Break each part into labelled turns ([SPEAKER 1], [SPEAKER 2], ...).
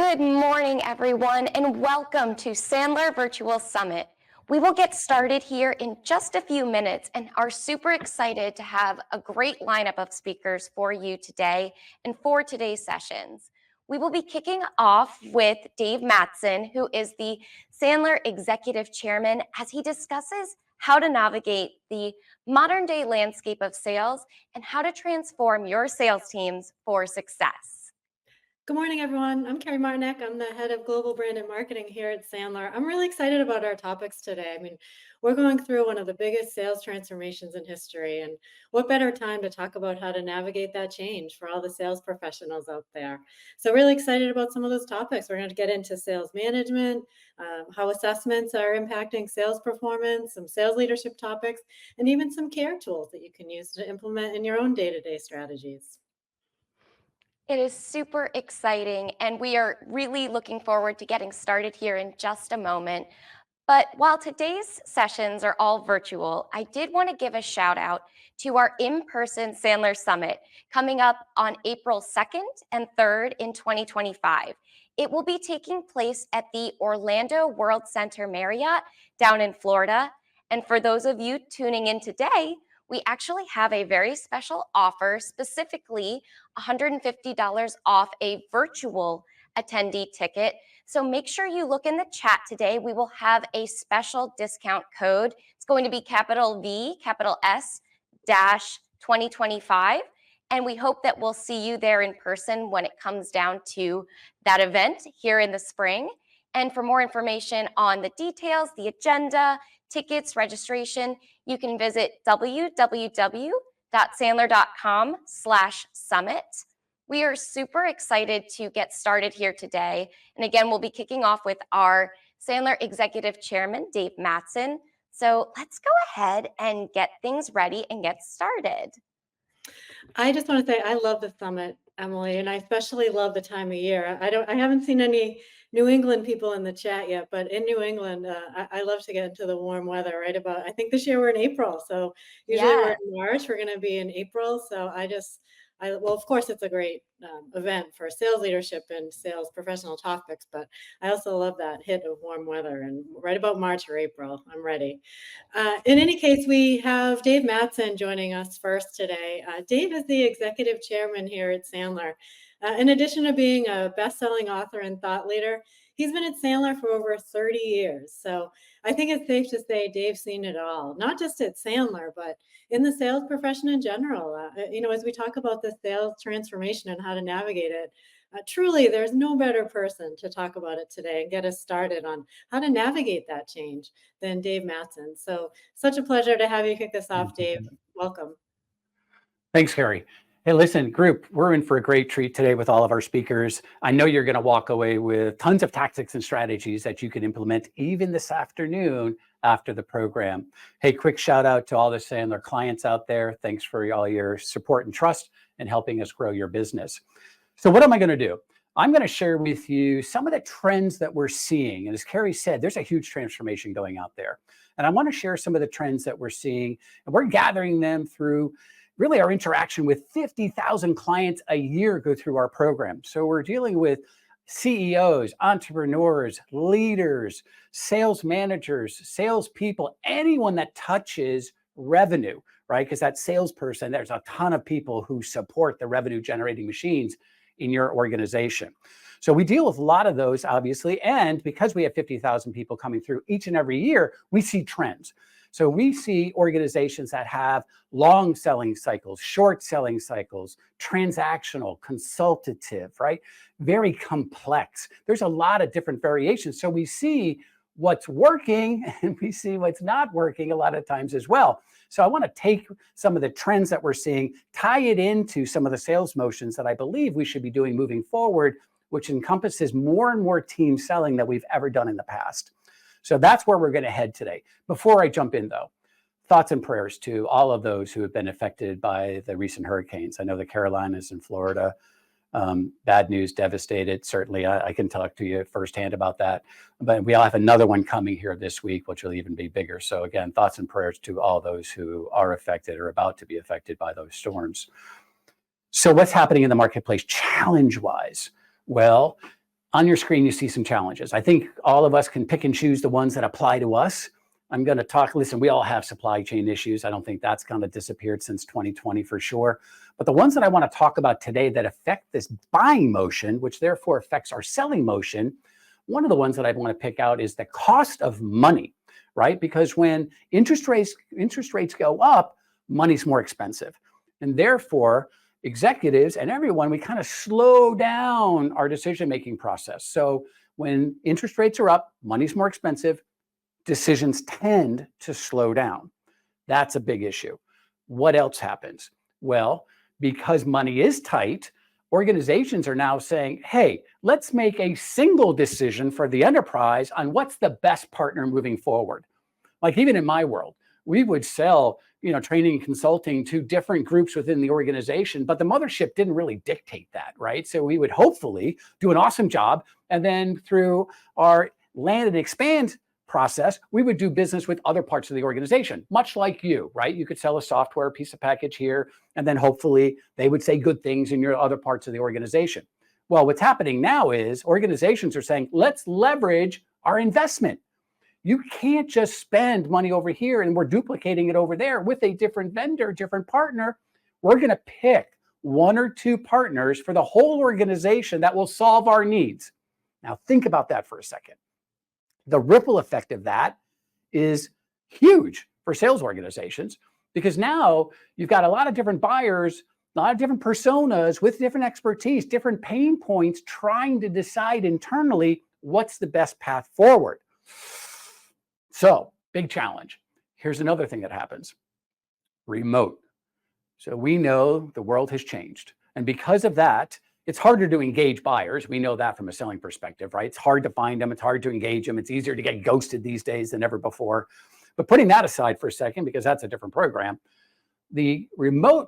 [SPEAKER 1] Good morning, everyone, and welcome to Sandler Virtual Summit. We will get started here in just a few minutes and are super excited to have a great lineup of speakers for you today and for today's sessions. We will be kicking off with Dave Mattson, who is the Sandler Executive Chairman, as he discusses how to navigate the modern day landscape of sales and how to transform your sales teams for success.
[SPEAKER 2] Good morning, everyone. I'm Carrie Martinek. I'm the head of global brand and marketing here at Sandler. I'm really excited about our topics today. We're going through one of the biggest sales transformations in history, and what better time to talk about how to navigate that change for all the sales professionals out there. So, really excited about some of those topics. We're going to get into sales management, how assessments are impacting sales performance, some sales leadership topics, and even some care tools that you can use to implement in your own day-to-day strategies.
[SPEAKER 1] It is super exciting, and we are really looking forward to getting started here in just a moment. But while today's sessions are all virtual, I did want to give a shout out to our in person Sandler Summit coming up on April 2nd and 3rd in 2025. It will be taking place at the Orlando World Center Marriott down in Florida. And for those of you tuning in today, we actually have a very special offer, specifically $150 off a virtual attendee ticket. So make sure you look in the chat today. We will have a special discount code. It's going to be capital V, capital S dash 2025. And we hope that we'll see you there in person when it comes down to that event here in the spring. And for more information on the details, the agenda, tickets, registration, you can visit www.sandler.com/summit. We are super excited to get started here today. And again, we'll be kicking off with our Sandler Executive Chairman, Dave Mattson. So let's go ahead and get things ready and get started.
[SPEAKER 2] I just want to say I love the summit, Emily, and I especially love the time of year. I haven't seen any New England people in the chat yet, but in New England, I love to get into the warm weather. Right about, I think this year we're in April, so usually we're
[SPEAKER 1] Yeah.
[SPEAKER 2] in March. We're going to be in April, so well, of course, it's a great event for sales leadership and sales professional topics, but I also love that hit of warm weather. And right about March or April, I'm ready. In any case, we have Dave Mattson joining us first today. Dave is the executive chairman here at Sandler. In addition to being a best-selling author and thought leader, he's been at Sandler for over 30 years. So I think it's safe to say Dave's seen it all, not just at Sandler, but in the sales profession in general. As we talk about the sales transformation and how to navigate it, truly, there's no better person to talk about it today and get us started on how to navigate that change than Dave Mattson. So, such a pleasure to have you kick this off, Dave. Welcome.
[SPEAKER 3] Thanks, Carrie. Hey, listen, group, we're in for a great treat today with all of our speakers. I know you're going to walk away with tons of tactics and strategies that you can implement even this afternoon after the program. Hey, quick shout out to all the Sandler clients out there. Thanks for all your support and trust and helping us grow your business. So what am I going to do? I'm going to share with you some of the trends that we're seeing. And as Carrie said, there's a huge transformation going out there. And I want to share some of the trends that we're seeing. And we're gathering them through really our interaction with 50,000 clients a year go through our program. So we're dealing with CEOs, entrepreneurs, leaders, sales managers, salespeople, anyone that touches revenue, right? Because that salesperson, there's a ton of people who support the revenue generating machines in your organization. So we deal with a lot of those, obviously. And because we have 50,000 people coming through each and every year, we see trends. So we see organizations that have long selling cycles, short selling cycles, transactional, consultative, right? Very complex. There's a lot of different variations. So we see what's working and we see what's not working a lot of times as well. So I want to take some of the trends that we're seeing, tie it into some of the sales motions that I believe we should be doing moving forward, which encompasses more and more team selling than we've ever done in the past. So that's where we're going to head today. Before I jump in, though, thoughts and prayers to all of those who have been affected by the recent hurricanes. I know the Carolinas and Florida, bad news, devastated. Certainly, I can talk to you firsthand about that. But we'll have another one coming here this week, which will even be bigger. So again, thoughts and prayers to all those who are affected or about to be affected by those storms. So what's happening in the marketplace challenge-wise? Well, On your screen, you see some challenges. I think all of us can pick and choose the ones that apply to us. I'm going to talk, listen, we all have supply chain issues. I don't think that's kind of disappeared since 2020 for sure. But the ones that I want to talk about today that affect this buying motion, which therefore affects our selling motion, one of the ones that I want to pick out is the cost of money, right? Because when interest rates go up, money's more expensive. And therefore, executives and everyone, we kind of slow down our decision-making process. So when interest rates are up, money's more expensive, decisions tend to slow down. That's a big issue. What else happens? Well, because money is tight, organizations are now saying, hey, let's make a single decision for the enterprise on what's the best partner moving forward. Like even in my world, we would sell, training and consulting to different groups within the organization, but the mothership didn't really dictate that, right? So we would hopefully do an awesome job. And then through our land and expand process, we would do business with other parts of the organization, much like you, right? You could sell a software piece of package here, and then hopefully they would say good things in your other parts of the organization. Well, what's happening now is organizations are saying, let's leverage our investment. You can't just spend money over here and we're duplicating it over there with a different vendor, different partner. We're going to pick one or two partners for the whole organization that will solve our needs. Now, think about that for a second. The ripple effect of that is huge for sales organizations because now you've got a lot of different buyers, a lot of different personas with different expertise, different pain points, trying to decide internally what's the best path forward. So, big challenge. Here's another thing that happens. Remote. So we know the world has changed. And because of that, it's harder to engage buyers. We know that from a selling perspective, right? It's hard to find them. It's hard to engage them. It's easier to get ghosted these days than ever before. But putting that aside for a second, because that's a different program, the remote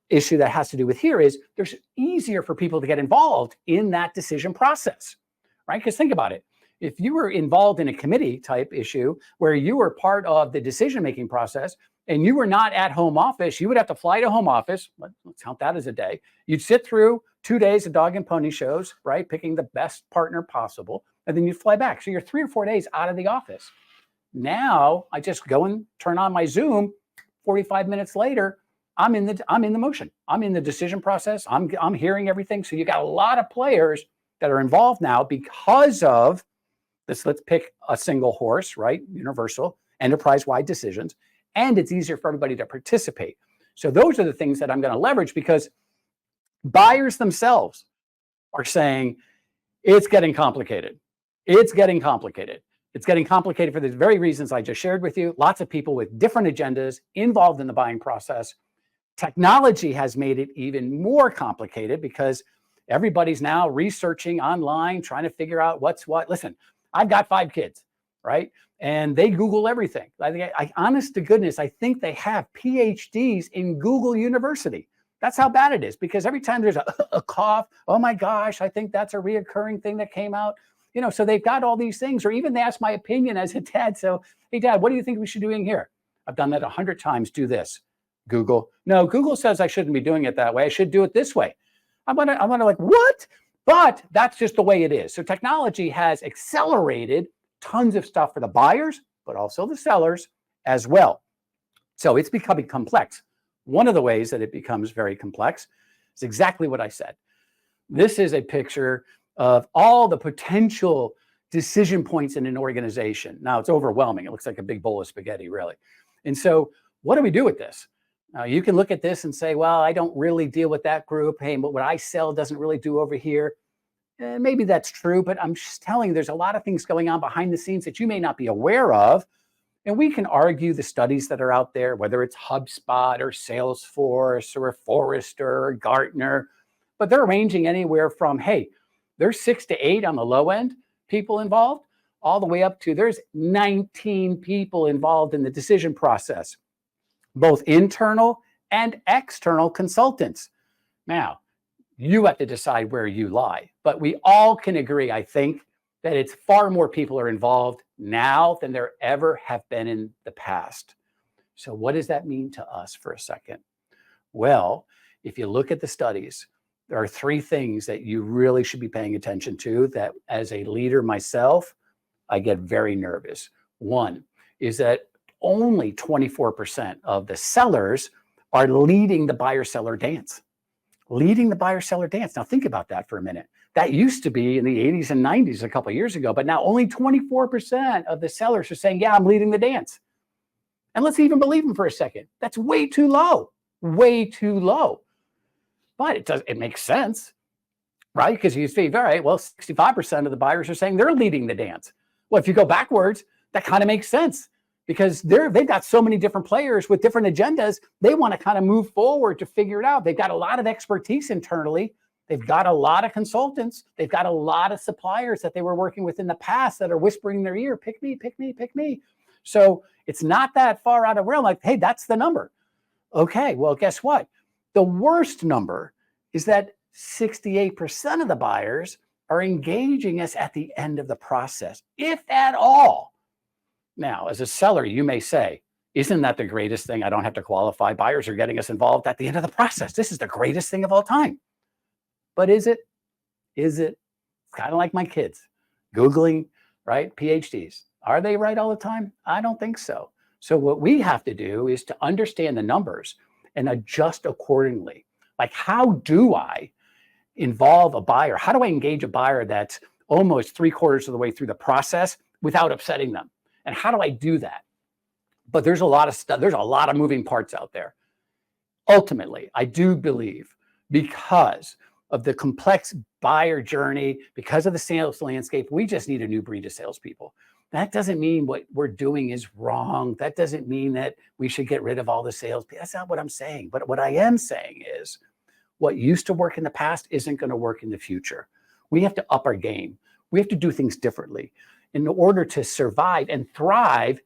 [SPEAKER 3] issue that has to do with here is there's easier for people to get involved in that decision process, right? Because think about it. If you were involved in a committee type issue where you were part of the decision-making process and you were not at home office, you would have to fly to home office. Let's count that as a day. You'd sit through 2 days of dog and pony shows, right? Picking the best partner possible. And then you'd fly back. So you're 3 or 4 days out of the office. Now I just go and turn on my Zoom. 45 minutes later, I'm in the motion. I'm in the decision process. I'm hearing everything. So you got a lot of players that are involved now because of this. Let's pick a single horse, right? Universal, enterprise-wide decisions. And it's easier for everybody to participate. So those are the things that I'm going to leverage because buyers themselves are saying it's getting complicated. It's getting complicated. It's getting complicated for the very reasons I just shared with you. Lots of people with different agendas involved in the buying process. Technology has made it even more complicated because everybody's now researching online, trying to figure out what's what. Listen, I've got 5 kids, right? And they Google everything. Honest to goodness, I think they have PhDs in Google University. That's how bad it is because every time there's a cough, oh my gosh, I think that's a reoccurring thing that came out. So they've got all these things, or even they ask my opinion as a dad. So, hey, Dad, what do you think we should do in here? I've done that 100 times. Do this. Google. No, Google says I shouldn't be doing it that way. I should do it this way. I'm gonna like, what? But that's just the way it is. So technology has accelerated tons of stuff for the buyers, but also the sellers as well. So it's becoming complex. One of the ways that it becomes very complex is exactly what I said. This is a picture of all the potential decision points in an organization. Now it's overwhelming. It looks like a big bowl of spaghetti, really. And so what do we do with this? You can look at this and say, well, I don't really deal with that group. Hey, but what I sell doesn't really do over here. Maybe that's true, but I'm just telling you, there's a lot of things going on behind the scenes that you may not be aware of. And we can argue the studies that are out there, whether it's HubSpot or Salesforce or Forrester or Gartner, but they're ranging anywhere from, hey, there's 6 to 8 on the low end people involved, all the way up to there's 19 people involved in the decision process, both internal and external consultants. Now, you have to decide where you lie, but we all can agree, I think, that it's far more people are involved now than there ever have been in the past. So what does that mean to us for a second? Well, if you look at the studies, there are three things that you really should be paying attention to that as a leader myself, I get very nervous. One is that only 24% of the sellers are leading the buyer-seller dance. Leading the buyer-seller dance. Now think about that for a minute. That used to be in the 80s and 90s a couple of years ago, but now only 24% of the sellers are saying, yeah, I'm leading the dance. And let's even believe them for a second. That's way too low, way too low. But it makes sense, right? Because you see, all right, well, 65% of the buyers are saying they're leading the dance. Well, if you go backwards, that kind of makes sense because they've got so many different players with different agendas. They want to kind of move forward to figure it out. They've got a lot of expertise internally. They've got a lot of consultants. They've got a lot of suppliers that they were working with in the past that are whispering in their ear, pick me, pick me, pick me. So it's not that far out of realm. Like, hey, that's the number. Okay, well, guess what? The worst number is that 68% of the buyers are engaging us at the end of the process, if at all. Now, as a seller, you may say, isn't that the greatest thing? I don't have to qualify. Buyers are getting us involved at the end of the process. This is the greatest thing of all time. But is it? Is it? Kind of like my kids, Googling, right? PhDs. Are they right all the time? I don't think so. So what we have to do is to understand the numbers and adjust accordingly. Like, how do I involve a buyer? How do I engage a buyer that's almost 3/4 of the way through the process without upsetting them? And how do I do that? But there's a lot of stuff. There's a lot of moving parts out there. Ultimately, I do believe because of the complex buyer journey, because of the sales landscape, we just need a new breed of salespeople. That doesn't mean what we're doing is wrong. That doesn't mean that we should get rid of all the sales. That's not what I'm saying. But what I am saying is what used to work in the past isn't going to work in the future. We have to up our game. We have to do things differently in order to survive and thrive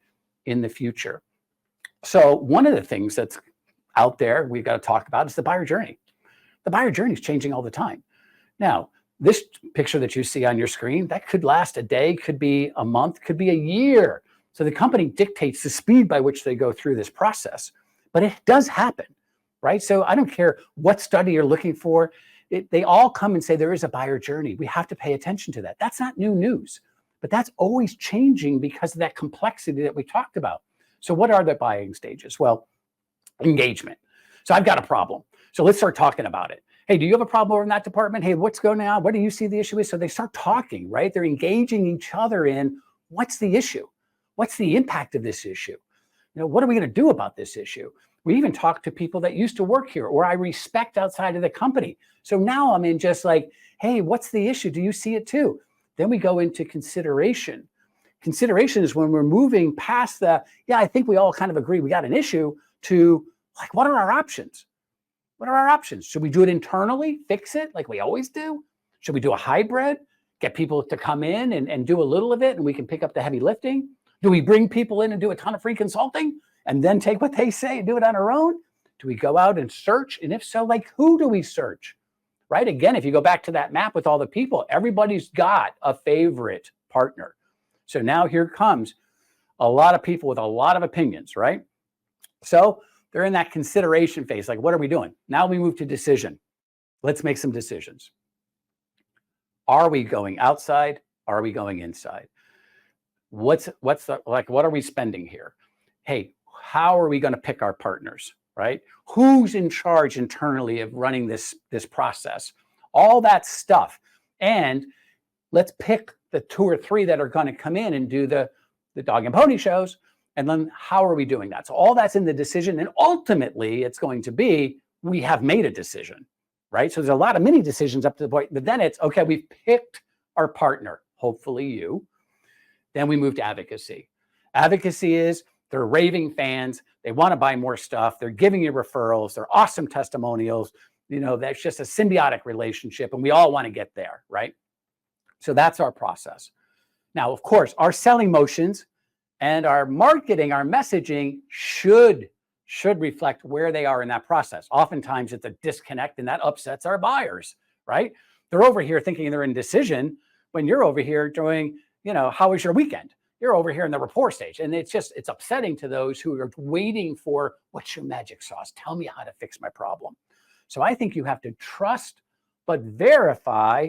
[SPEAKER 3] in the future. So one of the things that's out there we've got to talk about is the buyer journey. The buyer journey is changing all the time. Now, this picture that you see on your screen, that could last a day, could be a month, could be a year. So the company dictates the speed by which they go through this process, but it does happen, right? So I don't care what study you're looking for. They all come and say there is a buyer journey. We have to pay attention to that. That's not new news, but that's always changing because of that complexity that we talked about. So what are the buying stages? Well, engagement. So I've got a problem. So let's start talking about it. Hey, do you have a problem over in that department? Hey, what's going on? What do you see the issue is? So they start talking, right? They're engaging each other in what's the issue? What's the impact of this issue? You know, what are we going to do about this issue? We even talk to people that used to work here or I respect outside of the company. So now I'm in just like, hey, what's the issue? Do you see it too? Then we go into consideration. Consideration is when we're moving past the, yeah, I think we all kind of agree we got an issue to like, what are our options? What are our options? Should we do it internally, fix it like we always do? Should we do a hybrid, get people to come in and do a little of it and we can pick up the heavy lifting? Do we bring people in and do a ton of free consulting and then take what they say and do it on our own? Do we go out and search? And if so, like who do we search? Right? Again, if you go back to that map with all the people, everybody's got a favorite partner. So now here comes a lot of people with a lot of opinions, right? So they're in that consideration phase. Like, what are we doing? Now we move to decision. Let's make some decisions. Are we going outside? Are we going inside? What are we spending here? Hey, how are we going to pick our partners, right? Who's in charge internally of running this process? All that stuff. And let's pick the 2 or 3 that are going to come in and do the dog and pony shows. And then how are we doing that? So all that's in the decision. And ultimately, it's going to be, we have made a decision, right? So there's a lot of mini decisions up to the point, but then it's, okay, we've picked our partner, hopefully you. Then we move to advocacy. Advocacy is they're raving fans. They want to buy more stuff. They're giving you referrals. They're awesome testimonials. You know, that's just a symbiotic relationship. And we all want to get there, right? So that's our process. Now, of course, our selling motions and our marketing, our messaging should reflect where they are in that process. Oftentimes it's a disconnect and that upsets our buyers, right? They're over here thinking they're in decision when you're over here doing, you know, how was your weekend? You're over here in the rapport stage. And it's upsetting to those who are waiting for, what's your magic sauce? Tell me how to fix my problem. So I think you have to trust but verify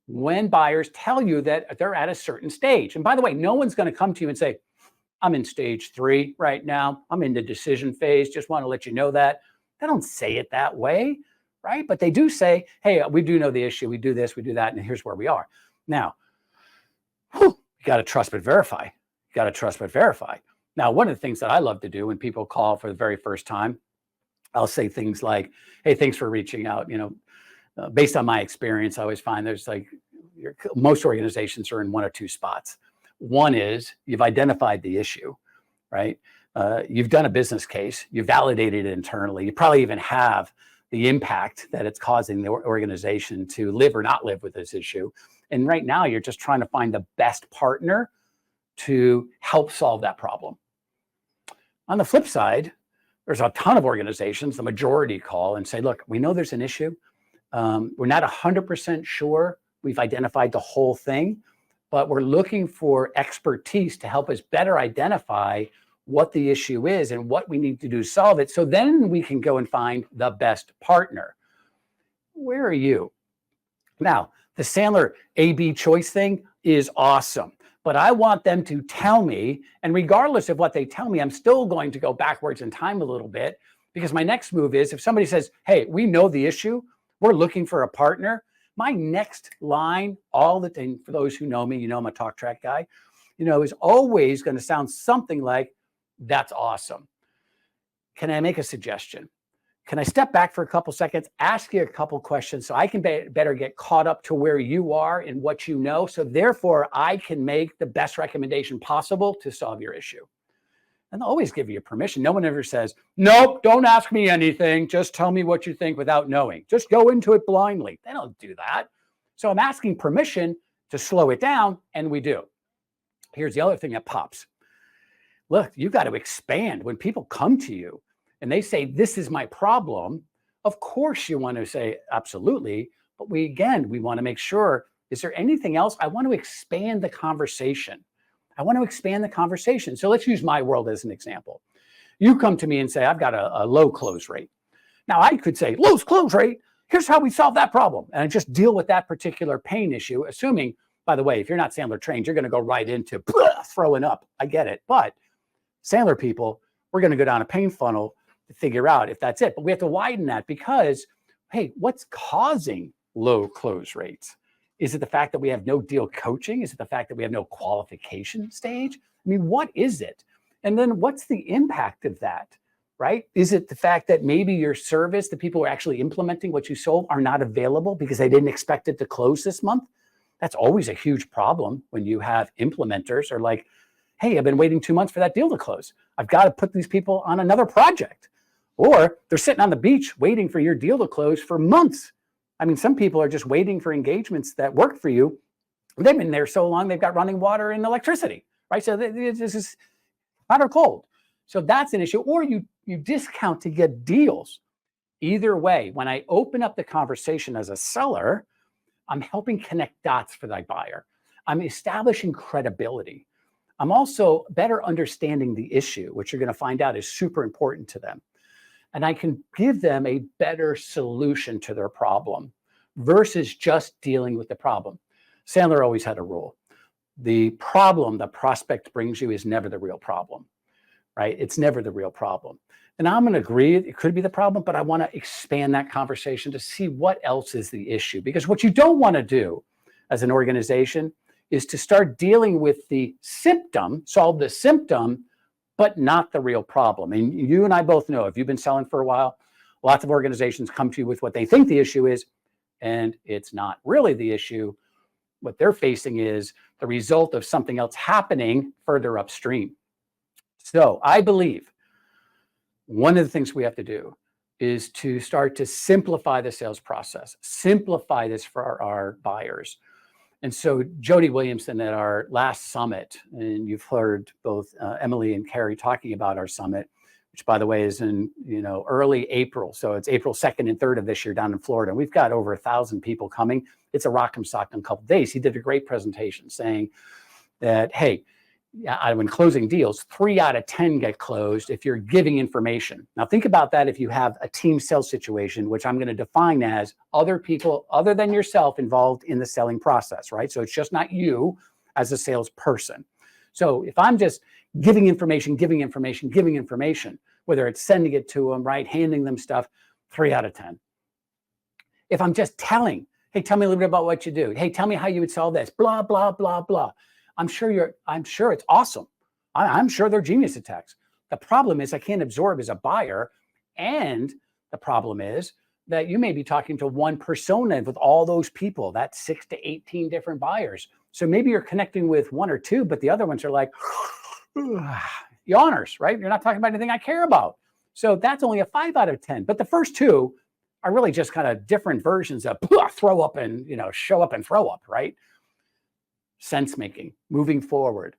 [SPEAKER 3] when buyers tell you that they're at a certain stage. And by the way, no one's going to come to you and say, I'm in stage 3 right now. I'm in the decision phase. Just want to let you know that. They don't say it that way, right? But they do say, hey, we do know the issue. We do this, we do that, and here's where we are. Now, you got to trust but verify. You got to trust but verify. Now, one of the things that I love to do when people call for the very first time, I'll say things like, hey, thanks for reaching out. Based on my experience, I always find there's most organizations are in one or two spots. One is you've identified the issue, right? You've done a business case, you validated it internally. You probably even have the impact that it's causing the organization to live or not live with this issue. And right now you're just trying to find the best partner to help solve that problem. On the flip side, there's a ton of organizations, the majority call and say, look, we know there's an issue. We're not 100% sure we've identified the whole thing, but we're looking for expertise to help us better identify what the issue is and what we need to do to solve it. So then we can go and find the best partner. Where are you? Now, the Sandler A/B choice thing is awesome, but I want them to tell me, and regardless of what they tell me, I'm still going to go backwards in time a little bit, because my next move is if somebody says, hey, we know the issue, we're looking for a partner, my next line, all the thing, for those who know me, I'm a talk track guy, is always going to sound something like, that's awesome. Can I make a suggestion? Can I step back for a couple seconds, ask you a couple questions so I can better get caught up to where you are and what you know, so therefore I can make the best recommendation possible to solve your issue? And they'll always give you permission. No one ever says, nope, don't ask me anything. Just tell me what you think without knowing. Just go into it blindly. They don't do that. So I'm asking permission to slow it down, and we do. Here's the other thing that pops. Look, you got to expand. When people come to you and they say, this is my problem, of course you want to say, absolutely. But we want to make sure, is there anything else? I want to expand the conversation. So let's use my world as an example. You come to me and say, I've got a low close rate. Now I could say, low close rate, here's how we solve that problem. And I just deal with that particular pain issue, assuming, by the way, if you're not Sandler trained, you're going to go right into throwing up. I get it. But Sandler people, we're going to go down a pain funnel to figure out if that's it. But we have to widen that because, hey, what's causing low close rates? Is it the fact that we have no deal coaching? Is it the fact that we have no qualification stage? I mean, what is it? And then what's the impact of that, right? Is it the fact that maybe your service, the people who are actually implementing what you sold, are not available because they didn't expect it to close this month? That's always a huge problem when you have implementers are like, hey, I've been waiting 2 months for that deal to close. I've got to put these people on another project. Or they're sitting on the beach waiting for your deal to close for months. I mean, some people are just waiting for engagements that work for you. They've been there so long, they've got running water and electricity, right? So this is hot or cold. So that's an issue. Or you discount to get deals. Either way, when I open up the conversation as a seller, I'm helping connect dots for that buyer. I'm establishing credibility. I'm also better understanding the issue, which you're going to find out is super important to them. And I can give them a better solution to their problem versus just dealing with the problem. Sandler always had a rule. The problem the prospect brings you is never the real problem, right? It's never the real problem. And I'm going to agree it could be the problem, but I want to expand that conversation to see what else is the issue. Because what you don't want to do as an organization is to start dealing with the symptom, solve the symptom, but not the real problem. And you and I both know, if you've been selling for a while, lots of organizations come to you with what they think the issue is, and it's not really the issue. What they're facing is the result of something else happening further upstream. So I believe one of the things we have to do is to start to simplify the sales process, simplify this for our buyers. And so Jody Williamson at our last summit, and you've heard both Emily and Carrie talking about our summit, which by the way is in early April. So it's April 2nd and 3rd of this year down in Florida. We've got over 1,000 people coming. It's a rock'em sock'em couple of days. He did a great presentation saying that, hey, when closing deals, 3 out of 10 get closed if you're giving information. Now think about that if you have a team sales situation, which I'm going to define as other people other than yourself involved in the selling process, right? So it's just not you as a salesperson. So if I'm just giving information, whether it's sending it to them, right, handing them stuff, 3 out of 10. If I'm just telling, hey, tell me a little bit about what you do. Hey, tell me how you would solve this, blah, blah, blah, blah. I'm sure it's awesome. I'm sure they're genius attacks. The problem is I can't absorb as a buyer. And the problem is that you may be talking to one persona with all those people, that's 6 to 18 different buyers. So maybe you're connecting with 1 or 2, but the other ones are like, yawners, right? You're not talking about anything I care about. So that's only a 5 out of 10. But the first 2 are really just kind of different versions of throw up and, show up and throw up, right? Sense making, moving forward,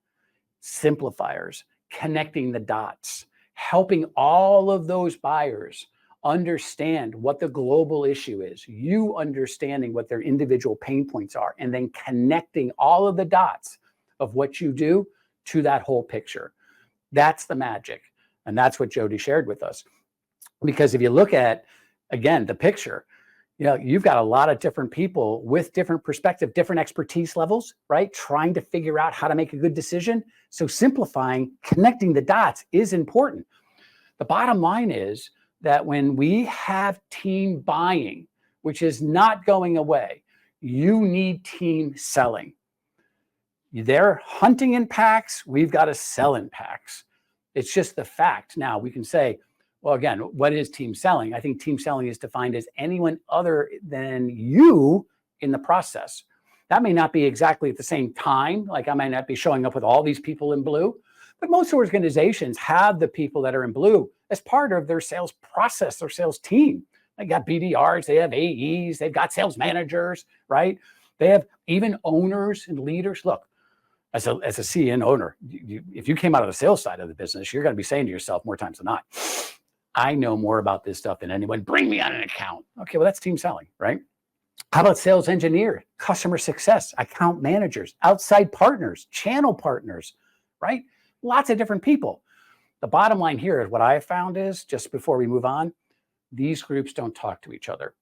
[SPEAKER 3] simplifiers, connecting the dots, helping all of those buyers understand what the global issue is, you understanding what their individual pain points are, and then connecting all of the dots of what you do to that whole picture. That's the magic. And that's what Jody shared with us. Because if you look at, again, the picture, you've got a lot of different people with different perspective, different expertise levels, right? Trying to figure out how to make a good decision. So simplifying, connecting the dots is important. The bottom line is that when we have team buying, which is not going away, you need team selling. They're hunting in packs. We've got to sell in packs. It's just the fact. Now we can say, well, again, what is team selling? I think team selling is defined as anyone other than you in the process. That may not be exactly at the same time. Like I might not be showing up with all these people in blue, but most organizations have the people that are in blue as part of their sales process, their sales team. They got BDRs, they have AEs, they've got sales managers, right? They have even owners and leaders. Look, as a CEO and owner, if you came out of the sales side of the business, you're going to be saying to yourself more times than not, I know more about this stuff than anyone. Bring me on an account. Okay, well, that's team selling, right? How about sales engineer, customer success, account managers, outside partners, channel partners, right? Lots of different people. The bottom line here is what I have found is, just before we move on, these groups don't talk to each other.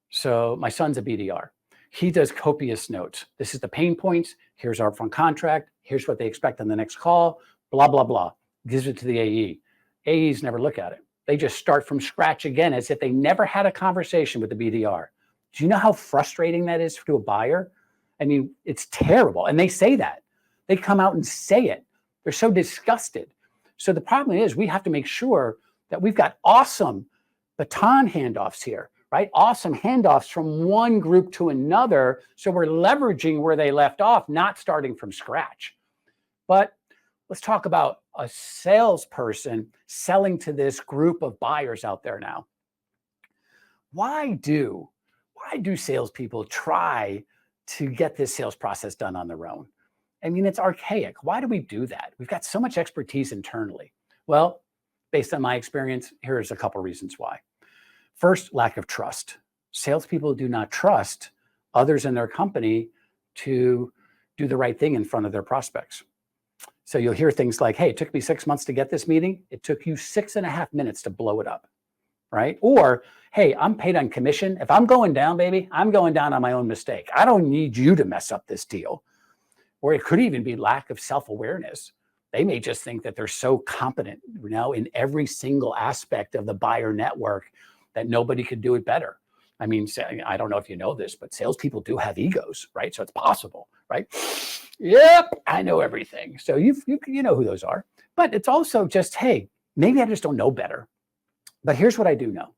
[SPEAKER 3] So my son's a BDR. He does copious notes. This is the pain points. Here's our upfront contract. Here's what they expect on the next call, blah, blah, blah. Gives it to the AE. AEs never look at it. They just start from scratch again as if they never had a conversation with the BDR. Do you know how frustrating that is to a buyer? I mean, it's terrible. And they say that. They come out and say it. They're so disgusted. So the problem is we have to make sure that we've got awesome baton handoffs here, right? Awesome handoffs from one group to another. So we're leveraging where they left off, not starting from scratch. But let's talk about a salesperson selling to this group of buyers out there now. Why do salespeople try to get this sales process done on their own? I mean, it's archaic. Why do we do that? We've got so much expertise internally. Well, based on my experience, here's a couple reasons why. First, lack of trust. Salespeople do not trust others in their company to do the right thing in front of their prospects. So you'll hear things like, hey, it took me 6 months to get this meeting. It took you 6.5 minutes to blow it up, right? Or, hey, I'm paid on commission. If I'm going down, baby, I'm going down on my own mistake. I don't need you to mess up this deal. Or it could even be lack of self-awareness. They may just think that they're so competent, in every single aspect of the buyer network that nobody could do it better. I mean, I don't know if you know this, but salespeople do have egos, right? So it's possible, right? Yep, I know everything. So you know who those are. But it's also just, hey, maybe I just don't know better. But here's what I do know.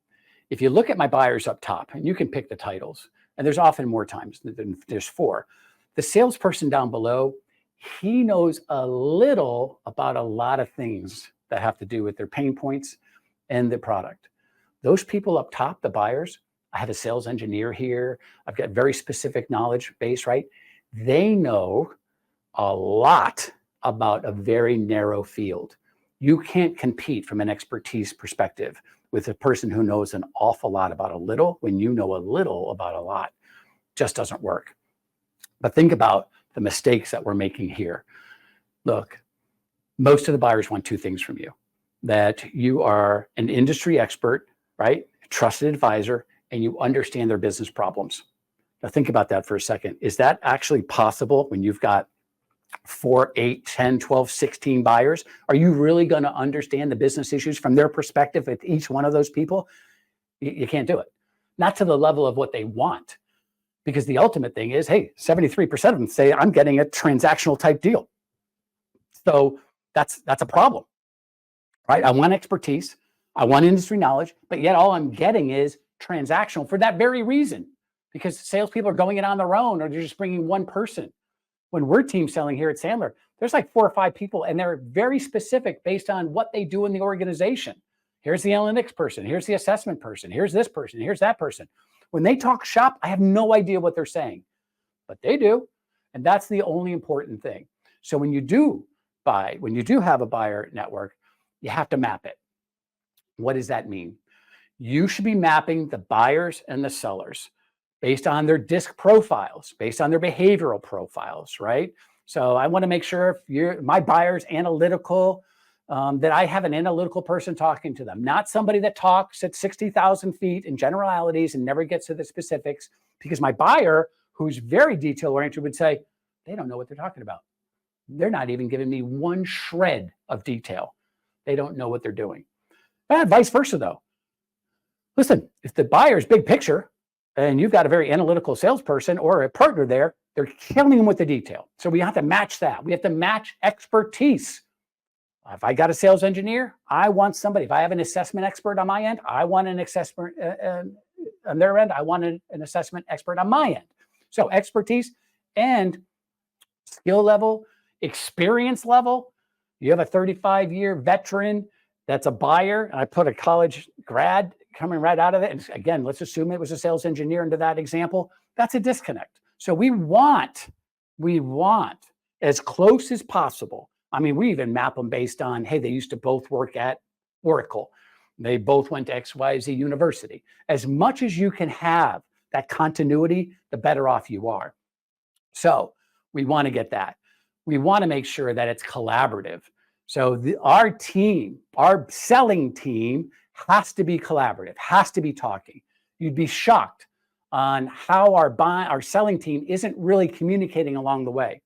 [SPEAKER 3] If you look at my buyers up top, and you can pick the titles, and there's often more times than there's 4. The salesperson down below, he knows a little about a lot of things that have to do with their pain points and the product. Those people up top, the buyers, I have a sales engineer here. I've got very specific knowledge base, right? They know a lot about a very narrow field. You can't compete from an expertise perspective with a person who knows an awful lot about a little when you know a little about a lot. Just doesn't work. But think about the mistakes that we're making here. Look, Most of the buyers want two things from you: that you are an industry expert, right? Trusted advisor, and you understand their business problems. Now think about that for a second. Is that actually possible when you've got 4, 8, 10, 12, 16 buyers? Are you really going to understand the business issues from their perspective with each one of those people? You can't do it. Not to the level of what they want. Because the ultimate thing is, hey, 73% of them say I'm getting a transactional type deal. So that's a problem, right? I want expertise, I want industry knowledge, but yet all I'm getting is transactional for that very reason, because salespeople are going it on their own, or they're just bringing one person. When we're team selling here at Sandler, there's like 4 or 5 people, and they're very specific based on what they do in the organization. Here's the analytics person, here's the assessment person, here's this person, here's that person. When they talk shop, I have no idea what they're saying, but they do. And that's the only important thing. So when you do have a buyer network, you have to map it. What does that mean? You should be mapping the buyers and the sellers based on their DISC profiles, based on their behavioral profiles, right? So I want to make sure if my buyer's analytical, that I have an analytical person talking to them, not somebody that talks at 60,000 feet in generalities and never gets to the specifics, because my buyer, who's very detail oriented, would say, they don't know what they're talking about. They're not even giving me one shred of detail. They don't know what they're doing. Vice versa though. Listen, if the buyer's big picture and you've got a very analytical salesperson or a partner there, they're killing them with the detail. So we have to match that. We have to match expertise. If I got a sales engineer, I want somebody. If I have an assessment expert on my end, I want an assessment on their end. I want an assessment expert on my end. So expertise and skill level, experience level. You have a 35-year veteran that's a buyer, and I put a college grad coming right out of it. And again, let's assume it was a sales engineer into that example. That's a disconnect. So we want as close as possible. I mean, we even map them based on, hey, they used to both work at Oracle. They both went to XYZ University. As much as you can have that continuity, the better off you are. So we want to get that. We want to make sure that it's collaborative. So our team, our selling team has to be collaborative, has to be talking. You'd be shocked on how our selling team isn't really communicating along the way.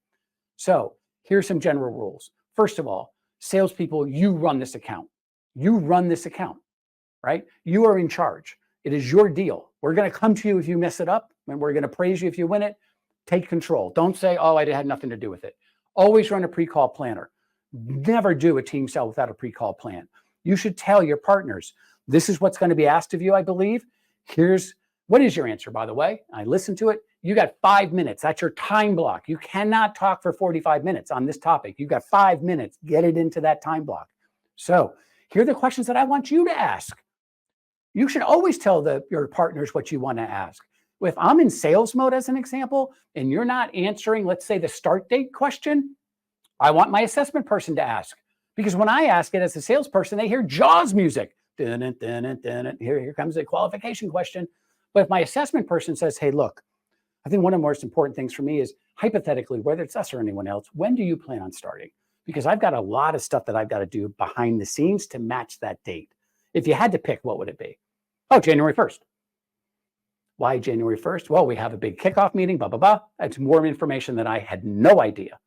[SPEAKER 3] So here's some general rules. First of all, salespeople, you run this account. You run this account, right? You are in charge. It is your deal. We're going to come to you if you mess it up, and we're going to praise you if you win it. Take control. Don't say, oh, I had nothing to do with it. Always run a pre-call planner. Never do a team sell without a pre-call plan. You should tell your partners, this is what's going to be asked of you, I believe. What is your answer, by the way? I listened to it. You got 5 minutes. That's your time block. You cannot talk for 45 minutes on this topic. You got 5 minutes. Get it into that time block. So here are the questions that I want you to ask. You should always tell your partners what you want to ask. If I'm in sales mode, as an example, and you're not answering, let's say, the start date question, I want my assessment person to ask. Because when I ask it as a salesperson, they hear Jaws music. Here comes the qualification question. But if my assessment person says, hey, look, I think one of the most important things for me is, hypothetically, whether it's us or anyone else, when do you plan on starting? Because I've got a lot of stuff that I've got to do behind the scenes to match that date. If you had to pick, what would it be? Oh, January 1st. Why January 1st? Well, we have a big kickoff meeting, blah, blah, blah. That's more information that I had no idea.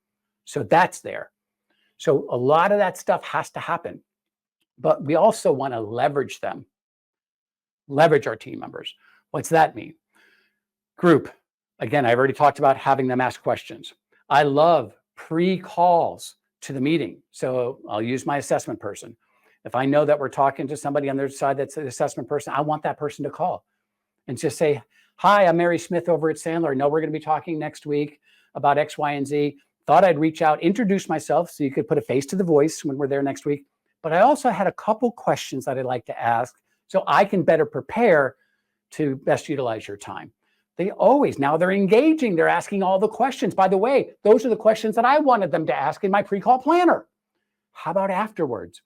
[SPEAKER 3] So that's there. So a lot of that stuff has to happen. But we also want to leverage them, leverage our team members. What's that mean? Group. Again, I've already talked about having them ask questions. I love pre-calls to the meeting. So I'll use my assessment person. If I know that we're talking to somebody on their side that's an assessment person, I want that person to call and just say, hi, I'm Mary Smith over at Sandler. I know we're going to be talking next week about X, Y, and Z. Thought I'd reach out, introduce myself so you could put a face to the voice when we're there next week. But I also had a couple questions that I'd like to ask so I can better prepare to best utilize your time. Now they're engaging. They're asking all the questions. By the way, those are the questions that I wanted them to ask in my pre-call planner. How about afterwards?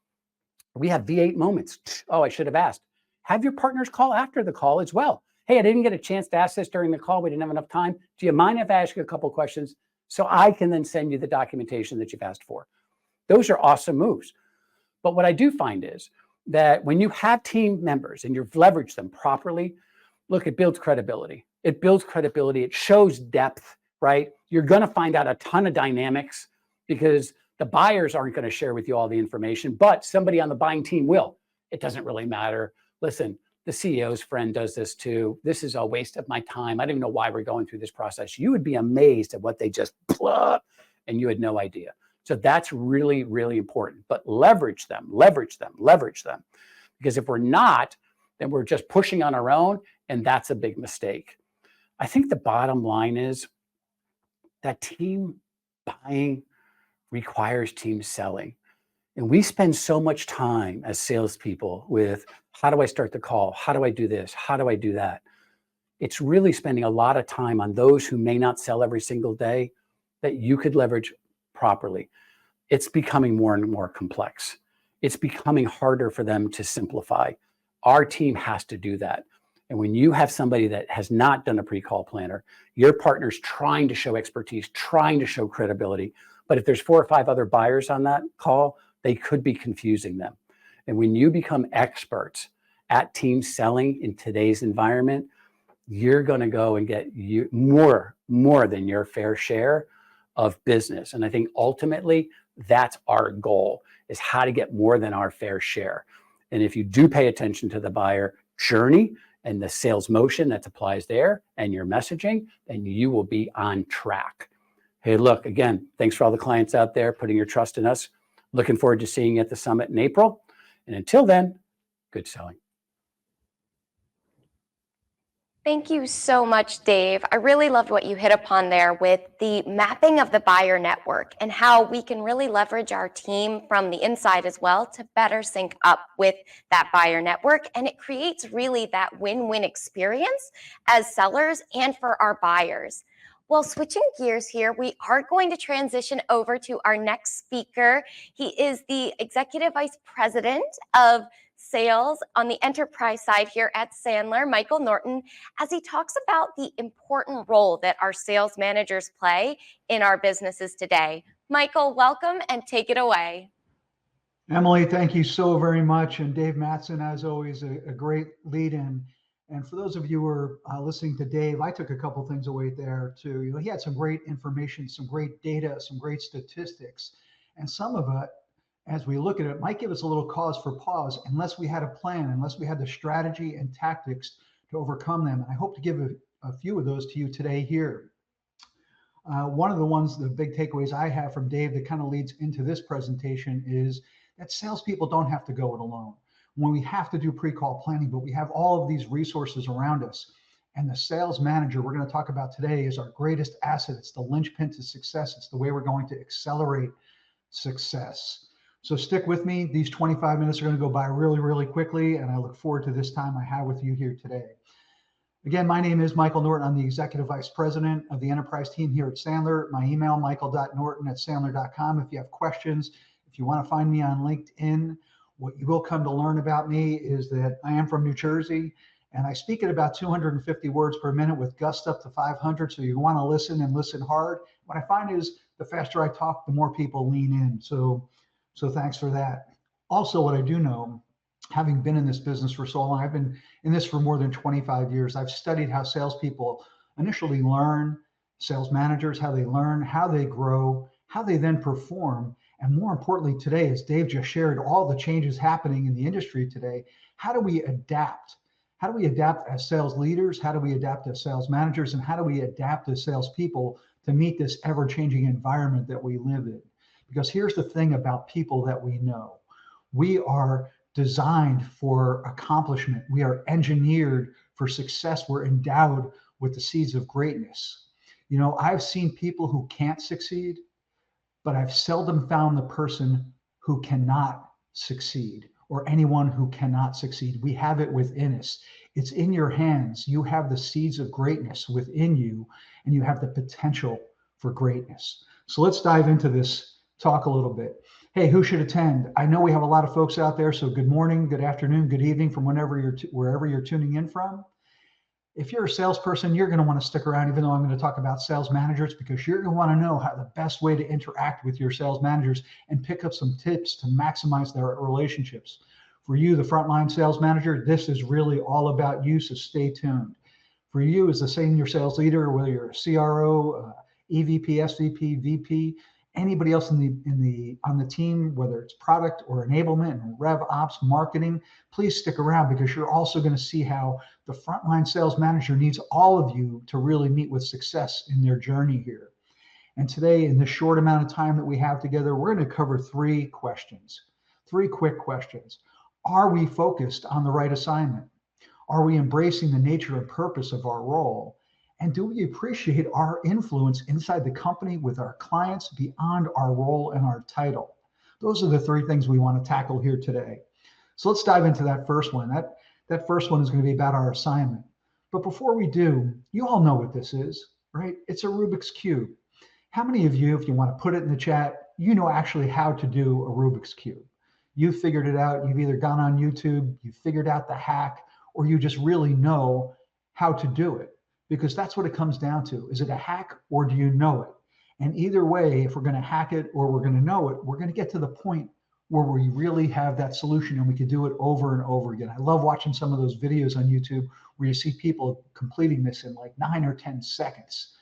[SPEAKER 3] We have V8 moments. Oh, I should have asked. Have your partners call after the call as well. Hey, I didn't get a chance to ask this during the call. We didn't have enough time. Do you mind if I ask you a couple questions so I can then send you the documentation that you've asked for? Those are awesome moves. But what I do find is that when you have team members and you've leveraged them properly, look, it builds credibility. It builds credibility. It shows depth, right? You're going to find out a ton of dynamics because the buyers aren't going to share with you all the information, but somebody on the buying team will. It doesn't really matter. Listen, the CEO's friend does this too. This is a waste of my time. I don't even know why we're going through this process. You would be amazed at what they just plug, and you had no idea. So that's really, really important. But leverage them, leverage them, leverage them. Because if we're not, then we're just pushing on our own, and that's a big mistake. I think the bottom line is that team buying requires team selling. And we spend so much time as salespeople with how do I start the call? How do I do this? How do I do that? It's really spending a lot of time on those who may not sell every single day that you could leverage properly. It's becoming more and more complex. It's becoming harder for them to simplify. Our team has to do that. And when you have somebody that has not done a pre-call planner, your partner's trying to show expertise, trying to show credibility. But if there's 4 or 5 other buyers on that call, they could be confusing them. And when you become experts at team selling in today's environment, you're going to go and get more than your fair share of business. And I think ultimately that's our goal, is how to get more than our fair share. And if you do pay attention to the buyer journey and the sales motion that applies there and your messaging, then you will be on track. Hey, look, again, thanks for all the clients out there putting your trust in us. Looking forward to seeing you at the summit in April. And until then, good selling.
[SPEAKER 1] Thank you so much, Dave. I really loved what you hit upon there with the mapping of the buyer network and how we can really leverage our team from the inside as well to better sync up with that buyer network. And it creates really that win-win experience as sellers and for our buyers. Well, switching gears here, we are going to transition over to our next speaker. He is the Executive Vice President of Sales on the enterprise side here at Sandler, Michael Norton, as he talks about the important role that our sales managers play in our businesses today. Michael, welcome and take it away.
[SPEAKER 4] Emily, thank you so very much. And Dave Mattson, as always, a great lead in. And for those of you who are listening to Dave, I took a couple things away there too. He had some great information, some great data, some great statistics, and some of it, as we look at it, might give us a little cause for pause unless we had a plan, unless we had the strategy and tactics to overcome them. And I hope to give a few of those to you today here. One of the ones, the big takeaways I have from Dave that kind of leads into this presentation is that salespeople don't have to go it alone. When we have to do pre-call planning, but we have all of these resources around us. And the sales manager we're going to talk about today is our greatest asset. It's the linchpin to success. It's the way we're going to accelerate success. So stick with me. These 25 minutes are going to go by really, really quickly. And I look forward to this time I have with you here today. Again, my name is Michael Norton. I'm the Executive Vice President of the Enterprise team here at Sandler. My email, michael.norton@sandler.com. If you have questions, if you want to find me on LinkedIn, what you will come to learn about me is that I am from New Jersey and I speak at about 250 words per minute with gusts up to 500. So you want to listen and listen hard. What I find is the faster I talk, the more people lean in. So thanks for that. Also, what I do know, having been in this business for so long, I've been in this for more than 25 years. I've studied how salespeople initially learn, sales managers, how they learn, how they grow, how they then perform. And more importantly today, as Dave just shared, all the changes happening in the industry today, how do we adapt? How do we adapt as sales leaders? How do we adapt as sales managers? And how do we adapt as salespeople to meet this ever-changing environment that we live in? Because here's the thing about people that we know. We are designed for accomplishment. We are engineered for success. We're endowed with the seeds of greatness. You know, I've seen people who can't succeed, but I've seldom found the person who cannot succeed or anyone who cannot succeed. We have it within us. It's in your hands. You have the seeds of greatness within you, and you have the potential for greatness. So let's dive into this talk a little bit. Hey, who should attend? I know we have a lot of folks out there, so good morning, good afternoon, good evening from wherever you're tuning in from. If you're a salesperson, you're going to want to stick around, even though I'm going to talk about sales managers, because you're going to want to know how the best way to interact with your sales managers and pick up some tips to maximize their relationships. For you, the frontline sales manager, this is really all about you, so stay tuned. For you as a senior sales leader, whether you're a CRO, EVP, SVP, VP, anybody else on the team, whether it's product or enablement and rev ops, marketing, please stick around, because you're also going to see how the frontline sales manager needs all of you to really meet with success in their journey here. And today, in the short amount of time that we have together, we're going to cover three questions, three quick questions. Are we focused on the right assignment? Are we embracing the nature and purpose of our role? And do we appreciate our influence inside the company with our clients beyond our role and our title? Those are the three things we want to tackle here today. So let's dive into that first one. That first one is going to be about our assignment. But before we do, you all know what this is, right? It's a Rubik's Cube. How many of you, if you want to put it in the chat, you know actually how to do a Rubik's Cube? You've figured it out. You've either gone on YouTube, you've figured out the hack, or you just really know how to do it. Because that's what it comes down to. Is it a hack or do you know it? And either way, if we're going to hack it or we're going to know it, we're going to get to the point where we really have that solution and we can do it over and over again. I love watching some of those videos on YouTube where you see people completing this in like 9 or 10 seconds,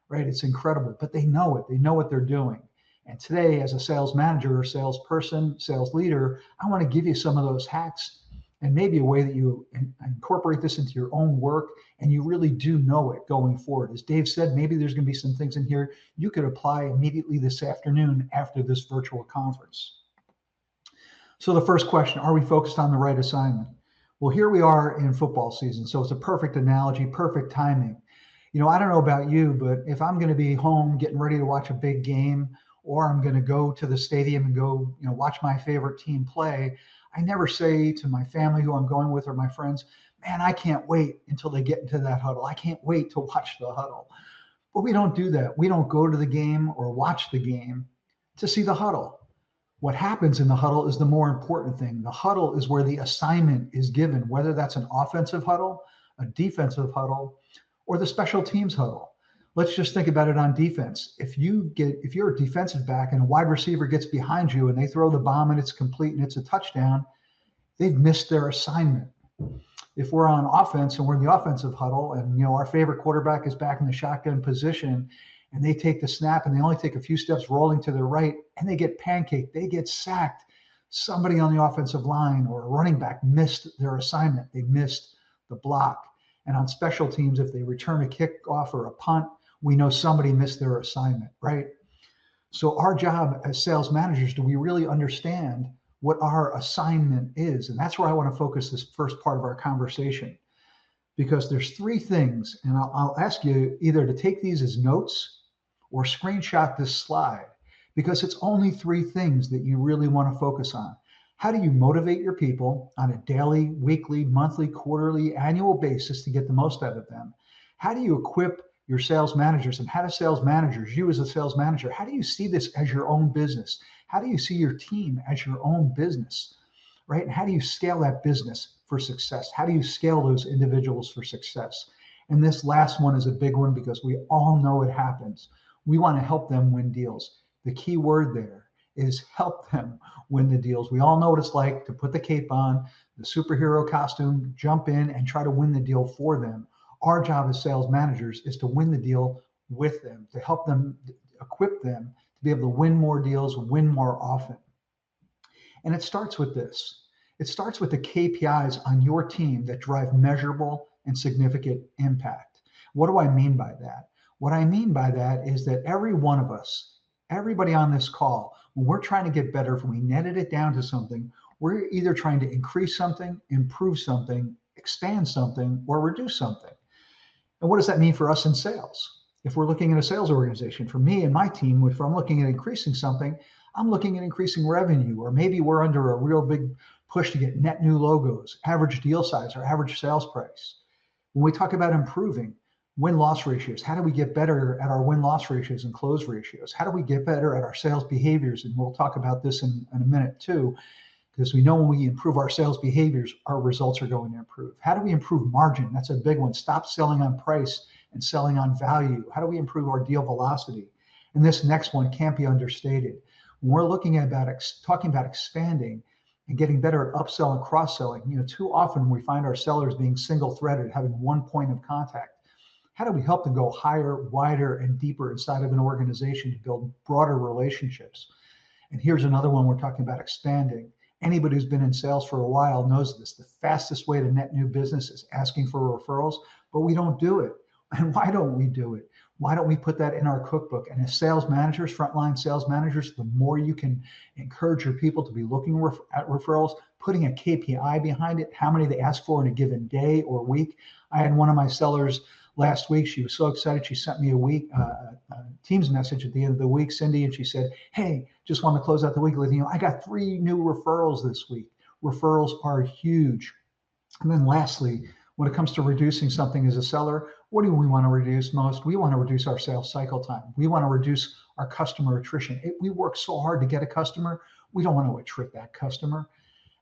[SPEAKER 4] right? It's incredible, but they know it. They know what they're doing. And today, as a sales manager or salesperson, sales leader, I want to give you some of those hacks and maybe a way that you incorporate this into your own work and you really do know it going forward. As Dave said, maybe there's going to be some things in here you could apply immediately this afternoon after this virtual conference. So the first question, are we focused on the right assignment? Well, here we are in football season, so it's a perfect analogy, perfect timing. You know, I don't know about you, but if I'm going to be home getting ready to watch a big game, or I'm going to go to the stadium and go, watch my favorite team play, I never say to my family who I'm going with or my friends, man, I can't wait until they get into that huddle. I can't wait to watch the huddle. But we don't do that. We don't go to the game or watch the game to see the huddle. What happens in the huddle is the more important thing. The huddle is where the assignment is given, whether that's an offensive huddle, a defensive huddle, or the special teams huddle. Let's just think about it on defense. If you're a defensive back and a wide receiver gets behind you and they throw the bomb and it's complete and it's a touchdown, they've missed their assignment. If we're on offense and we're in the offensive huddle and our favorite quarterback is back in the shotgun position and they take the snap and they only take a few steps rolling to their right and they get pancaked, they get sacked, somebody on the offensive line or a running back missed their assignment. They missed the block. And on special teams, if they return a kickoff or a punt, we know somebody missed their assignment, right? So our job as sales managers, do we really understand what our assignment is? And that's where I want to focus this first part of our conversation, because there's three things, and I'll ask you either to take these as notes or screenshot this slide, because it's only three things that you really want to focus on. How do you motivate your people on a daily, weekly, monthly, quarterly, annual basis to get the most out of them? How do you equip your sales managers, and how do sales managers, you as a sales manager, how do you see this as your own business? How do you see your team as your own business, right? And how do you scale that business for success? How do you scale those individuals for success? And this last one is a big one because we all know it happens. We want to help them win deals. The key word there is help them win the deals. We all know what it's like to put the cape on, the superhero costume, jump in and try to win the deal for them. Our job as sales managers is to win the deal with them, to help them, equip them to be able to win more deals, win more often. And it starts with this. It starts with the KPIs on your team that drive measurable and significant impact. What do I mean by that? What I mean by that is that every one of us, everybody on this call, when we're trying to get better, if we netted it down to something, we're either trying to increase something, improve something, expand something, or reduce something. And what does that mean for us in sales? If we're looking at a sales organization, for me and my team, if I'm looking at increasing something, I'm looking at increasing revenue, or maybe we're under a real big push to get net new logos, average deal size, or average sales price. When we talk about improving win-loss ratios, how do we get better at our win-loss ratios and close ratios? How do we get better at our sales behaviors? And we'll talk about this in a minute too. because we know when we improve our sales behaviors, our results are going to improve. How do we improve margin? That's a big one. Stop selling on price and selling on value. How do we improve our deal velocity? And this next one can't be understated. When we're looking at talking about expanding and getting better at upsell and cross-selling, too often we find our sellers being single-threaded, having one point of contact. How do we help them go higher, wider, and deeper inside of an organization to build broader relationships? And here's another one we're talking about expanding. Anybody who's been in sales for a while knows this. The fastest way to net new business is asking for referrals, but we don't do it. And why don't we do it? Why don't we put that in our cookbook? And as sales managers, frontline sales managers, the more you can encourage your people to be looking at referrals, putting a KPI behind it, how many they ask for in a given day or week. I had one of my sellers last week. She was so excited. She sent me a Teams message at the end of the week, Cindy, and she said, "Hey, just want to close out the week. I got 3 new referrals this week." Referrals are huge. And then lastly, when it comes to reducing something as a seller, what do we want to reduce most? We want to reduce our sales cycle time. We want to reduce our customer attrition. We work so hard to get a customer. We don't want to attrit that customer.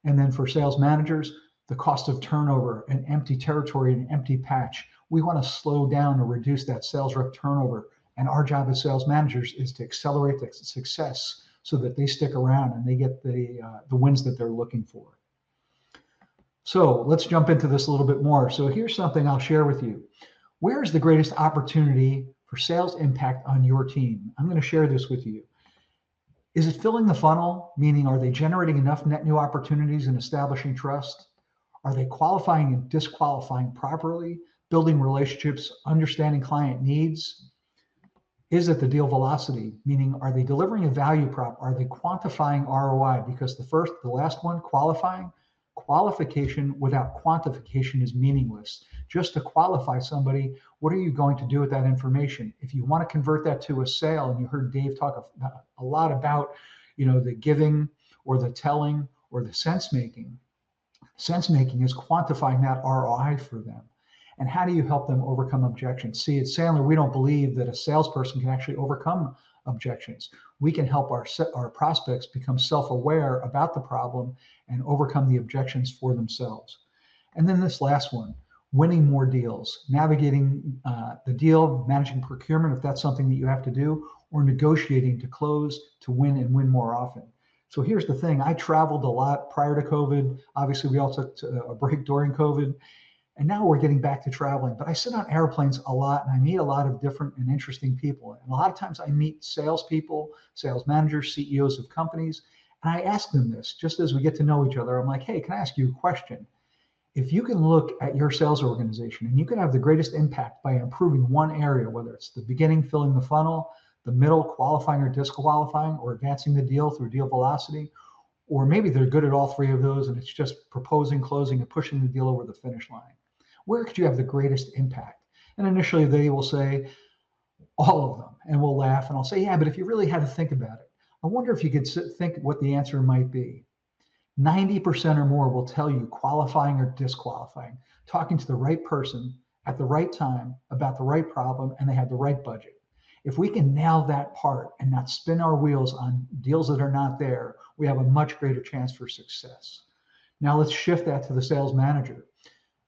[SPEAKER 4] And then for sales managers, the cost of turnover, an empty territory, an empty patch. We want to slow down or reduce that sales rep turnover. And our job as sales managers is to accelerate the success so that they stick around and they get the wins that they're looking for. So let's jump into this a little bit more. So here's something I'll share with you. Where is the greatest opportunity for sales impact on your team? I'm going to share this with you. Is it filling the funnel? Meaning, are they generating enough net new opportunities and establishing trust? Are they qualifying and disqualifying properly, building relationships, understanding client needs? Is it the deal velocity? Meaning, are they delivering a value prop? Are they quantifying ROI? Because the last one, qualification without quantification is meaningless. Just to qualify somebody, what are you going to do with that information? If you want to convert that to a sale, and you heard Dave talk a lot about, the giving or the telling or the sense making. Sense making is quantifying that ROI for them. And how do you help them overcome objections? See, at Sandler, we don't believe that a salesperson can actually overcome objections. We can help our prospects become self-aware about the problem and overcome the objections for themselves. And then this last one, winning more deals, navigating the deal, managing procurement, if that's something that you have to do, or negotiating to close, to win and win more often. So here's the thing. I traveled a lot prior to COVID. Obviously, we all took a break during COVID. And now we're getting back to traveling. But I sit on airplanes a lot, and I meet a lot of different and interesting people. And a lot of times I meet salespeople, sales managers, CEOs of companies, and I ask them this, just as we get to know each other. I'm like, hey, can I ask you a question? If you can look at your sales organization and you can have the greatest impact by improving one area, whether it's the beginning, filling the funnel, the middle, qualifying or disqualifying, or advancing the deal through deal velocity, or maybe they're good at all 3 of those and it's just proposing, closing, and pushing the deal over the finish line. Where could you have the greatest impact? And initially they will say, all of them. And we'll laugh and I'll say, yeah, but if you really had to think about it, I wonder if you could think what the answer might be. 90% or more will tell you qualifying or disqualifying, talking to the right person at the right time about the right problem, and they have the right budget. If we can nail that part and not spin our wheels on deals that are not there, we have a much greater chance for success. Now let's shift that to the sales manager.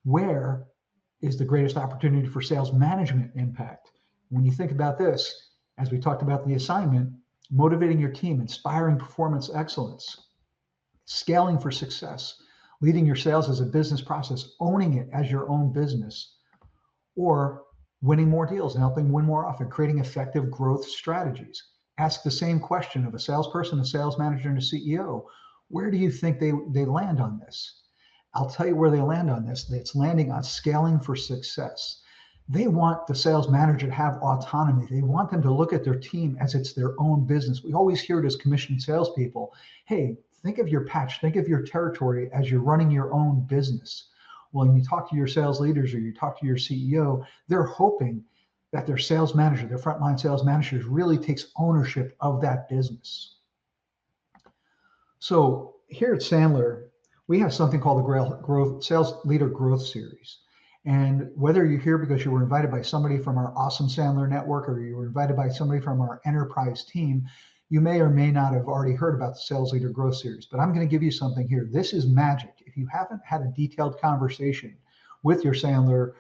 [SPEAKER 4] Where is the greatest opportunity for sales management impact? When you think about this, as we talked about the assignment, motivating your team, inspiring performance excellence, scaling for success, leading your sales as a business process, owning it as your own business, or winning more deals and helping win more often, creating effective growth strategies. Ask the same question of a salesperson, a sales manager, and a CEO. Where do you think they land on this? I'll tell you where they land on this. It's landing on scaling for success. They want the sales manager to have autonomy. They want them to look at their team as it's their own business. We always hear it as commissioned salespeople. Hey, think of your patch, think of your territory as you're running your own business. Well, when you talk to your sales leaders or you talk to your CEO, they're hoping that their sales manager, their frontline sales managers really takes ownership of that business. So here at Sandler, we have something called the Growth Sales Leader Growth Series. And whether you're here because you were invited by somebody from our awesome Sandler network or you were invited by somebody from our enterprise team, You may or may not have already heard about the Sales Leader Growth Series, but I'm going to give you something here. This is magic. If you haven't had a detailed conversation with your Sandler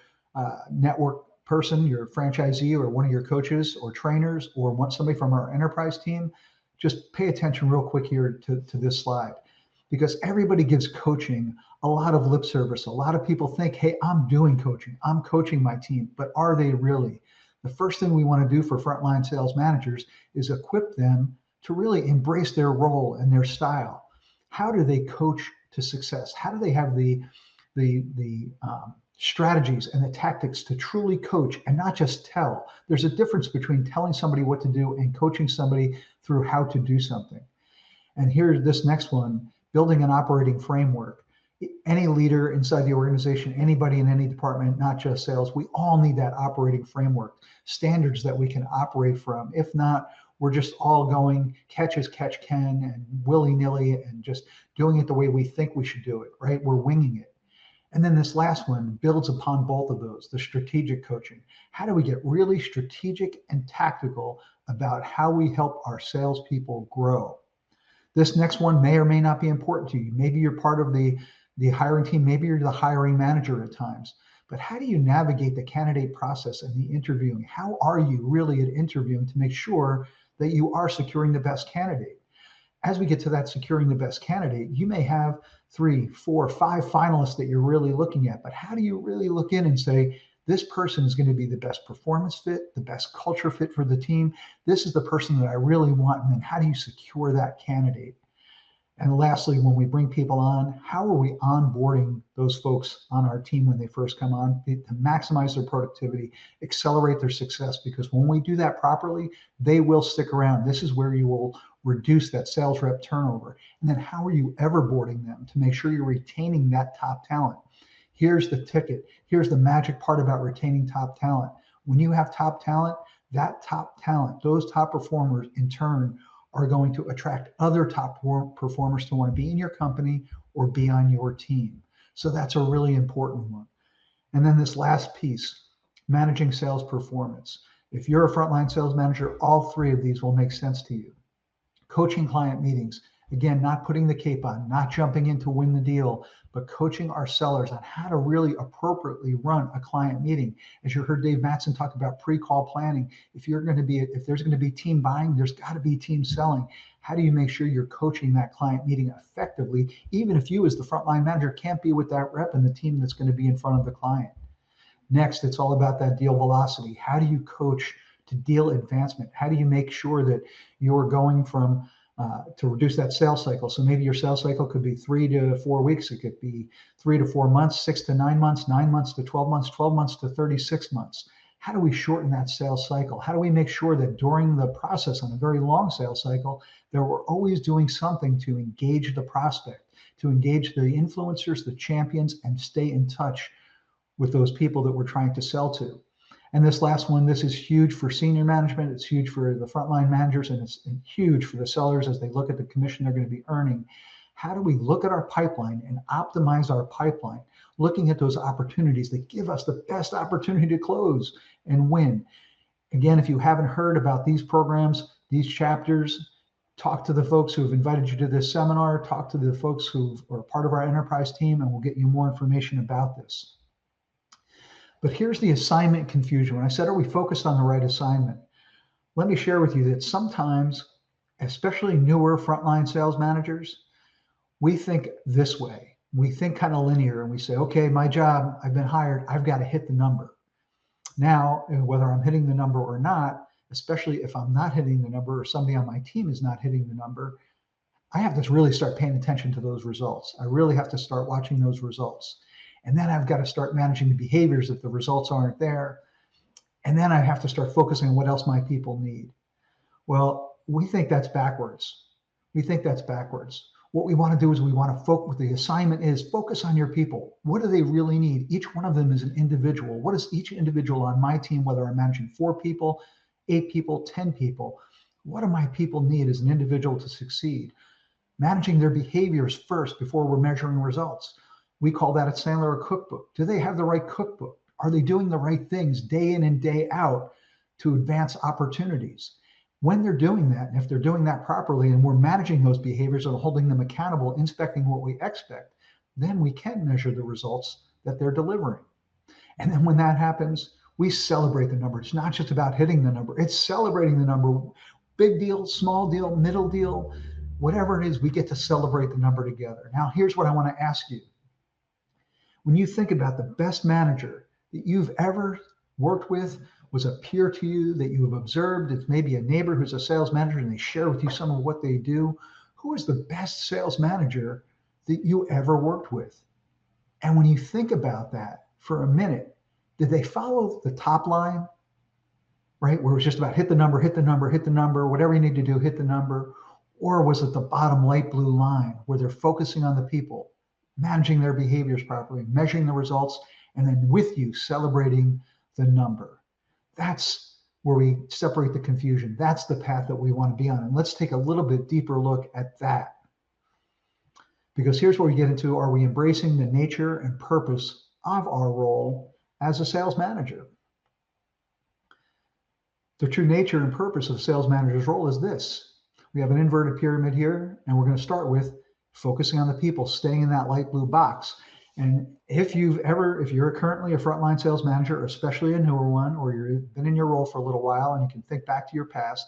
[SPEAKER 4] network person, your franchisee, or one of your coaches or trainers, or want somebody from our enterprise team, just pay attention real quick here to this slide, because everybody gives coaching a lot of lip service. A lot of people think, hey, I'm doing coaching, I'm coaching my team, but are they really? The first thing we want to do for frontline sales managers is equip them to really embrace their role and their style. How do they coach to success? How do they have the strategies and the tactics to truly coach and not just tell? There's a difference between telling somebody what to do and coaching somebody through how to do something. And here's this next one, building an operating framework. Any leader inside the organization, anybody in any department, not just sales, we all need that operating framework, standards that we can operate from. If not, we're just all going catch as catch can and willy-nilly and just doing it the way we think we should do it, right? We're winging it. And then this last one builds upon both of those, the strategic coaching. How do we get really strategic and tactical about how we help our salespeople grow? This next one may or may not be important to you. Maybe you're part of the hiring team, maybe you're the hiring manager at times. But how do you navigate the candidate process and the interviewing? How are you really at interviewing to make sure that you are securing the best candidate? As we get to that securing the best candidate, you may have 3, 4, 5 finalists that you're really looking at. But how do you really look in and say, this person is going to be the best performance fit, the best culture fit for the team. This is the person that I really want. And then how do you secure that candidate? And lastly, when we bring people on, how are we onboarding those folks on our team when they first come on to maximize their productivity, accelerate their success? Because when we do that properly, they will stick around. This is where you will reduce that sales rep turnover. And then how are you everboarding them to make sure you're retaining that top talent? Here's the ticket. Here's the magic part about retaining top talent. When you have top talent, that top talent, those top performers in turn are going to attract other top performers to want to be in your company or be on your team. So that's a really important one. And then this last piece, managing sales performance. If you're a frontline sales manager, all 3 of these will make sense to you. Coaching client meetings, again, not putting the cape on, not jumping in to win the deal, but coaching our sellers on how to really appropriately run a client meeting. As you heard Dave Mattson talk about pre-call planning, if there's going to be team buying, there's got to be team selling. How do you make sure you're coaching that client meeting effectively, even if you as the frontline manager can't be with that rep and the team that's going to be in front of the client? Next, it's all about that deal velocity. How do you coach to deal advancement? How do you make sure that you're going from to reduce that sales cycle? So maybe your sales cycle could be 3 to 4 weeks. It could be 3 to 4 months, 6 to 9 months, 9 months to 12 months, 12 months to 36 months. How do we shorten that sales cycle? How do we make sure that during the process on a very long sales cycle, that we're always doing something to engage the prospect, to engage the influencers, the champions, and stay in touch with those people that we're trying to sell to? And this last one, this is huge for senior management. It's huge for the frontline managers, and it's huge for the sellers as they look at the commission they're going to be earning. How do we look at our pipeline and optimize our pipeline, looking at those opportunities that give us the best opportunity to close and win? Again, if you haven't heard about these programs, these chapters, talk to the folks who have invited you to this seminar, talk to the folks who are part of our enterprise team, and we'll get you more information about this. But here's the assignment confusion. When I said, are we focused on the right assignment? Let me share with you that sometimes, especially newer frontline sales managers, we think this way. We think kind of linear, and we say, okay, my job, I've been hired, I've got to hit the number. Now, whether I'm hitting the number or not, especially if I'm not hitting the number or somebody on my team is not hitting the number, I have to really start paying attention to those results. I really have to start watching those results. And then I've got to start managing the behaviors if the results aren't there. And then I have to start focusing on what else my people need. Well, we think that's backwards. We think that's backwards. What we want to do is we want to focus, the assignment is focus on your people. What do they really need? Each one of them is an individual. What is each individual on my team, whether I'm managing 4 people, 8 people, 10 people, what do my people need as an individual to succeed? Managing their behaviors first before we're measuring results. We call that at Sandler a cookbook. Do they have the right cookbook? Are they doing the right things day in and day out to advance opportunities? When they're doing that, and if they're doing that properly, and we're managing those behaviors and holding them accountable, inspecting what we expect, then we can measure the results that they're delivering. And then when that happens, we celebrate the number. It's not just about hitting the number, it's celebrating the number. Big deal, small deal, middle deal, whatever it is, we get to celebrate the number together. Now, here's what I want to ask you. When you think about the best manager that you've ever worked with, was a peer to you that you have observed, it's maybe a neighbor who's a sales manager and they share with you some of what they do, who is the best sales manager that you ever worked with? And when you think about that for a minute, did they follow the top line, right? Where it was just about hit the number, hit the number, hit the number, whatever you need to do, hit the number. Or was it the bottom light blue line where they're focusing on the people, managing their behaviors properly, measuring the results, and then with you celebrating the number? That's where we separate the confusion. That's the path that we want to be on. And let's take a little bit deeper look at that. Because here's where we get into, are we embracing the nature and purpose of our role as a sales manager? The true nature and purpose of a sales manager's role is this. We have an inverted pyramid here, and we're going to start with focusing on the people, staying in that light blue box. And if you're currently a frontline sales manager, especially a newer one, or you've been in your role for a little while and you can think back to your past,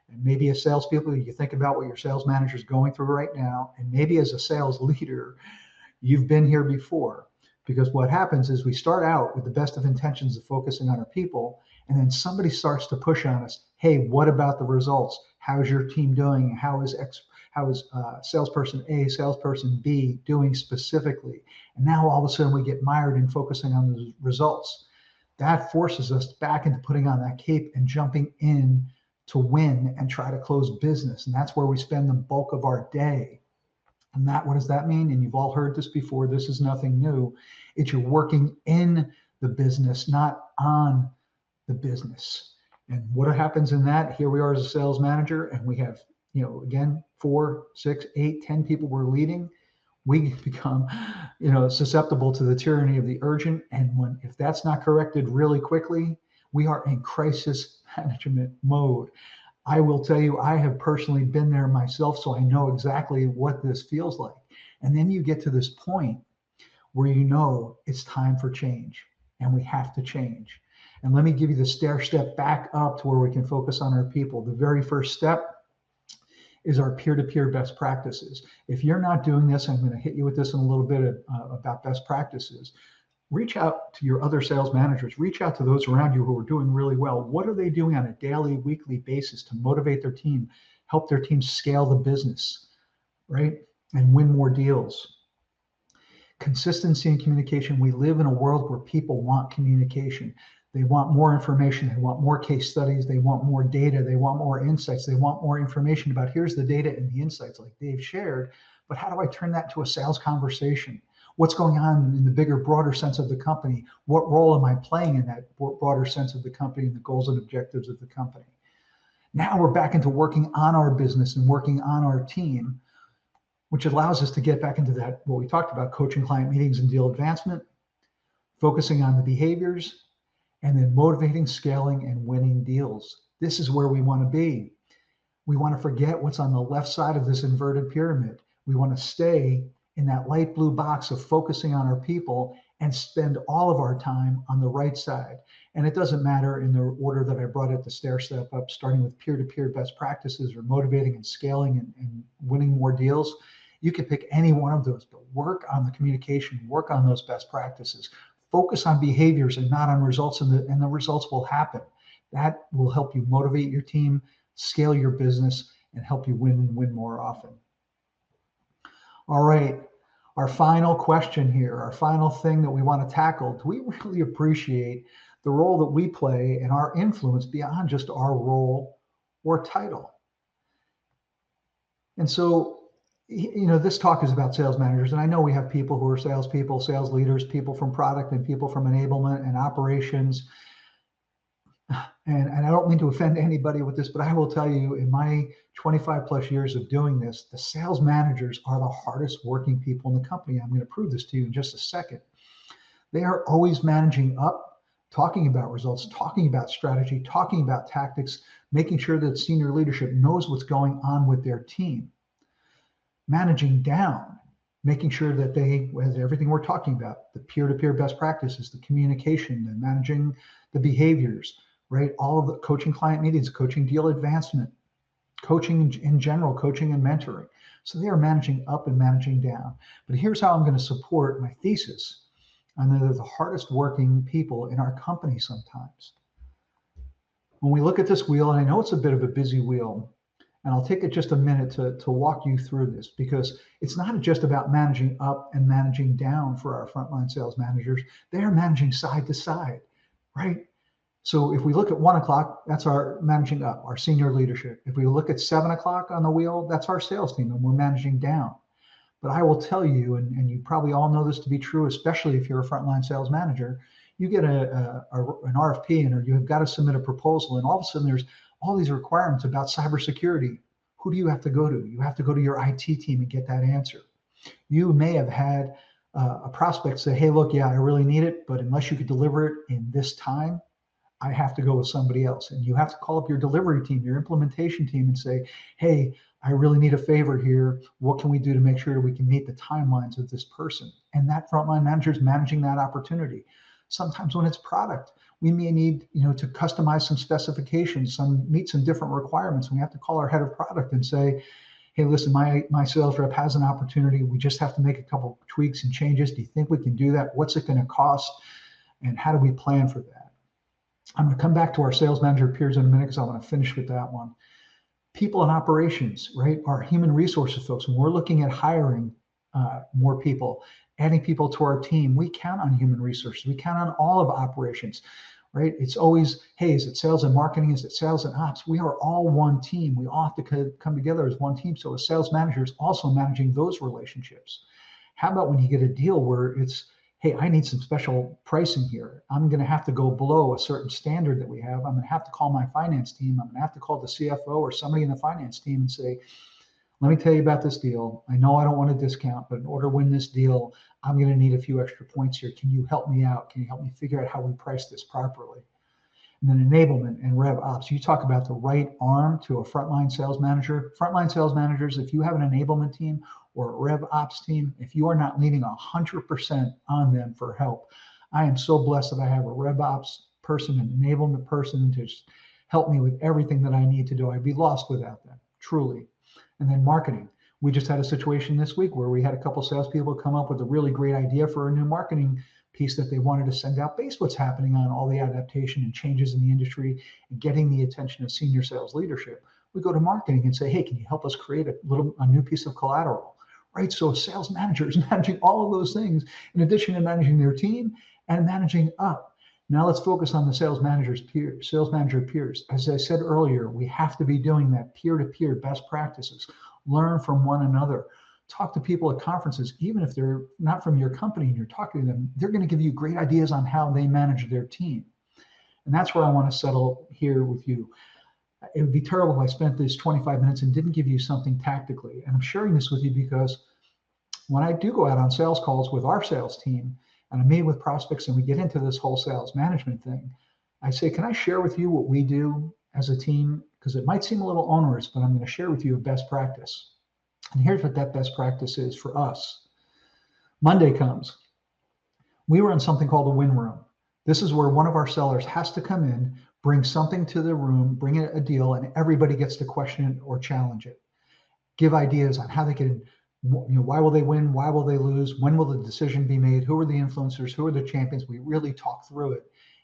[SPEAKER 4] and maybe as salespeople, you think about what your sales manager is going through right now, and maybe as a sales leader, you've been here before. Because what happens is we start out with the best of intentions of focusing on our people, and then somebody starts to push on us. Hey, what about the results? How's your team doing? How is salesperson A, salesperson B doing specifically? And now all of a sudden we get mired in focusing on the results. That forces us back into putting on that cape and jumping in to win and try to close business. And that's where we spend the bulk of our day. And what does that mean? And you've all heard this before. This is nothing new. It's you're working in the business, not on the business. And what happens in that? Here we are as a sales manager, and we have, again, 4, 6, 8, 10 people we're leading. We become, susceptible to the tyranny of the urgent. And if that's not corrected really quickly, we are in crisis management mode. I will tell you, I have personally been there myself, so I know exactly what this feels like. And then you get to this point where it's time for change, and we have to change. And let me give you the stair step back up to where we can focus on our people. The very first step is our peer-to-peer best practices. If you're not doing this, I'm going to hit you with this in a little bit about best practices. Reach out to your other sales managers. Reach out to those around you who are doing really well. What are they doing on a daily, weekly basis to motivate their team, help their team scale the business, right? And win more deals. Consistency in communication. We live in a world where people want communication. They want more information. They want more case studies. They want more data. They want more insights. They want more information about here's the data and the insights like Dave shared, but how do I turn that to a sales conversation? What's going on in the bigger, broader sense of the company? What role am I playing in that broader sense of the company and the goals and objectives of the company? Now we're back into working on our business and working on our team, which allows us to get back into that, what we talked about, coaching client meetings and deal advancement, focusing on the behaviors, and then motivating, scaling, and winning deals. This is where we want to be. We want to forget what's on the left side of this inverted pyramid. We want to stay in that light blue box of focusing on our people and spend all of our time on the right side. And it doesn't matter in the order that I brought it, the stair step up, starting with peer-to-peer best practices or motivating and scaling and winning more deals. You can pick any one of those, but work on the communication, work on those best practices. Focus on behaviors and not on results, and the results will happen. That will help you motivate your team, scale your business, and help you win more often. All right, our final question here, our final thing that we want to tackle. Do we really appreciate the role that we play and our influence beyond just our role or title? And so, this talk is about sales managers, and I know we have people who are salespeople, sales leaders, people from product, and people from enablement and operations. And I don't mean to offend anybody with this, but I will tell you, in my 25 plus years of doing this, the sales managers are the hardest working people in the company. I'm going to prove this to you in just a second. They are always managing up talking about results, talking about strategy, talking about tactics, making sure that senior leadership knows what's going on with their team. Managing down, making sure that they, as everything we're talking about, the peer-to-peer best practices, the communication, the managing the behaviors, right? All of the coaching client meetings, coaching deal advancement, coaching in general, coaching and mentoring. So they are managing up and managing down. But here's how I'm going to support my thesis. And they're the hardest working people in our company sometimes. When we look at this wheel, and I know it's a bit of a busy wheel, and I'll take it just a minute to walk you through this, because it's not just about managing up and managing down for our frontline sales managers. They are managing side to side, right? So if we look at 1 o'clock, that's our managing up, our senior leadership. If we look at 7 o'clock on the wheel, that's our sales team, and we're managing down. But I will tell you, and you probably all know this to be true, especially if you're a frontline sales manager, you get an RFP and or you've got to submit a proposal, and all of a sudden there's all these requirements about cybersecurity. Who do you have to go to? You have to go to your IT team and get that answer. You may have had a prospect say, hey, look, yeah, I really need it, but unless you could deliver it in this time, I have to go with somebody else. And you have to call up your delivery team, your implementation team, and say, hey, I really need a favor here. What can we do to make sure we can meet the timelines of this person? And that frontline manager is managing that opportunity. Sometimes when it's product, we may need, to customize some specifications, meet some different requirements. And we have to call our head of product and say, hey, listen, my sales rep has an opportunity. We just have to make a couple tweaks and changes. Do you think we can do that? What's it going to cost? And how do we plan for that? I'm going to come back to our sales manager peers in a minute because I want to finish with that one. People in operations, right? Our human resources folks, when we're looking at hiring more people, adding people to our team, we count on human resources. We count on all of operations, right? It's always, hey, is it sales and marketing? Is it sales and ops? We are all one team. We all have to come together as one team. So a sales manager is also managing those relationships. How about when you get a deal where it's, hey, I need some special pricing here. I'm going to have to go below a certain standard that we have. I'm going to have to call my finance team. I'm going to have to call the CFO or somebody in the finance team and say, let me tell you about this deal. I know I don't want a discount, but in order to win this deal, I'm going to need a few extra points here. Can you help me out? Can you help me figure out how we price this properly? And then enablement and rev ops. You talk about the right arm to a frontline sales manager. Frontline sales managers, if you have an enablement team or a rev ops team, if you are not leaning 100% on them for help, I am so blessed that I have a rev ops person, an enablement person to just help me with everything that I need to do. I'd be lost without them, truly. And then marketing. We just had a situation this week where we had a couple salespeople come up with a really great idea for a new marketing piece that they wanted to send out based what's happening on all the adaptation and changes in the industry and getting the attention of senior sales leadership. We go to marketing and say, hey, can you help us create a new piece of collateral, right? So a sales manager is managing all of those things in addition to managing their team and managing up. Now let's focus on the sales manager peers. As I said earlier, we have to be doing that peer-to-peer best practices. Learn from one another. Talk to people at conferences, even if they're not from your company and you're talking to them, they're going to give you great ideas on how they manage their team. And that's where I want to settle here with you. It would be terrible if I spent this 25 minutes and didn't give you something tactically. And I'm sharing this with you because when I do go out on sales calls with our sales team, and I meet with prospects and we get into this whole sales management thing, I say, can I share with you what we do as a team? Because it might seem a little onerous, but I'm going to share with you a best practice. And here's what that best practice is for us. Monday comes. We run something called a win room. This is where one of our sellers has to come in, bring something to the room, bring a deal, and everybody gets to question it or challenge it. Give ideas on how they can, why will they win? Why will they lose? When will the decision be made? Who are the influencers? Who are the champions? We really talk through it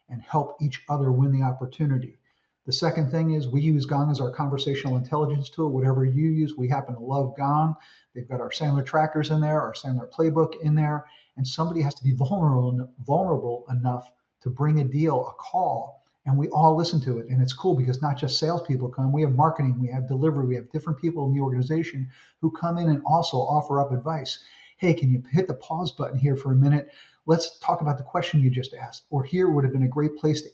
[SPEAKER 4] and help each other win the opportunity. The second thing is we use Gong as our conversational intelligence tool. Whatever you use, we happen to love Gong. They've got our Sandler trackers in there, our Sandler playbook in there, and somebody has to be vulnerable enough to bring a deal, a call, and we all listen to it. And it's cool because not just salespeople come, we have marketing, we have delivery, we have different people in the organization who come in and also offer up advice. Hey, can you hit the pause button here for a minute? Let's talk about the question you just asked. Or here would have been a great place to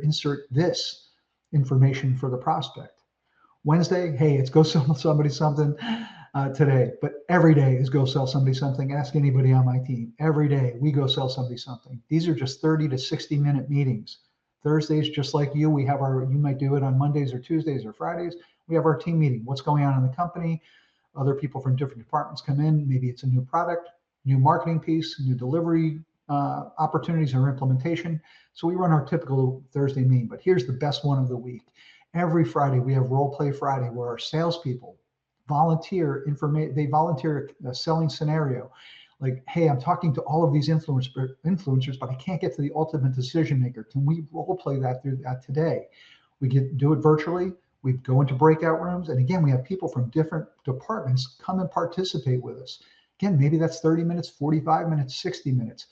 [SPEAKER 4] insert this information for the prospect. Wednesday, hey, it's go sell somebody something. today, but every day is go sell somebody something. Ask anybody on my team. Every day we go sell somebody something. These are just 30 to 60-minute meetings. Thursdays, just like you, we have you might do it on Mondays or Tuesdays or Fridays. We have our team meeting. What's going on in the company? Other people from different departments come in. Maybe it's a new product, new marketing piece, new delivery opportunities or implementation. So we run our typical Thursday meeting, but here's the best one of the week. Every Friday, we have Role Play Friday where our salespeople volunteer information. They volunteer a selling scenario. Like, hey, I'm talking to all of these influencers, but I can't get to the ultimate decision maker. Can we role play that through that today? We do it virtually. We go into breakout rooms. And again, we have people from different departments come and participate with us. Again, maybe that's 30 minutes, 45 minutes, 60 minutes.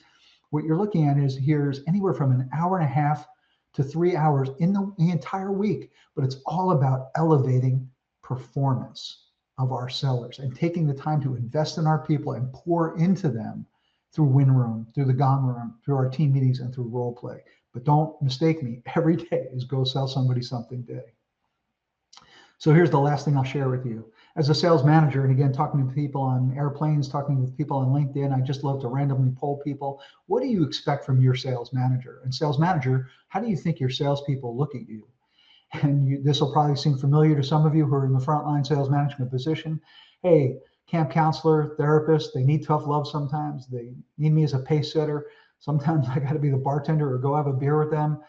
[SPEAKER 4] What you're looking at is here's anywhere from an hour and a half to 3 hours in the entire week, but it's all about elevating performance of our sellers and taking the time to invest in our people and pour into them through Win Room, through the Gong Room, through our team meetings, and through role play. But don't mistake me, every day is go sell somebody something day. So here's the last thing I'll share with you. As a sales manager, and again, talking to people on airplanes, talking with people on LinkedIn, I just love to randomly poll people. What do you expect from your sales manager? And sales manager, how do you think your salespeople look at you? And this will probably seem familiar to some of you who are in the frontline sales management position. Hey, camp counselor, therapist, they need tough love sometimes. They need me as a pace setter. Sometimes I got to be the bartender or go have a beer with them.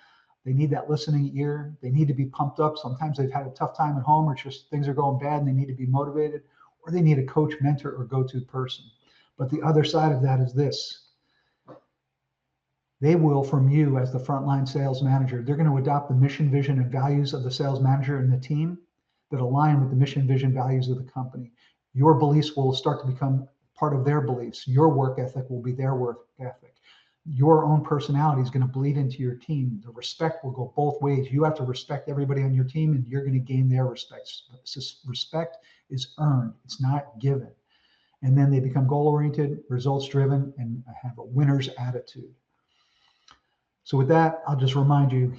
[SPEAKER 4] They need that listening ear. They need to be pumped up. Sometimes they've had a tough time at home or just things are going bad and they need to be motivated, or they need a coach, mentor, or go-to person. But the other side of that is this. They will, from you as the frontline sales manager, they're going to adopt the mission, vision, and values of the sales manager and the team that align with the mission, vision, values of the company. Your beliefs will start to become part of their beliefs. Your work ethic will be their work ethic. Your own personality is going to bleed into your team. The respect will go both ways. You have to respect everybody on your team, and you're going to gain their respect. Respect is earned, it's not given. And then they become goal-oriented, results-driven, and have a winner's attitude. So with that, I'll just remind you,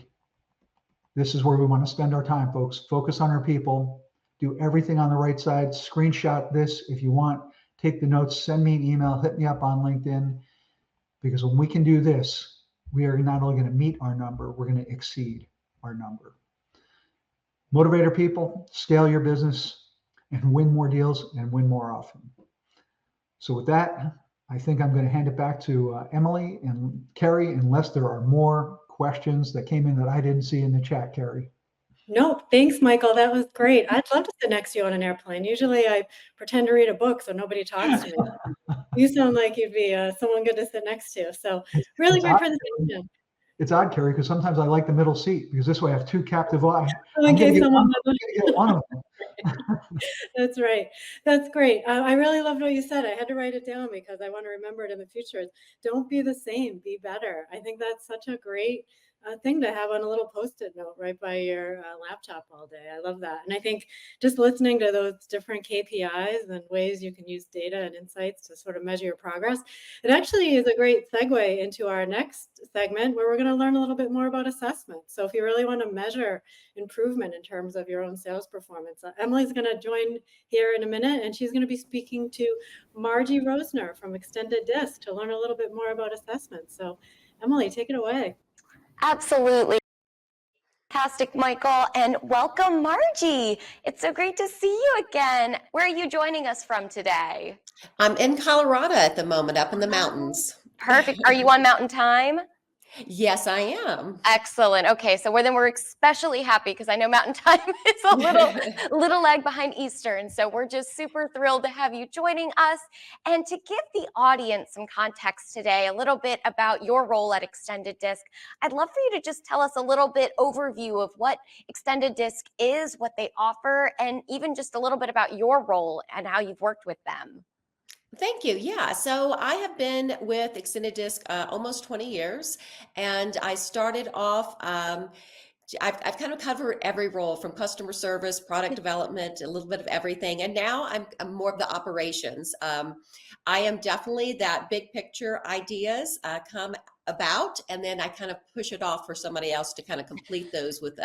[SPEAKER 4] this is where we want to spend our time, folks. Focus on our people, do everything on the right side, screenshot this if you want, take the notes, send me an email, hit me up on LinkedIn, because when we can do this, we are not only going to meet our number, we're going to exceed our number. Motivate our people, scale your business, and win more deals and win more often. So with that, I think I'm going to hand it back to Emily and Carrie, unless there are more questions that came in that I didn't see in the chat, Carrie.
[SPEAKER 2] No, thanks, Michael. That was great. I'd love to sit next to you on an airplane. Usually I pretend to read a book so nobody talks to me. You sound like you'd be someone good to sit next to. So really great presentation.
[SPEAKER 4] It's odd, Carrie, because sometimes I like the middle seat because this way I have two captive eyes.
[SPEAKER 2] So in case someone
[SPEAKER 4] get one of them.
[SPEAKER 2] That's right. That's great. I really loved what you said. I had to write it down because I want to remember it in the future. Don't be the same, be better. I think that's such a great thing to have on a little Post-it note right by your laptop all day. I love that. And I think just listening to those different KPIs and ways you can use data and insights to sort of measure your progress, it actually is a great segue into our next segment where we're going to learn a little bit more about assessment. So if you really want to measure improvement in terms of your own sales performance, Emily's going to join here in a minute, and she's going to be speaking to Margie Rosner from Extended Disc to learn a little bit more about assessment. So Emily, take it away.
[SPEAKER 1] Absolutely. Fantastic, Michael, and welcome, Margie. It's so great to see you again. Where are you joining us from today?
[SPEAKER 5] I'm in Colorado at the moment, up in the mountains.
[SPEAKER 1] Perfect. Are you on Mountain Time?
[SPEAKER 5] Yes, I am.
[SPEAKER 1] Excellent. Okay, so we're especially happy because I know Mountain Time is a little lag behind Eastern. So we're just super thrilled to have you joining us. And to give the audience some context today, a little bit about your role at Extended Disc, I'd love for you to just tell us a little bit overview of what Extended Disc is, what they offer, and even just a little bit about your role and how you've worked with them.
[SPEAKER 5] Thank you. Yeah. So I have been with Extended Disc almost 20 years, and I started off, I've kind of covered every role from customer service, product development, a little bit of everything. And now I'm more of the operations. I am definitely that big picture ideas come about, and then I kind of push it off for somebody else to kind of complete those with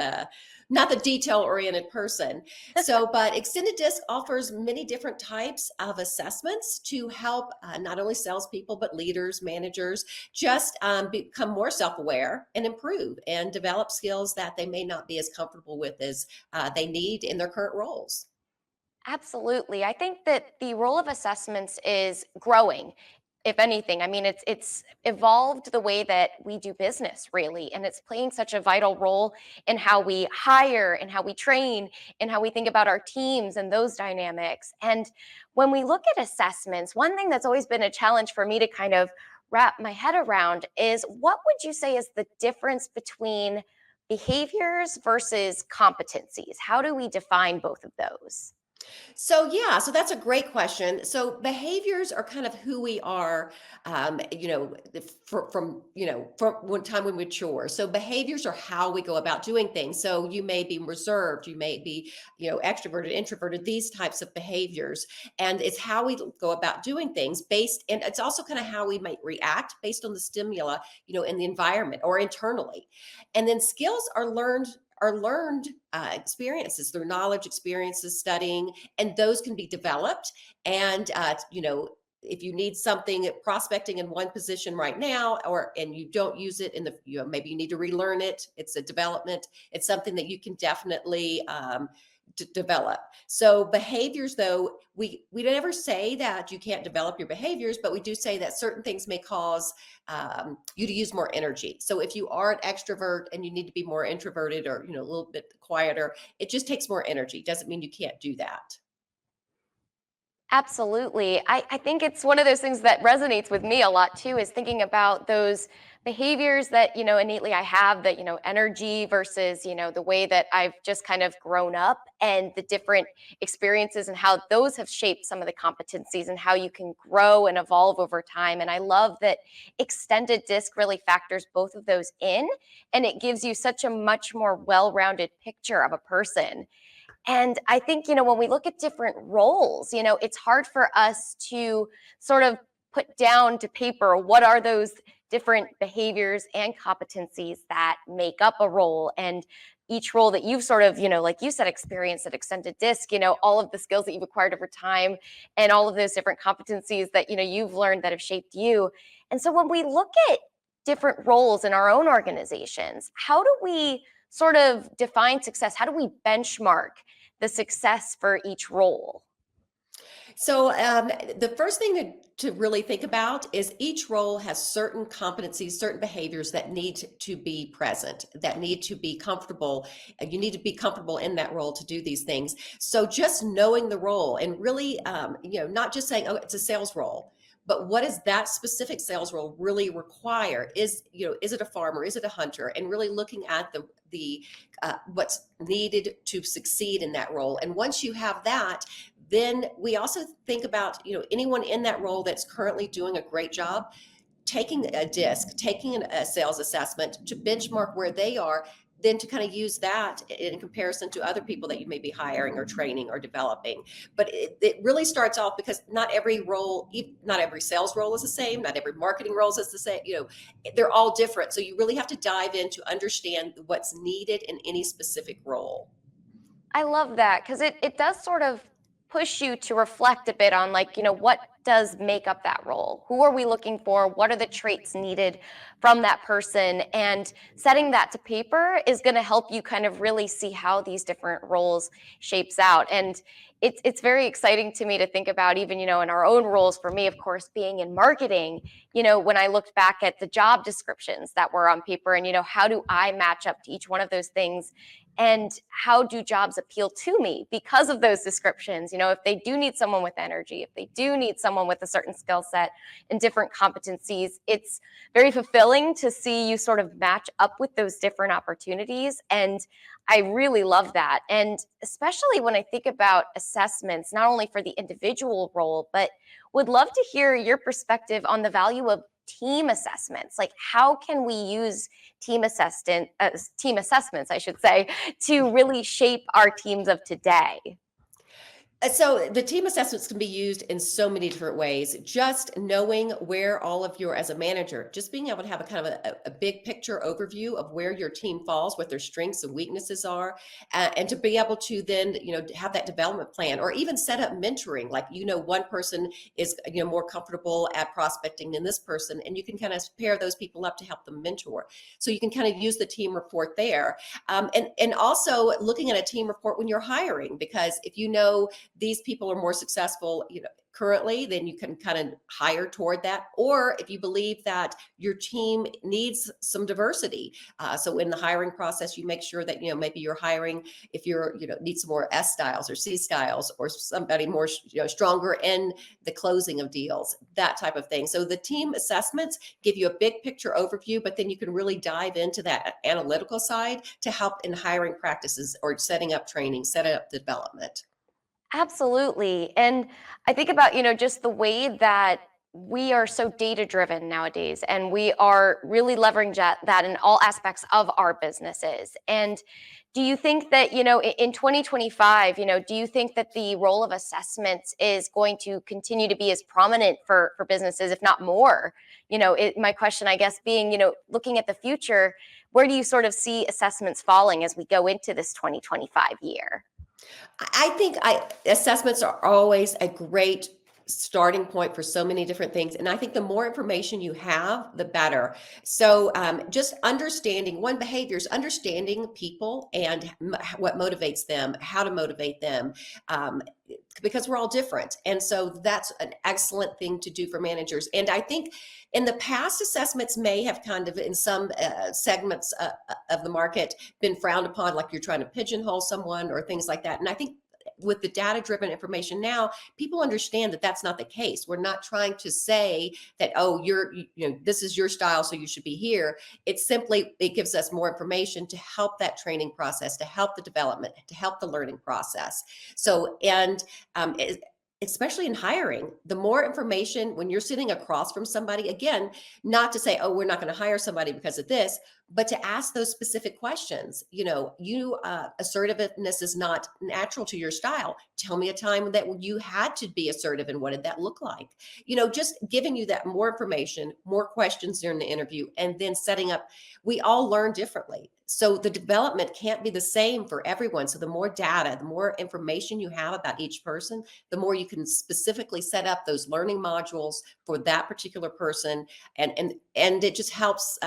[SPEAKER 5] not the detail-oriented person. So, but Extended Disc offers many different types of assessments to help not only salespeople, but leaders, managers, just become more self-aware and improve and develop skills that they may not be as comfortable with as they need in their current roles.
[SPEAKER 1] Absolutely. I think that the role of assessments is growing. If anything, I mean, it's evolved the way that we do business, really, and it's playing such a vital role in how we hire and how we train and how we think about our teams and those dynamics. And when we look at assessments, one thing that's always been a challenge for me to kind of wrap my head around is, what would you say is the difference between behaviors versus competencies? How do we define both of those?
[SPEAKER 5] So yeah, so that's a great question. So behaviors are kind of who we are, from from one time we mature. So behaviors are how we go about doing things. So you may be reserved, you may be extroverted, introverted, these types of behaviors, and it's how we go about doing things based, and it's also kind of how we might react based on the stimula, in the environment or internally, and then skills are learned experiences through knowledge, experiences, studying, and those can be developed. And if you need something prospecting in one position right now, and you don't use it in the, maybe you need to relearn it. It's a development. It's something that you can definitely develop. So behaviors, though, we never say that you can't develop your behaviors, but we do say that certain things may cause you to use more energy. So if you are an extrovert and you need to be more introverted, or a little bit quieter, it just takes more energy. Doesn't mean you can't do that.
[SPEAKER 1] Absolutely. I think it's one of those things that resonates with me a lot too, is thinking about those behaviors that, innately I have, that, energy versus, the way that I've just kind of grown up, and the different experiences and how those have shaped some of the competencies and how you can grow and evolve over time. And I love that extended disc really factors both of those in, and it gives you such a much more well-rounded picture of a person. And I think, when we look at different roles, it's hard for us to sort of put down to paper what are those different behaviors and competencies that make up a role. And each role that you've sort of, like you said, experienced at Extended Disc, all of the skills that you've acquired over time and all of those different competencies that, you've learned that have shaped you. And so when we look at different roles in our own organizations, how do we sort of define success? How do we benchmark the success for each role?
[SPEAKER 5] So the first thing to really think about is each role has certain competencies, certain behaviors that need to be present, that need to be comfortable. You need to be comfortable in that role to do these things. So just knowing the role, and really, not just saying, oh, it's a sales role, but what does that specific sales role really require? Is it a farmer? Is it a hunter? And really looking at the what's needed to succeed in that role. And once you have that, then we also think about anyone in that role that's currently doing a great job, taking a disc, taking a sales assessment to benchmark where they are, then to kind of use that in comparison to other people that you may be hiring or training or developing. But it really starts off, because not every role, not every sales role is the same, not every marketing role is the same, they're all different. So you really have to dive in to understand what's needed in any specific role.
[SPEAKER 1] I love that, because it does sort of push you to reflect a bit on, like, what does make up that role? Who are we looking for? What are the traits needed from that person? And setting that to paper is going to help you kind of really see how these different roles shapes out. And it's very exciting to me to think about, even, in our own roles. For me, of course, being in marketing, when I looked back at the job descriptions that were on paper, and, how do I match up to each one of those things? And how do jobs appeal to me because of those descriptions? If they do need someone with energy, if they do need someone with a certain skill set and different competencies, it's very fulfilling to see you sort of match up with those different opportunities. And I really love that. And especially when I think about assessments, not only for the individual role, but would love to hear your perspective on the value of team assessments. Like, how can we use team assessments, I should say, to really shape our teams of today?
[SPEAKER 5] So the team assessments can be used in so many different ways. Just knowing where all of your, as a manager, just being able to have a kind of a big picture overview of where your team falls, what their strengths and weaknesses are, and to be able to then, have that development plan, or even set up mentoring. Like, one person is, more comfortable at prospecting than this person, and you can kind of pair those people up to help them mentor. So you can kind of use the team report there. And also looking at a team report when you're hiring, because if these people are more successful, currently, then you can kind of hire toward that. Or if you believe that your team needs some diversity, so in the hiring process, you make sure that maybe you're hiring, if you're need some more S styles or C styles, or somebody more stronger in the closing of deals, that type of thing. So the team assessments give you a big picture overview, but then you can really dive into that analytical side to help in hiring practices or setting up training, setting up development.
[SPEAKER 1] Absolutely. And I think about, just the way that we are so data driven nowadays, and we are really leveraging that in all aspects of our businesses. And do you think that, in 2025, do you think that the role of assessments is going to continue to be as prominent for businesses, if not more? My question, I guess, being, looking at the future, where do you sort of see assessments falling as we go into this 2025 year?
[SPEAKER 5] I think assessments are always a great starting point for so many different things. And I think the more information you have, the better. So just understanding behaviors, understanding people and what motivates them, how to motivate them. Because we're all different. And so that's an excellent thing to do for managers. And I think in the past, assessments may have kind of, in some segments of the market, been frowned upon, like you're trying to pigeonhole someone or things like that. And I think with the data driven information now, people understand that that's not the case. We're not trying to say that, oh, this is your style, so you should be here. It's simply, it gives us more information to help that training process, to help the development, to help the learning process. So, and especially in hiring, the more information when you're sitting across from somebody, again, not to say, oh, we're not going to hire somebody because of this, but to ask those specific questions. Assertiveness is not natural to your style. Tell me a time that you had to be assertive, and what did that look like? Just giving you that more information, more questions during the interview, and then setting up. We all learn differently. So the development can't be the same for everyone. So the more data, the more information you have about each person, the more you can specifically set up those learning modules for that particular person. And it just helps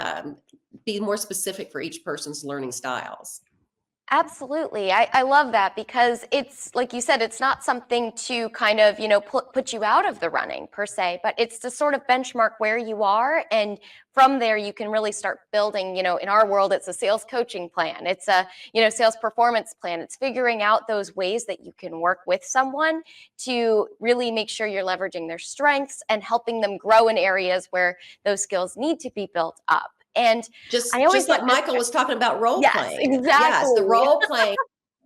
[SPEAKER 5] be more specific for each person's learning styles.
[SPEAKER 1] Absolutely. I love that, because it's like you said, it's not something to kind of, put you out of the running per se, but it's to sort of benchmark where you are. And from there, you can really start building, in our world, it's a sales coaching plan. It's a, sales performance plan. It's figuring out those ways that you can work with someone to really make sure you're leveraging their strengths and helping them grow in areas where those skills need to be built up. And I always
[SPEAKER 5] Just like
[SPEAKER 1] like this.
[SPEAKER 5] Michael was talking about role
[SPEAKER 1] Yes,
[SPEAKER 5] playing. Yes, the
[SPEAKER 1] exactly.
[SPEAKER 5] role playing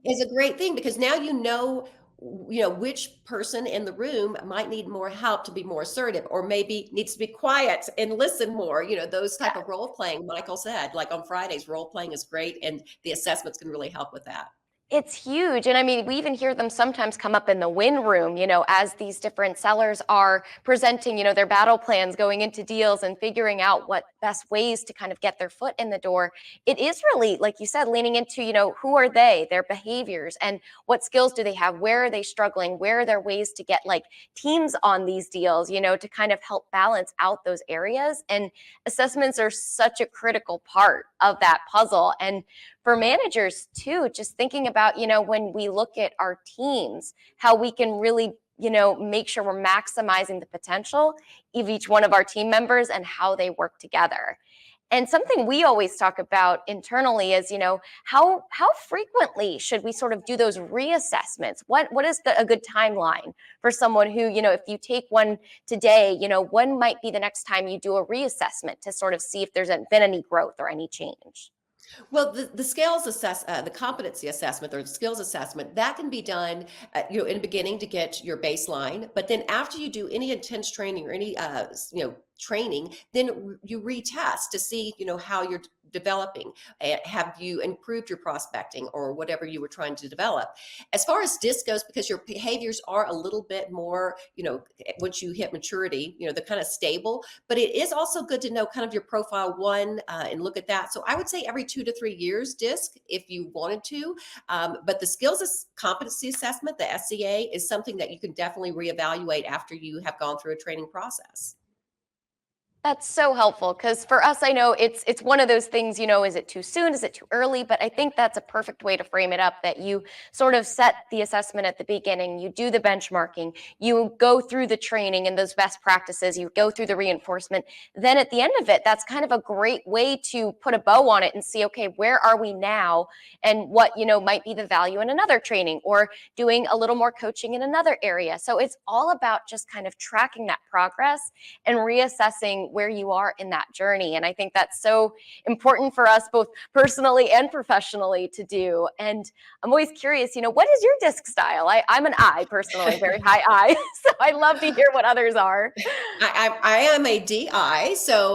[SPEAKER 5] is a great thing, because now which person in the room might need more help to be more assertive, or maybe needs to be quiet and listen more. Those type of role playing. Michael said, like on Fridays, role playing is great, and the assessments can really help with that.
[SPEAKER 1] It's huge. And I mean, we even hear them sometimes come up in the win room, as these different sellers are presenting, their battle plans going into deals and figuring out what best ways to kind of get their foot in the door. It is really, like you said, leaning into, who are they, their behaviors, and what skills do they have? Where are they struggling? Where are there ways to get like teams on these deals, to kind of help balance out those areas? And assessments are such a critical part of that puzzle. And for managers too, just thinking about, when we look at our teams, how we can really, make sure we're maximizing the potential of each one of our team members and how they work together. And something we always talk about internally is, how frequently should we sort of do those reassessments? What is a good timeline for someone who, if you take one today, when might be the next time you do a reassessment to sort of see if there's been any growth or any change?
[SPEAKER 5] Well, the the competency assessment or the skills assessment, that can be done, in the beginning to get your baseline. But then after you do any intense training or any, training, then you retest to see, how you're developing? Have you improved your prospecting or whatever you were trying to develop? As far as DISC goes, because your behaviors are a little bit more, once you hit maturity, they're kind of stable, but it is also good to know kind of your profile one and look at that. So I would say every 2 to 3 years DISC if you wanted to. But the skills competency assessment, the SCA, is something that you can definitely reevaluate after you have gone through a training process.
[SPEAKER 1] That's so helpful because for us, I know it's one of those things, is it too soon? Is it too early? But I think that's a perfect way to frame it up, that you sort of set the assessment at the beginning, you do the benchmarking, you go through the training and those best practices, you go through the reinforcement. Then at the end of it, that's kind of a great way to put a bow on it and see, okay, where are we now? And what, might be the value in another training or doing a little more coaching in another area. So it's all about just kind of tracking that progress and reassessing where you are in that journey. And I think that's so important for us both personally and professionally to do. And I'm always curious, what is your disc style? I'm an I personally, very high I. So I love to hear what others are.
[SPEAKER 5] I am a DI, so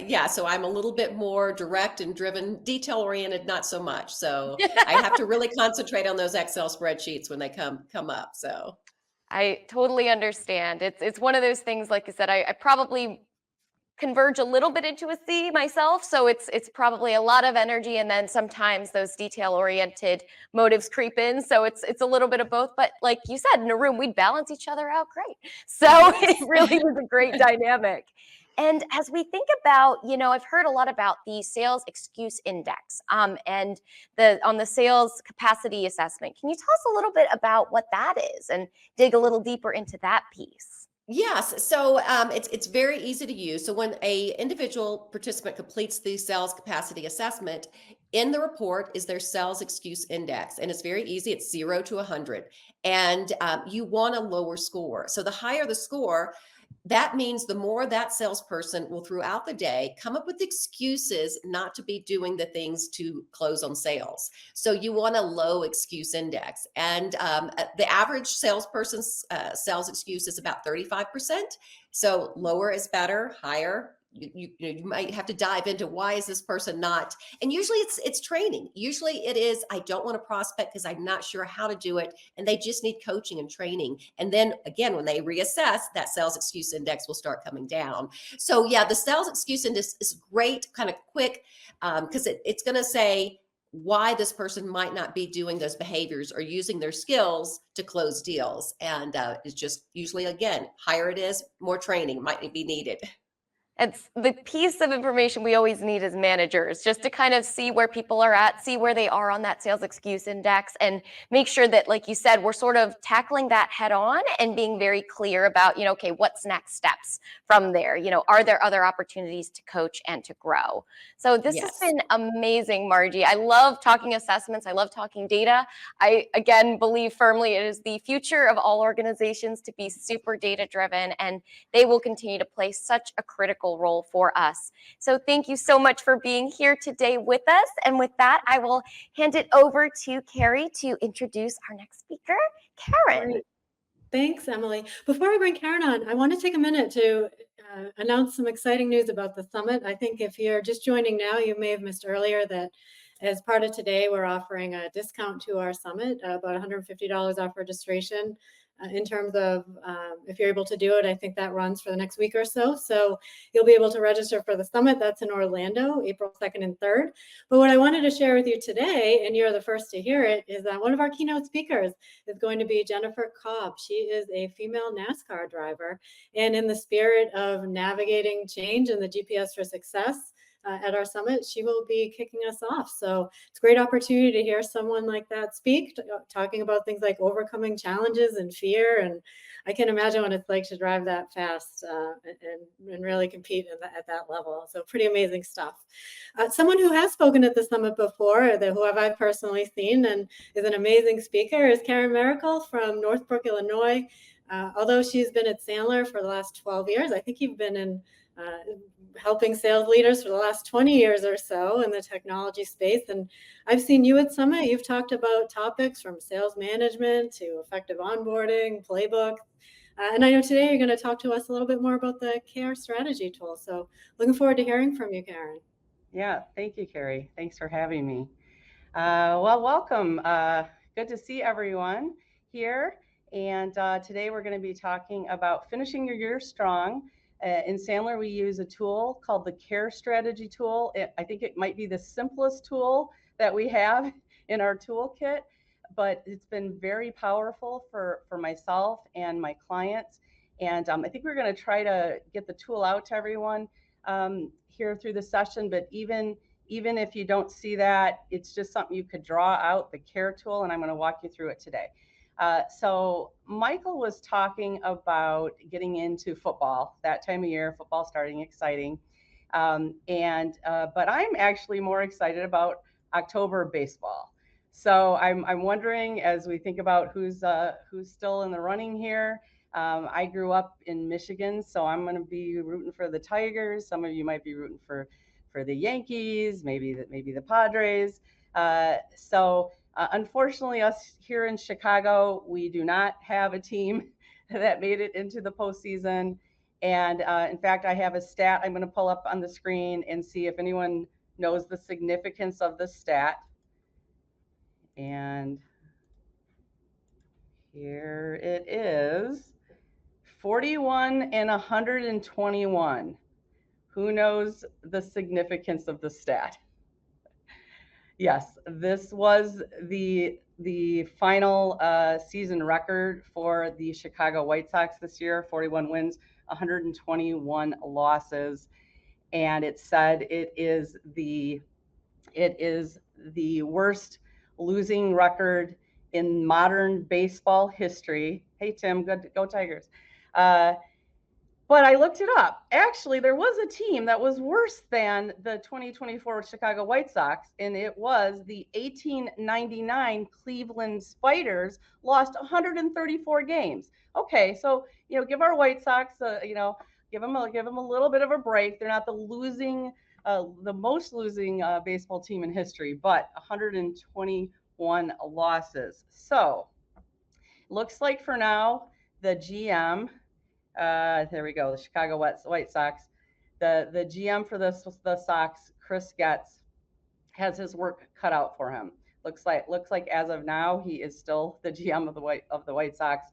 [SPEAKER 5] yeah, so I'm a little bit more direct and driven, detail oriented, not so much. So I have to really concentrate on those Excel spreadsheets when they come up. So
[SPEAKER 1] I totally understand. It's one of those things, like I said, I probably converge a little bit into a C myself, so it's probably a lot of energy, and then sometimes those detail-oriented motives creep in, so it's a little bit of both. But like you said, in a room, we'd balance each other out great. So it really was a great dynamic. And as we think about, I've heard a lot about the sales excuse index, and on the sales capacity assessment. Can you tell us a little bit about what that is and dig a little deeper into that piece?
[SPEAKER 5] yes, so it's very easy to use. So when a individual participant completes the sales capacity assessment, in the report is their sales excuse index, and it's very easy. It's 0 to 100, and you want a lower score. So the higher the score, that means the more that salesperson will throughout the day come up with excuses not to be doing the things to close on sales. So you want a low excuse index. And the average salesperson's sales excuse is about 35%. So lower is better, higher. You might have to dive into why is this person not, and usually it's training. Usually it is, I don't want to prospect because I'm not sure how to do it, and they just need coaching and training. And then again, when they reassess, that sales excuse index will start coming down. So yeah, the sales excuse index is great, kind of quick, because it's going to say why this person might not be doing those behaviors or using their skills to close deals. And it's just usually, again, higher it is, more training might be needed.
[SPEAKER 1] It's the piece of information we always need as managers, just to kind of see where people are at, see where they are on that sales excuse index, and make sure that, like you said, we're sort of tackling that head on and being very clear about, okay, what's next steps from there? Are there other opportunities to coach and to grow? So this has
[SPEAKER 5] Yes.
[SPEAKER 1] been amazing, Margie. I love talking assessments. I love talking data. I, again, believe firmly it is the future of all organizations to be super data driven, and they will continue to play such a critical role for us. So thank you so much for being here today with us. And with that, I will hand it over to Carrie to introduce our next speaker, Karen.
[SPEAKER 2] Great. Thanks, Emily. Before we bring Karen on, I want to take a minute to announce some exciting news about the summit. I think if you're just joining now, you may have missed earlier that as part of today, we're offering a discount to our summit, about $150 off registration. In terms of if you're able to do it, I think that runs for the next week or so. So you'll be able to register for the summit. That's in Orlando, April 2nd and 3rd. But what I wanted to share with you today, and you're the first to hear it, is that one of our keynote speakers is going to be Jennifer Cobb. She is a female NASCAR driver. And in the spirit of navigating change and the GPS for success, at our summit, she will be kicking us off. So it's a great opportunity to hear someone like that speak, talking about things like overcoming challenges and fear. And I can imagine what it's like to drive that fast and really compete at that level. So pretty amazing stuff. Someone who has spoken at the summit before, who I've personally seen and is an amazing speaker, is Karen Miracle from Northbrook, Illinois. Although she's been at Sandler for the last 12 years, I think you've been in helping sales leaders for the last 20 years or so in the technology space. And I've seen you at Summit. You've talked about topics from sales management to effective onboarding, playbook. And I know today you're going to talk to us a little bit more about the CARE strategy tool. So looking forward to hearing from you, Karen.
[SPEAKER 6] Yeah, thank you, Carrie. Thanks for having me. Well, welcome. Good to see everyone here. And today we're going to be talking about finishing your year strong. In Sandler, we use a tool called the CARE strategy tool. I think it might be the simplest tool that we have in our toolkit, but it's been very powerful for myself and my clients. And I think we're going to try to get the tool out to everyone here through the session, but even if you don't see that, it's just something you could draw out, the CARE tool, and I'm going to walk you through it today. So Michael was talking about getting into football, that time of year, football starting, exciting. But I'm actually more excited about October baseball. So I'm wondering, as we think about who's still in the running here. I grew up in Michigan, so I'm going to be rooting for the Tigers. Some of you might be rooting for the Yankees, maybe the Padres. Unfortunately, us here in Chicago, we do not have a team that made it into the postseason. And in fact, I have a stat I'm going to pull up on the screen and see if anyone knows the significance of the stat. And here it is, 41 and 121. Who knows the significance of the stat? Yes, this was the final season record for the Chicago White Sox this year, 41 wins, 121 losses. And it said it is the worst losing record in modern baseball history. Hey, Tim, good, go Tigers. But I looked it up. Actually, there was a team that was worse than the 2024 Chicago White Sox, and it was the 1899 Cleveland Spiders, lost 134 games. Okay, so give our White Sox, give them a little bit of a break. They're not the most losing baseball team in history, but 121 losses. So looks like for now the GM. There we go. The Chicago White Sox. The GM for the Sox, Chris Getz, has his work cut out for him. Looks like as of now he is still the GM of the White Sox.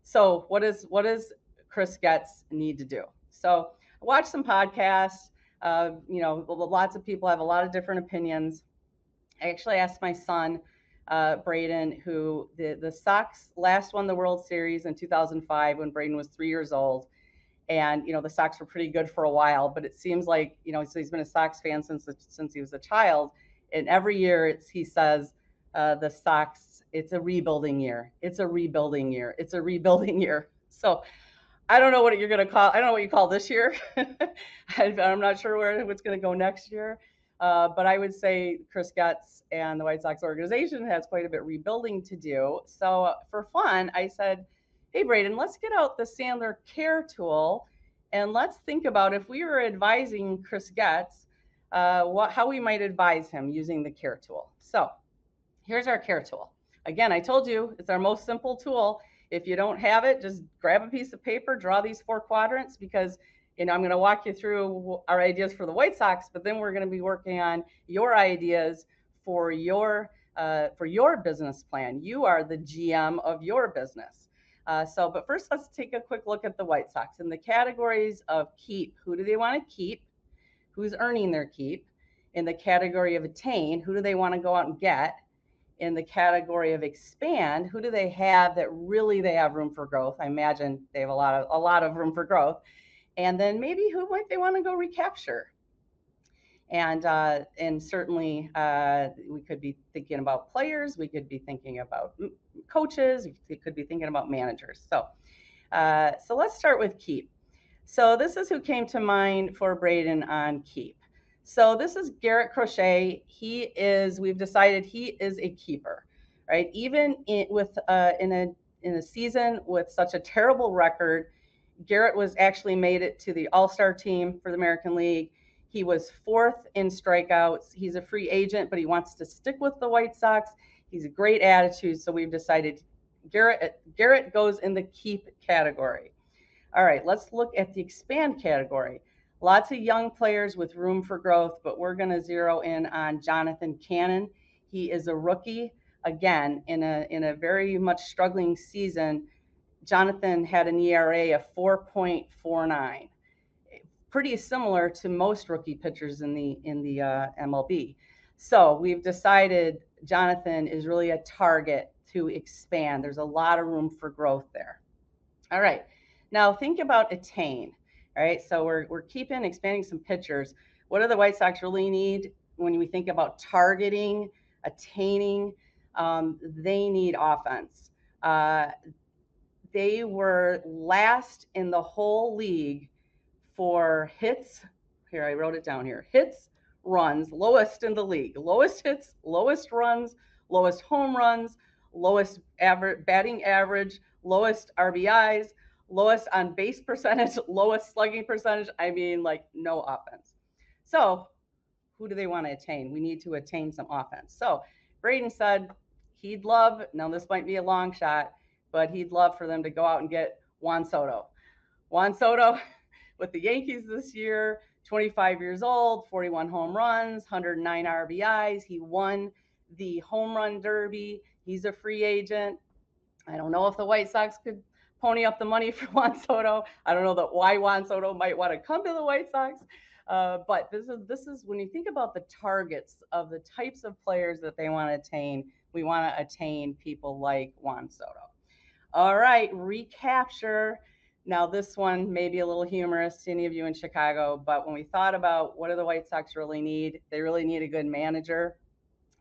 [SPEAKER 6] So what does Chris Getz need to do? So I watched some podcasts. Lots of people have a lot of different opinions. I actually asked my son, Braden, who the Sox last won the World Series in 2005 when Braden was 3 years old. And, the Sox were pretty good for a while, but it seems like, so he's been a Sox fan since he was a child. And every year he says, the Sox, it's a rebuilding year. It's a rebuilding year. It's a rebuilding year. So I don't know what you're going to call. I don't know what you call this year. I'm not sure where it's going to go next year. But I would say Chris Getz and the White Sox organization has quite a bit rebuilding to do. So for fun, I said, hey, Braden, let's get out the Sandler CARE tool and let's think about if we were advising Chris Getz, how we might advise him using the CARE tool. So here's our CARE tool. Again, I told you it's our most simple tool. If you don't have it, just grab a piece of paper, draw these 4 quadrants, because I'm going to walk you through our ideas for the White Sox, but then we're going to be working on your ideas for your business plan. You are the GM of your business. But first, let's take a quick look at the White Sox in the categories of keep. Who do they want to keep? Who's earning their keep? In the category of attain, who do they want to go out and get? In the category of expand, who do they have that really they have room for growth? I imagine they have a lot of room for growth. And then maybe who might they want to go recapture? And certainly we could be thinking about players. We could be thinking about coaches. We could be thinking about managers. So let's start with keep. So this is who came to mind for Braden on keep. So this is Garrett Crochet. We've decided he is a keeper, right? Even in a season with such a terrible record, Garrett was actually made it to the All-Star team for the American League. He was 4th in strikeouts. He's a free agent, but he wants to stick with the White Sox. He's a great attitude, so we've decided Garrett goes in the keep category. All right, let's look at the expand category. Lots of young players with room for growth, but we're going to zero in on Jonathan Cannon. He is a rookie. Again, in a very much struggling season, Jonathan had an ERA of 4.49, pretty similar to most rookie pitchers in the MLB. So we've decided Jonathan is really a target to expand. There's a lot of room for growth there. All right, now think about attain. All right, so we're keeping expanding some pitchers. What do the White Sox really need when we think about targeting, attaining? They need offense. They were last in the whole league for hits. Here, I wrote it down here. Hits, runs, lowest in the league. Lowest hits, lowest runs, lowest home runs, lowest batting average, lowest RBIs, lowest on base percentage, lowest slugging percentage. I mean, like, no offense. So who do they want to attain? We need to attain some offense. So Braden said he'd love, now this might be a long shot, but he'd love for them to go out and get Juan Soto. Juan Soto with the Yankees this year, 25 years old, 41 home runs, 109 RBIs. He won the home run derby. He's a free agent. I don't know if the White Sox could pony up the money for Juan Soto. I don't know why Juan Soto might want to come to the White Sox. But this is when you think about the targets of the types of players that they want to attain, we want to attain people like Juan Soto. All right, recapture. Now this one may be a little humorous to any of you in Chicago, but when we thought about what do the White Sox really need, they really need a good manager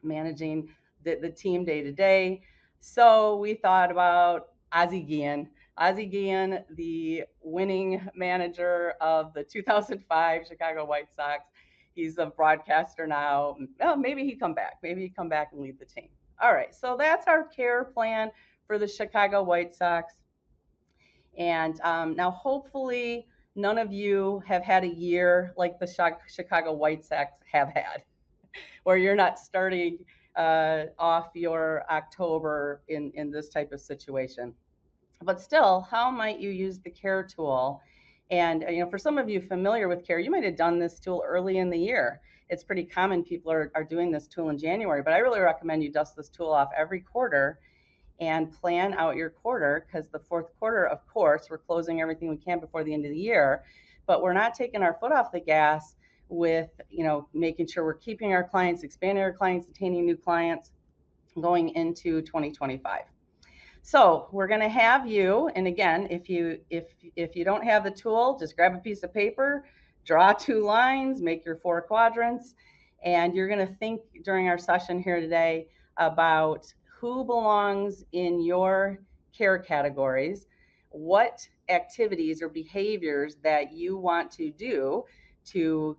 [SPEAKER 6] managing the team day to day. So we thought about Ozzie Guillen. Ozzie Guillen, the winning manager of the 2005 Chicago White Sox. He's a broadcaster now. Oh, maybe he'd come back. Maybe he'd come back and lead the team. All right, so that's our care plan for the Chicago White Sox. And now hopefully none of you have had a year like the Chicago White Sox have had, where you're not starting off your October in this type of situation. But still, how might you use the care tool? And for some of you familiar with care, you might have done this tool early in the year. It's pretty common people are doing this tool in January, but I really recommend you dust this tool off every quarter and plan out your quarter, because the fourth quarter, of course, we're closing everything we can before the end of the year, but we're not taking our foot off the gas with making sure we're keeping our clients, expanding our clients, attaining new clients going into 2025. So we're going to have you, and again, if you don't have the tool, just grab a piece of paper, draw 2 lines, make your 4 quadrants, and you're going to think during our session here today about who belongs in your care categories, what activities or behaviors that you want to do to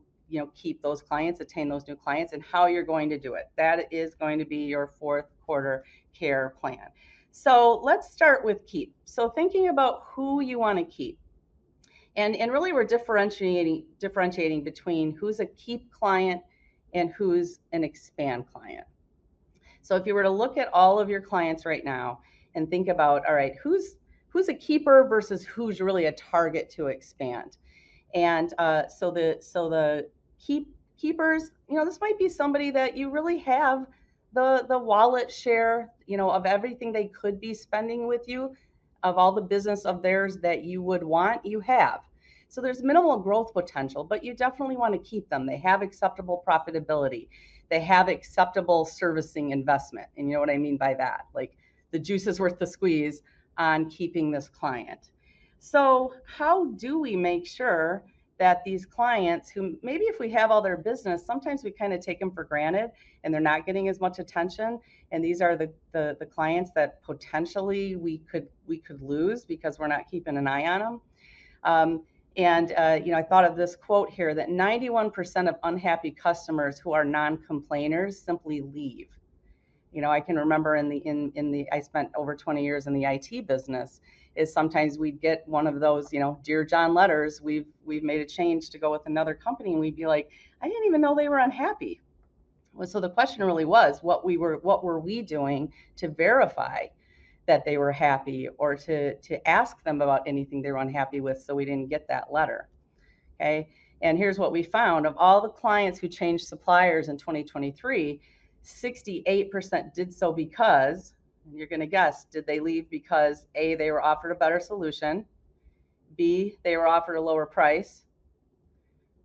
[SPEAKER 6] keep those clients, attain those new clients, and how you're going to do it. That is going to be your fourth quarter care plan. So let's start with keep. So thinking about who you want to keep. And really we're differentiating between who's a keep client and who's an expand client. So if you were to look at all of your clients right now and think about, all right, who's a keeper versus who's really a target to expand. And so the keepers, this might be somebody that you really have the wallet share, of everything they could be spending with you, of all the business of theirs that you would want, you have. So there's minimal growth potential, but you definitely want to keep them. They have acceptable profitability. They have acceptable servicing investment. And you know what I mean by that? Like the juice is worth the squeeze on keeping this client. So how do we make sure that these clients who maybe if we have all their business, sometimes we kind of take them for granted and they're not getting as much attention. And these are the clients that potentially we could lose because we're not keeping an eye on them. I thought of this quote here that 91% of unhappy customers who are non-complainers simply leave. I can remember I spent over 20 years in the IT business, is sometimes we'd get one of those, Dear John letters, we've made a change to go with another company, and we'd be like, I didn't even know they were unhappy. So the question really was, what were we doing to verify that they were happy, or to ask them about anything they were unhappy with, so we didn't get that letter. Okay. And here's what we found. Of all the clients who changed suppliers in 2023, 68% did so because, you're going to guess, did they leave because A, they were offered a better solution, B, they were offered a lower price,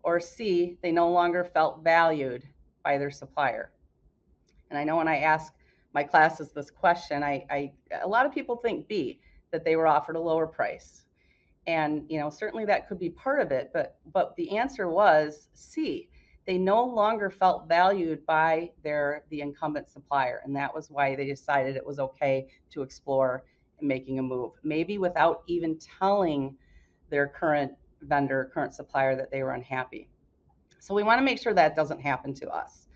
[SPEAKER 6] or C, they no longer felt valued by their supplier? And I know when I ask my classes this question, a lot of people think B, that they were offered a lower price. And certainly that could be part of it, but the answer was C. They no longer felt valued by the incumbent supplier, and that was why they decided it was okay to explore making a move, maybe without even telling their current vendor, current supplier, that they were unhappy. So we want to make sure that doesn't happen to us.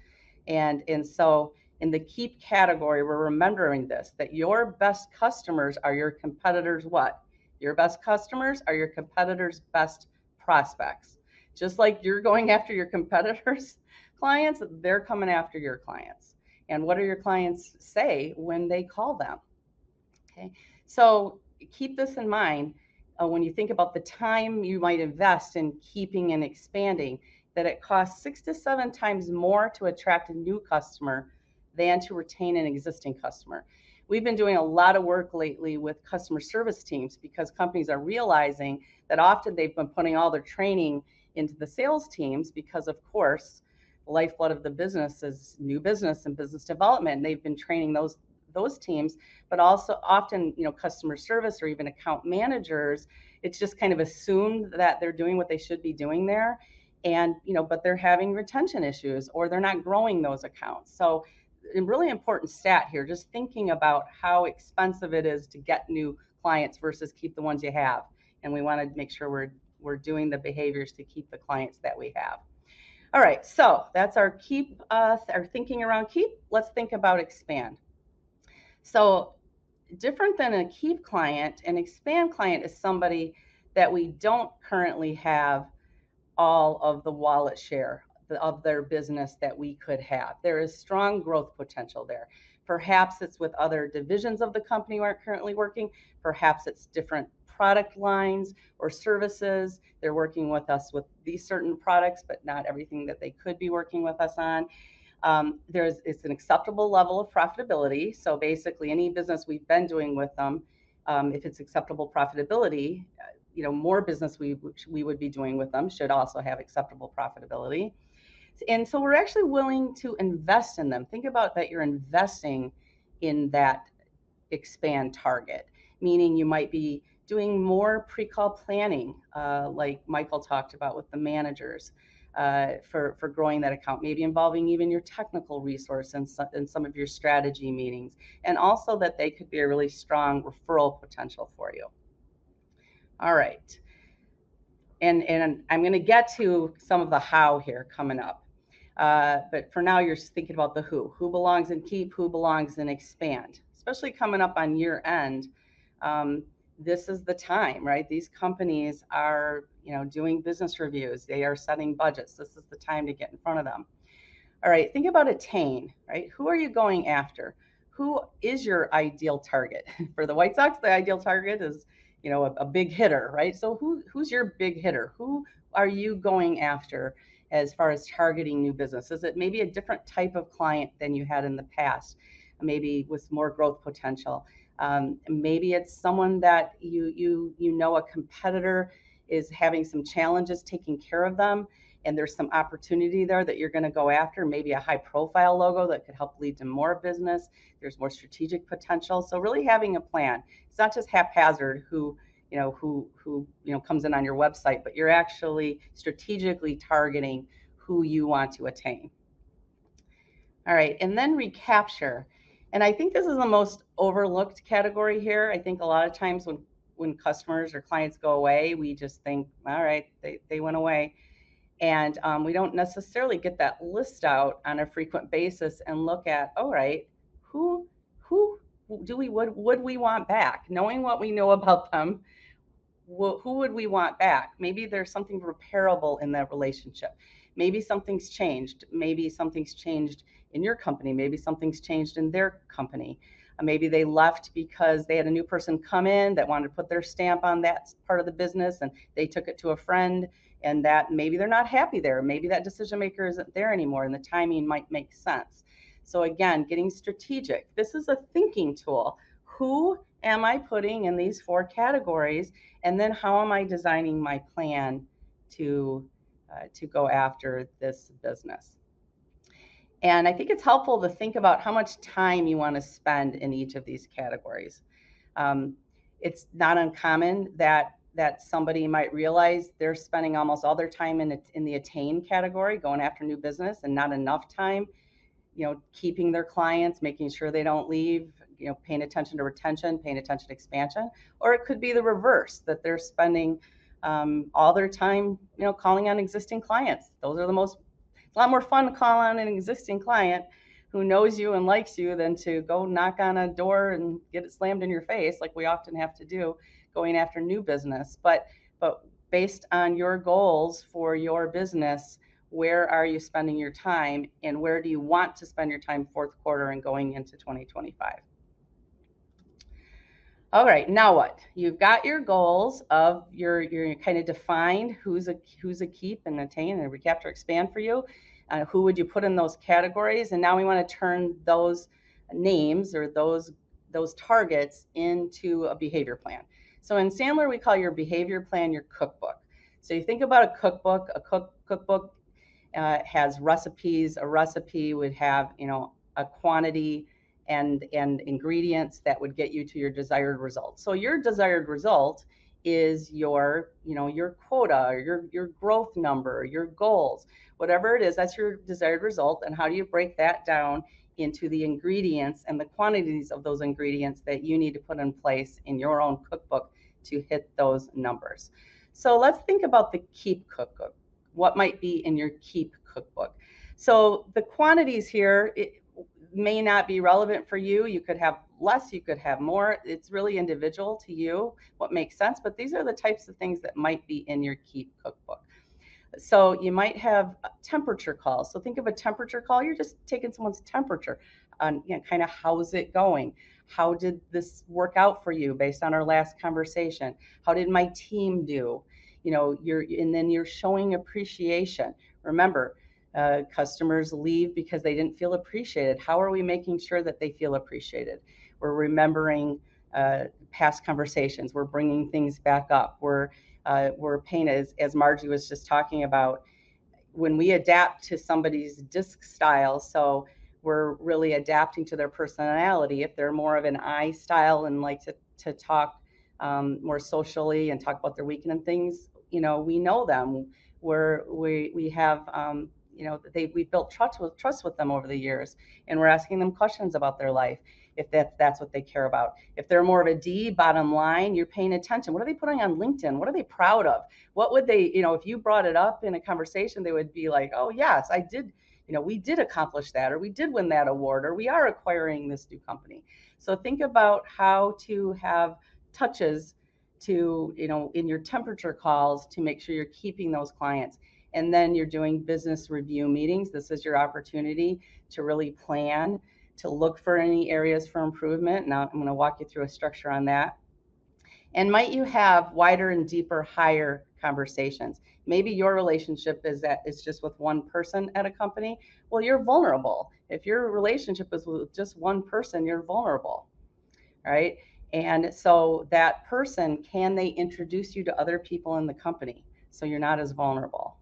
[SPEAKER 6] And so in the keep category, we're remembering this, that your best customers are your competitors' what? Your best customers are your competitors' best prospects. Just like you're going after your competitors' clients, they're coming after your clients. And what do your clients say when they call them? Okay, so keep this in mind when you think about the time you might invest in keeping and expanding, that it costs 6 to 7 times more to attract a new customer than to retain an existing customer. We've been doing a lot of work lately with customer service teams because companies are realizing that often they've been putting all their training into the sales teams because, of course, the lifeblood of the business is new business and business development. And they've been training those teams, but also often, customer service or even account managers, it's just kind of assumed that they're doing what they should be doing there. And, but they're having retention issues or they're not growing those accounts. So a really important stat here, just thinking about how expensive it is to get new clients versus keep the ones you have. And we want to make sure we're doing the behaviors to keep the clients that we have. All right, so that's our keep, our thinking around keep. Let's think about expand. So different than a keep client, an expand client is somebody that we don't currently have all of the wallet share of their business that we could have. There is strong growth potential there. Perhaps it's with other divisions of the company who aren't currently working. Perhaps it's different product lines or services. They're working with us with these certain products, but not everything that they could be working with us on. It's an acceptable level of profitability. So basically any business we've been doing with them, if it's acceptable profitability, more business we would be doing with them should also have acceptable profitability. And so we're actually willing to invest in them. Think about that you're investing in that expand target, meaning you might be doing more pre-call planning, like Michael talked about with the managers, for growing that account, maybe involving even your technical resource in some of your strategy meetings, and also that they could be a really strong referral potential for you. All right. And I'm going to get to some of the how here coming up. But for now, you're thinking about the who. Who belongs in keep, who belongs in expand, especially coming up on year end. This is the time, right? These companies are, doing business reviews. They are setting budgets. This is the time to get in front of them. All right, think about attain, right? Who are you going after? Who is your ideal target? For the White Sox, the ideal target is, a big hitter, right? So who's your big hitter? Who are you going after as far as targeting new business? Is it maybe a different type of client than you had in the past, maybe with more growth potential? Maybe it's someone that a competitor is having some challenges taking care of them, and there's some opportunity there that you're going to go after, maybe a high profile logo that could help lead to more business. There's more strategic potential. So really having a plan. It's not just haphazard who comes in on your website, but you're actually strategically targeting who you want to attain. All right, and then recapture. And I think this is the most overlooked category here. I think a lot of times when customers or clients go away, we just think, all right, they went away. And we don't necessarily get that list out on a frequent basis and look at, all right, who would we want back? Knowing what we know about them, who would we want back? Maybe there's something repairable in that relationship. Maybe something's changed. Maybe something's changed in your company. Maybe something's changed in their company. Maybe they left because they had a new person come in that wanted to put their stamp on that part of the business and they took it to a friend and that maybe they're not happy there. Maybe that decision maker isn't there anymore and the timing might make sense. So again, getting strategic. This is a thinking tool. Who am I putting in these 4 categories? And then how am I designing my plan to go after this business? And I think it's helpful to think about how much time you want to spend in each of these categories. It's not uncommon that somebody might realize they're spending almost all their time in the attain category, going after new business, and not enough time, keeping their clients, making sure they don't leave, paying attention to retention, paying attention to expansion. Or it could be the reverse, that they're spending all their time, calling on existing clients. Those are it's a lot more fun to call on an existing client who knows you and likes you than to go knock on a door and get it slammed in your face, like we often have to do going after new business. But based on your goals for your business, where are you spending your time, and where do you want to spend your time fourth quarter and going into 2025? All right, now what? You've got your goals of your kind of defined who's a keep and attain and recapture expand for you. Who would you put in those categories? And now we want to turn those names or those targets into a behavior plan. So in Sandler, we call your behavior plan your cookbook. So you think about a cookbook. Cookbook has recipes. A recipe would have a quantity and ingredients that would get you to your desired result. So your desired result is your quota, or your growth number, your goals, whatever it is. That's your desired result. And how do you break that down into the ingredients and the quantities of those ingredients that you need to put in place in your own cookbook to hit those numbers? So let's think about the Keep cookbook. What might be in your Keep cookbook? So the quantities here, it may not be relevant for you. You could have less, you could have more. It's really individual to you what makes sense, but these are the types of things that might be in your Keep cookbook. So you might have temperature calls. So think of a temperature call. You're just taking someone's temperature on, kind of how's it going? How did this work out for you based on our last conversation? How did my team do? And then you're showing appreciation. Remember, customers leave because they didn't feel appreciated. How are we making sure that they feel appreciated? We're remembering past conversations. We're bringing things back up. We're paying, as Margie was just talking about, when we adapt to somebody's disc style. So we're really adapting to their personality. If they're more of an I style and like to talk more socially and talk about their weekend and things, we know them. We have we built trust with them over the years, and we're asking them questions about their life if that's what they care about. If they're more of a D, bottom line, you're paying attention. What are they putting on LinkedIn? What are they proud of? What would they, if you brought it up in a conversation, they would be like, oh yes, I did, we did accomplish that, or we did win that award, or we are acquiring this new company. So think about how to have touches to, in your temperature calls to make sure you're keeping those clients. And then you're doing business review meetings. This is your opportunity to really plan, to look for any areas for improvement. Now I'm going to walk you through a structure on that. And might you have wider and deeper, higher conversations? Maybe your relationship is just with one person at a company. Well, you're vulnerable. If your relationship is with just one person, you're vulnerable, right? And so that person, can they introduce you to other people in the company so you're not as vulnerable?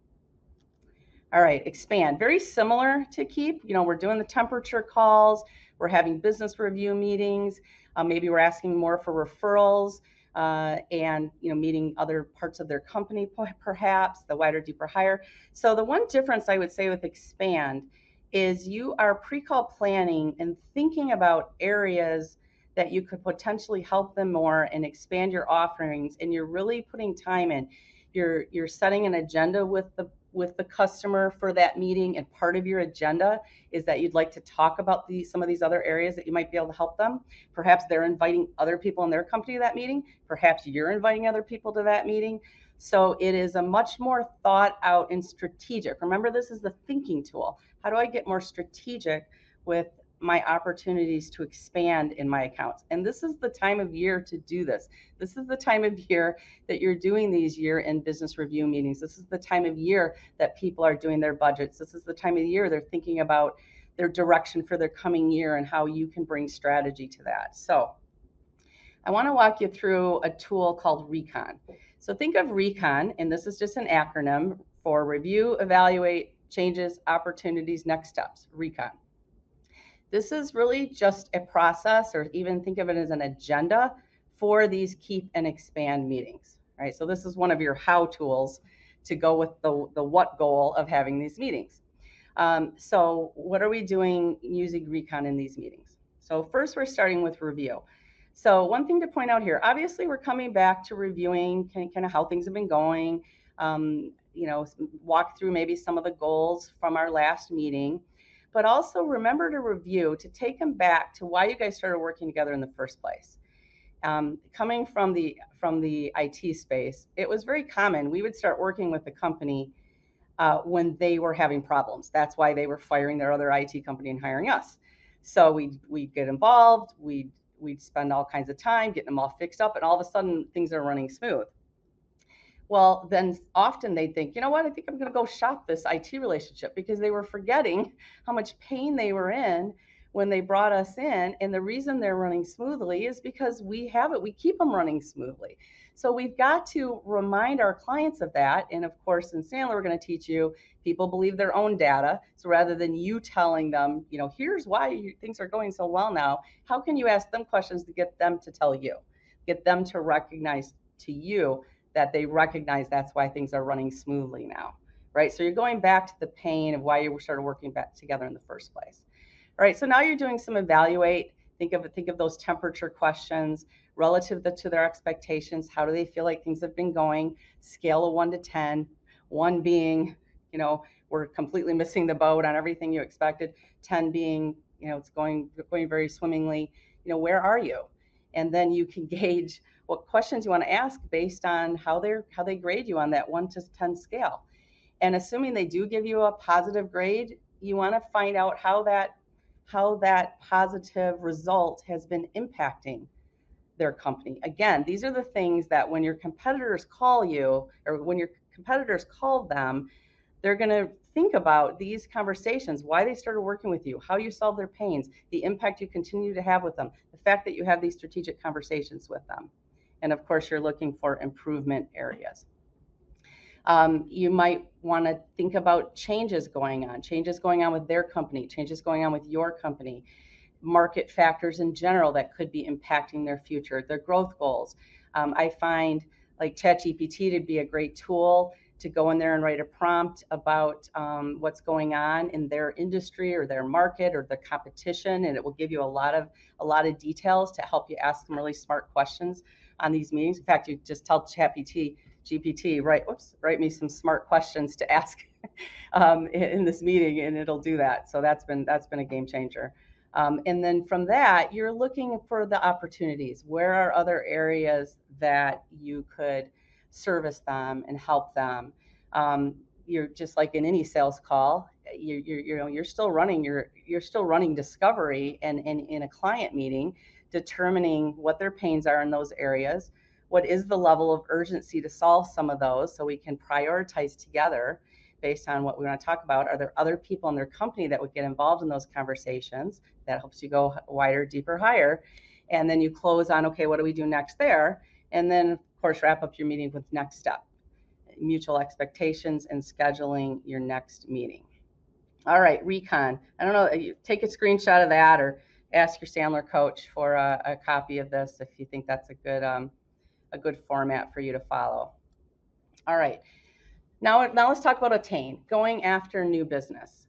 [SPEAKER 6] All right, expand. Very similar to Keep. We're doing the temperature calls. We're having business review meetings. Maybe we're asking more for referrals and meeting other parts of their company, perhaps the wider, deeper, higher. So the one difference I would say with expand is you are pre-call planning and thinking about areas that you could potentially help them more and expand your offerings, and you're really putting time in. You're setting an agenda with the customer for that meeting, and part of your agenda is that you'd like to talk about some of these other areas that you might be able to help them. Perhaps they're inviting other people in their company to that meeting. Perhaps you're inviting other people to that meeting. So it is a much more thought out and strategic. Remember, this is the thinking tool. How do I get more strategic with my opportunities to expand in my accounts? And this is the time of year to do this. This is the time of year that you're doing these year-end business review meetings. This is the time of year that people are doing their budgets. This is the time of year they're thinking about their direction for their coming year and how you can bring strategy to that. So I want to walk you through a tool called Recon. So think of Recon, and this is just an acronym for review, evaluate, changes, opportunities, next steps, Recon. This is really just a process, or even think of it as an agenda for these keep and expand meetings, right? So this is one of your how tools to go with the what goal of having these meetings. So what are we doing using Recon in these meetings? So first we're starting with review. So one thing to point out here, obviously we're coming back to reviewing kind of how things have been going, walk through maybe some of the goals from our last meeting, but also remember to review, to take them back to why you guys started working together in the first place. Coming from the IT space, it was very common. We would start working with the company when they were having problems. That's why they were firing their other IT company and hiring us. So we'd get involved, we'd spend all kinds of time getting them all fixed up, and all of a sudden things are running smooth. Well, then often they think, you know what, I think I'm going to go shop this IT relationship, because they were forgetting how much pain they were in when they brought us in. And the reason they're running smoothly is because we keep them running smoothly. So we've got to remind our clients of that. And of course, in Sandler, we're going to teach you, people believe their own data. So rather than you telling them, here's why things are going so well now, how can you ask them questions to get them to tell you, get them to recognize to you that they recognize that's why things are running smoothly now, right? So you're going back to the pain of why you started working back together in the first place. All right, so now you're doing some evaluate. Think of those temperature questions relative to their expectations. How do they feel like things have been going? Scale of 1 to 10, 1 being, we're completely missing the boat on everything you expected, 10 being, it's going very swimmingly. Where are you? And then you can gauge what questions you want to ask based on how they grade you on that 1 to 10 scale. And assuming they do give you a positive grade, you want to find out how that positive result has been impacting their company. Again, these are the things that when your competitors call you, or when your competitors call them, they're going to think about these conversations, why they started working with you, how you solve their pains, the impact you continue to have with them, the fact that you have these strategic conversations with them. And of course, you're looking for improvement areas. You might want to think about changes going on with their company, changes going on with your company, market factors in general that could be impacting their future, their growth goals. I find like ChatGPT to be a great tool to go in there and write a prompt about what's going on in their industry or their market or the competition, and it will give you a lot of details to help you ask them really smart questions on these meetings. In fact, you just tell GPT, write me some smart questions to ask in this meeting, and it'll do that. So that's been a game changer. And then from that, you're looking for the opportunities. Where are other areas that you could service them and help them? You're just like in any sales call, you're still running discovery and in a client meeting, determining what their pains are in those areas. What is the level of urgency to solve some of those, so we can prioritize together based on what we want to talk about? Are there other people in their company that would get involved in those conversations? That helps you go wider, deeper, higher. And then you close on, okay, what do we do next there? And then, of course, wrap up your meeting with next step, mutual expectations, and scheduling your next meeting. All right, Recon. I don't know, take a screenshot of that or ask your Sandler coach for a copy of this if you think that's a good format for you to follow. All right. Now let's talk about attain, going after new business,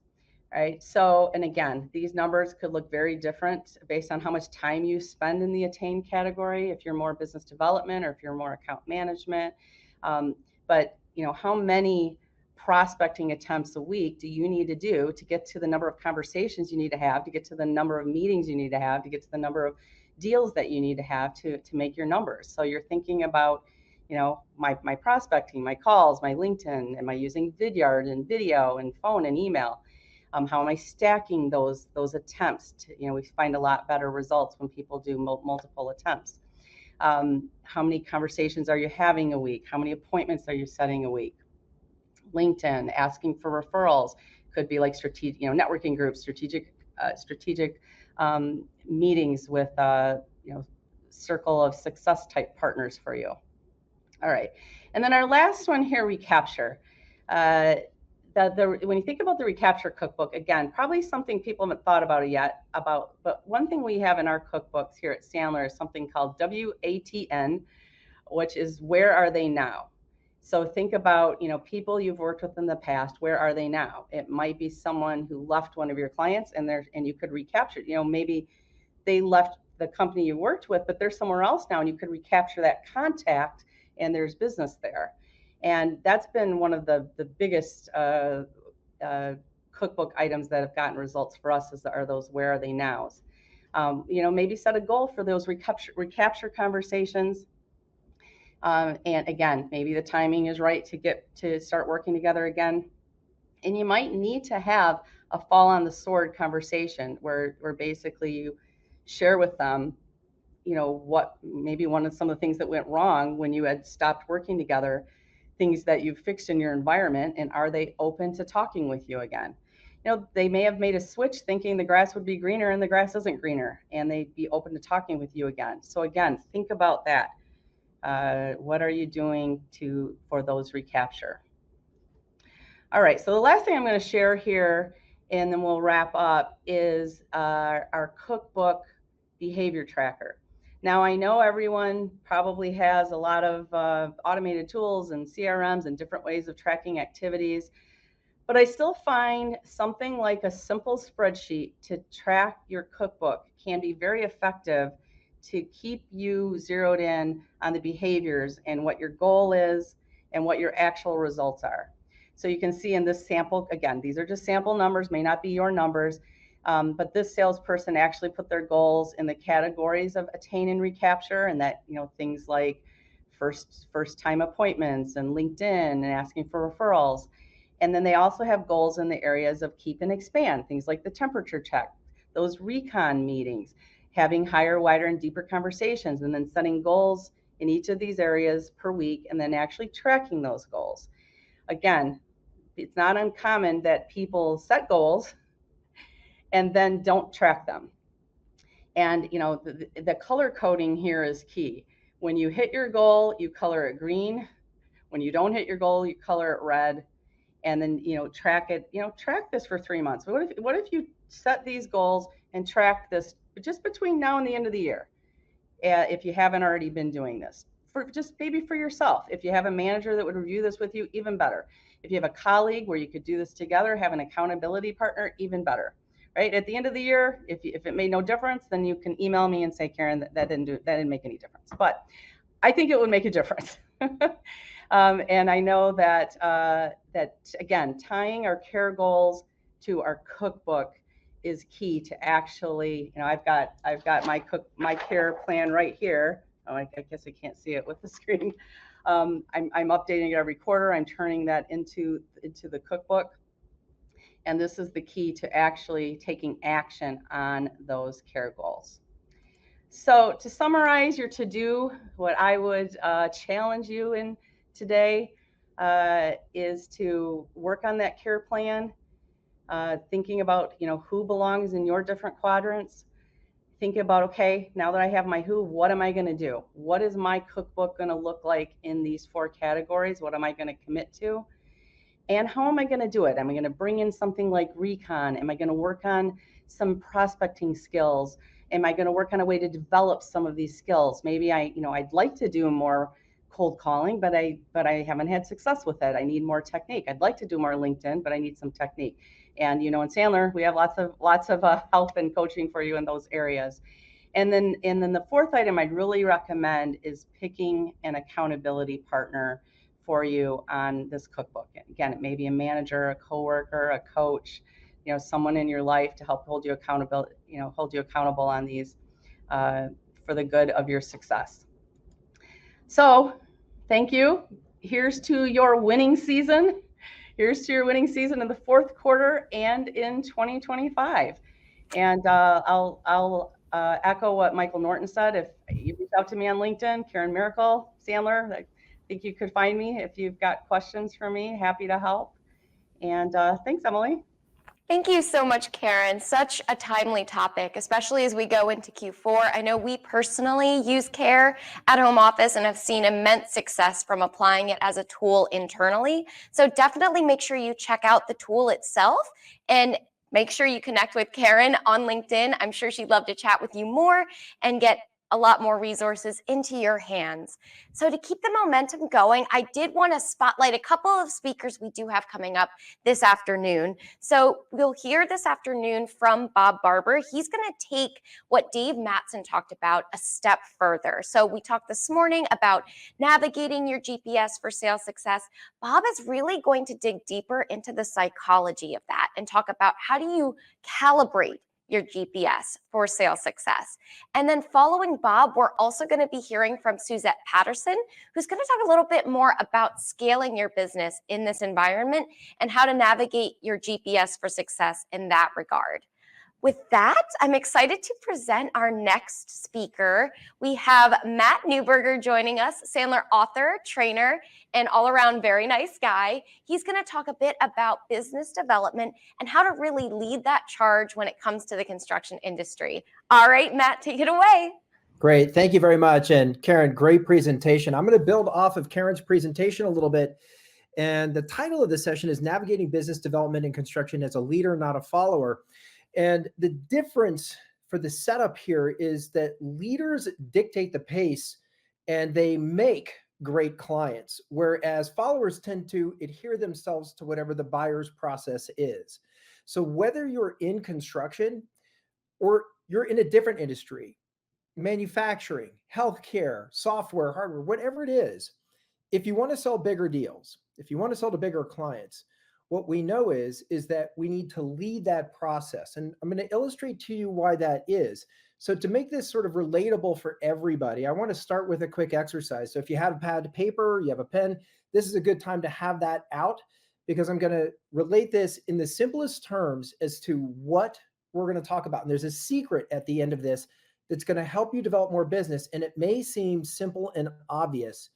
[SPEAKER 6] right? So, and again, these numbers could look very different based on how much time you spend in the attain category, if you're more business development or if you're more account management. But how many prospecting attempts a week do you need to do to get to the number of conversations you need to have, to get to the number of meetings you need to have, to get to the number of deals that you need to have to make your numbers? So you're thinking about, my prospecting, my calls, my LinkedIn, am I using Vidyard and video and phone and email? How am I stacking those attempts? We find a lot better results when people do multiple attempts. How many conversations are you having a week? How many appointments are you setting a week? LinkedIn, asking for referrals, could be like strategic, networking groups, strategic meetings with, circle of success type partners for you. All right, and then our last one here, recapture. When you think about the recapture cookbook, again, probably something people haven't thought about it yet. But one thing we have in our cookbooks here at Sandler is something called WATN, which is where are they now? So think about, people you've worked with in the past, where are they now? It might be someone who left one of your clients and you could recapture, maybe they left the company you worked with, but they're somewhere else now and you could recapture that contact and there's business there. And that's been one of the biggest cookbook items that have gotten results for us are those where are they nows. Maybe set a goal for those recapture conversations. And again, maybe the timing is right to start working together again. And you might need to have a fall on the sword conversation where basically you share with them, what maybe some of the things that went wrong when you had stopped working together, things that you fixed in your environment, and are they open to talking with you again? They may have made a switch thinking the grass would be greener and the grass isn't greener, and they'd be open to talking with you again. So again, think about that. What are you doing for those recapture? All right, so the last thing I'm going to share here, and then we'll wrap up, is our cookbook behavior tracker. Now, I know everyone probably has a lot of automated tools and CRMs and different ways of tracking activities, but I still find something like a simple spreadsheet to track your cookbook can be very effective to keep you zeroed in on the behaviors and what your goal is and what your actual results are. So you can see in this sample, again, these are just sample numbers, may not be your numbers, but this salesperson actually put their goals in the categories of attain and recapture, and that, things like first time appointments and LinkedIn and asking for referrals. And then they also have goals in the areas of keep and expand, things like the temperature check, those recon meetings, having higher, wider, and deeper conversations, and then setting goals in each of these areas per week, and then actually tracking those goals. Again, it's not uncommon that people set goals and then don't track them. And the color coding here is key. When you hit your goal, you color it green. When you don't hit your goal, you color it red. And then track it. Track this for 3 months. What if you set these goals and track this just between now and the end of the year? If you haven't already been doing this, maybe for yourself. If you have a manager that would review this with you, even better. If you have a colleague where you could do this together, have an accountability partner, even better. Right at the end of the year, if it made no difference, then you can email me and say, Karen, that didn't make any difference. But I think it would make a difference. And I know that again, tying our care goals to our cookbook is key to actually, I've got my care plan right here. Oh, I guess I can't see it with the screen. I'm updating it every quarter. I'm turning that into the cookbook. And this is the key to actually taking action on those care goals. So to summarize your to-do, what I would challenge you in today is to work on that care plan, thinking about who belongs in your different quadrants. Think about, okay, now that I have my who, what am I going to do? What is my cookbook going to look like in these 4 categories? What am I going to commit to? And how am I going to do it? Am I going to bring in something like recon? Am I going to work on some prospecting skills? Am I going to work on a way to develop some of these skills? Maybe I'd like to do more cold calling, but I haven't had success with it. I need more technique. I'd like to do more LinkedIn, but I need some technique. And in Sandler, we have lots of help and coaching for you in those areas. And then the 4th item I'd really recommend is picking an accountability partner for you on this cookbook. Again, it may be a manager, a coworker, a coach, someone in your life to help hold you accountable, on these for the good of your success. So, thank you. Here's to your winning season. Here's to your winning season in the fourth quarter and in 2025. And I'll echo what Michael Norton said. If you reach out to me on LinkedIn, Karen Miracle, Sandler, I think you could find me if you've got questions for me. Happy to help. And thanks, Emily.
[SPEAKER 1] Thank you so much, Karen. Such a timely topic, especially as we go into Q4. I know we personally use CARE at home office and have seen immense success from applying it as a tool internally. So definitely make sure you check out the tool itself and make sure you connect with Karen on LinkedIn. I'm sure she'd love to chat with you more and get a lot more resources into your hands. So to keep the momentum going, I did want to spotlight a couple of speakers we do have coming up this afternoon. So we'll hear this afternoon from Bob Barber. He's going to take what Dave Mattson talked about a step further. So we talked this morning about navigating your GPS for sales success. Bob is really going to dig deeper into the psychology of that and talk about how do you calibrate your GPS for sales success. And then following Bob, we're also going to be hearing from Suzette Patterson, who's going to talk a little bit more about scaling your business in this environment and how to navigate your GPS for success in that regard. With that, I'm excited to present our next speaker. We have Matt Newberger joining us, Sandler author, trainer, and all-around very nice guy. He's going to talk a bit about business development and how to really lead that charge when it comes to the construction industry. All right, Matt, take it away.
[SPEAKER 7] Great. Thank you very much. And Karen, great presentation. I'm going to build off of Karen's presentation a little bit. And the title of the session is Navigating Business Development in Construction as a Leader, Not a Follower. And the difference for the setup here is that leaders dictate the pace and they make great clients, whereas followers tend to adhere themselves to whatever the buyer's process is. So whether you're in construction or you're in a different industry, manufacturing, healthcare, software, hardware, whatever it is, if you want to sell bigger deals, if you want to sell to bigger clients, what we know is that we need to lead that process. And I'm going to illustrate to you why that is. So to make this sort of relatable for everybody, I want to start with a quick exercise. So if you have a pad of paper, you have a pen, this is a good time to have that out because I'm going to relate this in the simplest terms as to what we're going to talk about. And there's a secret at the end of this that's going to help you develop more business. And it may seem simple and obvious,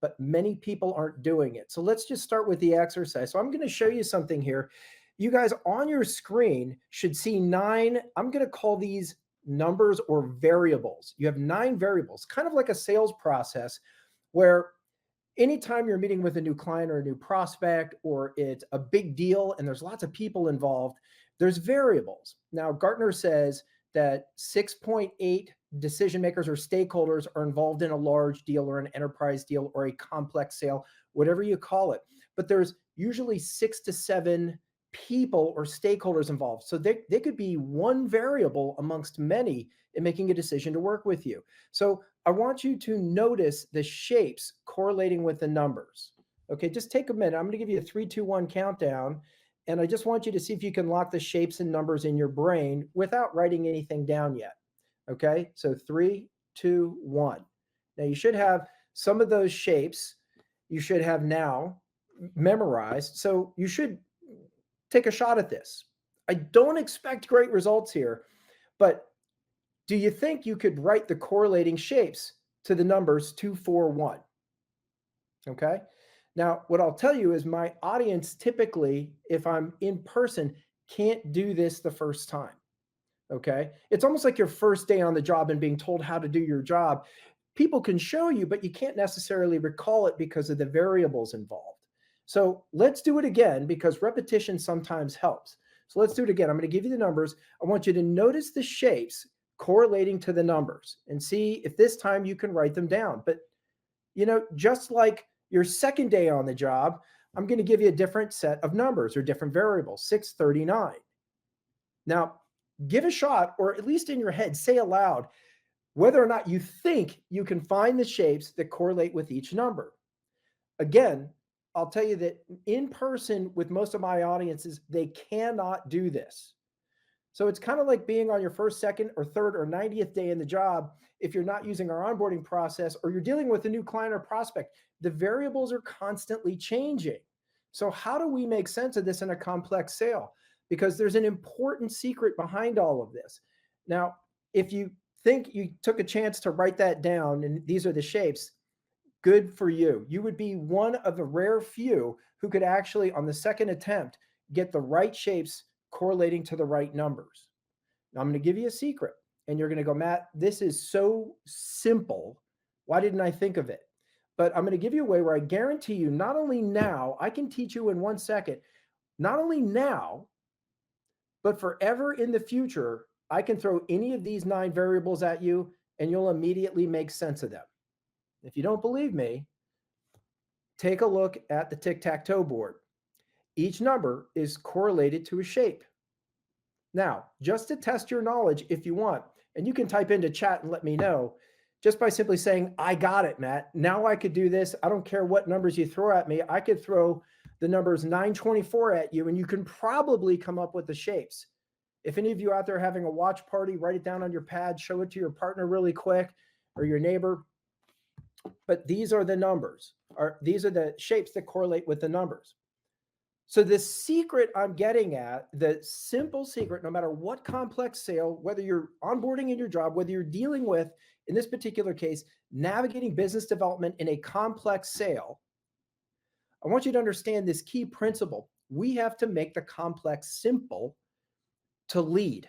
[SPEAKER 7] but many people aren't doing it. So let's just start with the exercise. So I'm going to show you something here. You guys on your screen should see 9, I'm going to call these numbers or variables. You have 9 variables, kind of like a sales process where anytime you're meeting with a new client or a new prospect, or it's a big deal and there's lots of people involved, there's variables. Now, Gartner says that 6.8 decision makers or stakeholders are involved in a large deal or an enterprise deal or a complex sale, whatever you call it. But there's usually 6 to 7 people or stakeholders involved. So they could be one variable amongst many in making a decision to work with you. So I want you to notice the shapes correlating with the numbers. Okay, just take a minute. I'm going to give you a 3, 2, 1 countdown. And I just want you to see if you can lock the shapes and numbers in your brain without writing anything down yet. Okay, so 3, 2, 1. Now you should have some of those shapes you should have now memorized. So you should take a shot at this. I don't expect great results here, but do you think you could write the correlating shapes to the numbers 2, 4, 1? Okay. Now, what I'll tell you is my audience typically, if I'm in person, can't do this the first time. Okay. It's almost like your first day on the job and being told how to do your job. People can show you, but you can't necessarily recall it because of the variables involved. So let's do it again because repetition sometimes helps. So let's do it again. I'm going to give you the numbers. I want you to notice the shapes correlating to the numbers and see if this time you can write them down. But, just like your second day on the job, I'm going to give you a different set of numbers or different variables, 639. Now, give a shot, or at least in your head, say aloud whether or not you think you can find the shapes that correlate with each number. Again, I'll tell you that in person with most of my audiences, they cannot do this. So it's kind of like being on your first, second, or third, or 90th day in the job. If you're not using our onboarding process or you're dealing with a new client or prospect, the variables are constantly changing. So how do we make sense of this in a complex sale? Because there's an important secret behind all of this. Now, if you think you took a chance to write that down and these are the shapes, good for you. You would be one of the rare few who could actually, on the second attempt, get the right shapes correlating to the right numbers. Now, I'm going to give you a secret, and you're going to go, Matt, this is so simple. Why didn't I think of it? But I'm going to give you a way where I guarantee you, not only now, I can teach you in 1 second, not only now, but forever in the future, I can throw any of these 9 variables at you, and you'll immediately make sense of them. If you don't believe me, take a look at the tic-tac-toe board. Each number is correlated to a shape. Now, just to test your knowledge, if you want, and you can type into chat and let me know, just by simply saying, I got it, Matt. Now I could do this. I don't care what numbers you throw at me. I could throw the numbers 924 at you, and you can probably come up with the shapes. If any of you out there having a watch party, write it down on your pad, show it to your partner really quick or your neighbor. But these are the numbers, or these are the shapes that correlate with the numbers. So the secret I'm getting at, the simple secret, no matter what complex sale, whether you're onboarding in your job, whether you're dealing with, in this particular case, navigating business development in a complex sale, I want you to understand this key principle. We have to make the complex simple to lead.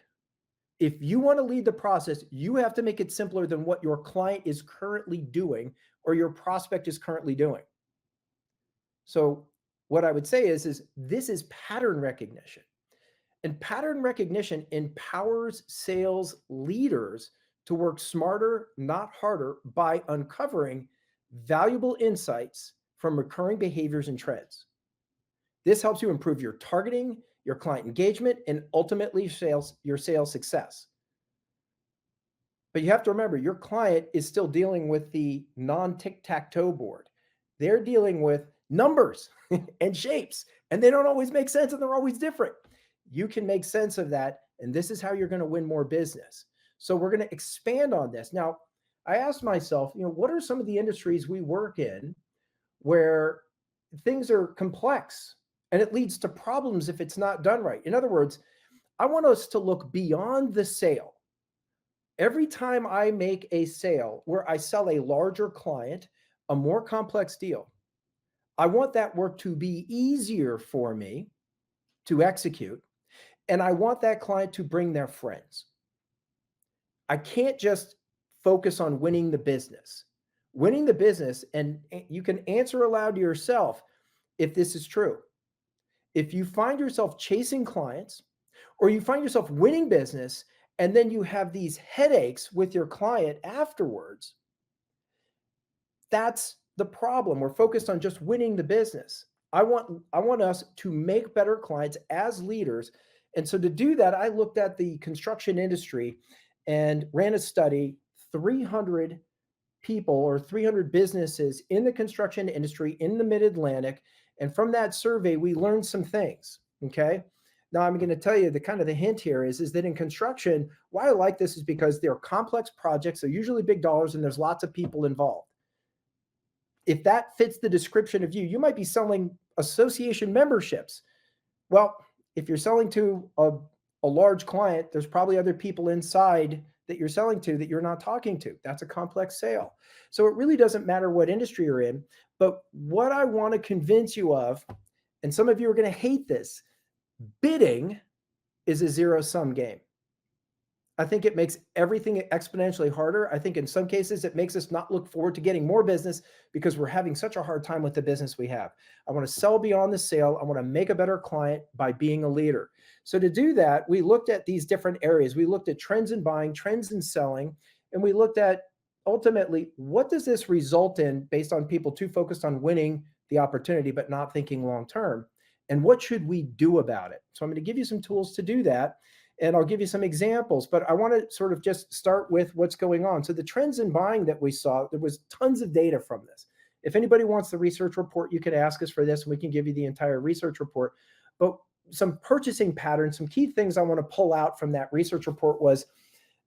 [SPEAKER 7] If you want to lead the process, you have to make it simpler than what your client is currently doing or your prospect is currently doing. So what I would say is this is pattern recognition. And pattern recognition empowers sales leaders to work smarter, not harder, by uncovering valuable insights from recurring behaviors and trends. This helps you improve your targeting, your client engagement, and ultimately your sales success. But you have to remember, your client is still dealing with the non-tic-tac-toe board. They're dealing with numbers and shapes, and they don't always make sense, and they're always different. You can make sense of that, and this is how you're going to win more business. So we're going to expand on this. Now, I asked myself, what are some of the industries we work in where things are complex and it leads to problems if it's not done right? In other words, I want us to look beyond the sale. Every time I make a sale where I sell a larger client, a more complex deal, I want that work to be easier for me to execute, and I want that client to bring their friends. I can't just focus on winning the business. Winning the business, and you can answer aloud to yourself if this is true. If you find yourself chasing clients or you find yourself winning business and then you have these headaches with your client afterwards, that's the problem. We're focused on just winning the business. I want us to make better clients as leaders. And so to do that, I looked at the construction industry and ran a study, 300 people or 300 businesses in the construction industry in the Mid-Atlantic. And from that survey, we learned some things. Okay. Now I'm going to tell you the hint here is that in construction, why I like this is because they're complex projects. They're usually big dollars and there's lots of people involved. If that fits the description of you, you might be selling association memberships. Well, if you're selling to a large client, there's probably other people inside that you're selling to that you're not talking to. That's a complex sale. So it really doesn't matter what industry you're in, but what I want to convince you of, and some of you are going to hate this, bidding is a zero-sum game. I think it makes everything exponentially harder. I think in some cases it makes us not look forward to getting more business because we're having such a hard time with the business we have. I want to sell beyond the sale. I want to make a better client by being a leader. So to do that, we looked at these different areas. We looked at trends in buying, trends in selling, and we looked at ultimately what does this result in based on people too focused on winning the opportunity but not thinking long term, and what should we do about it? So I'm going to give you some tools to do that. And I'll give you some examples, but I want to sort of just start with what's going on. So the trends in buying that we saw, there was tons of data from this. If anybody wants the research report, you could ask us for this and we can give you the entire research report. But some purchasing patterns, some key things I want to pull out from that research report was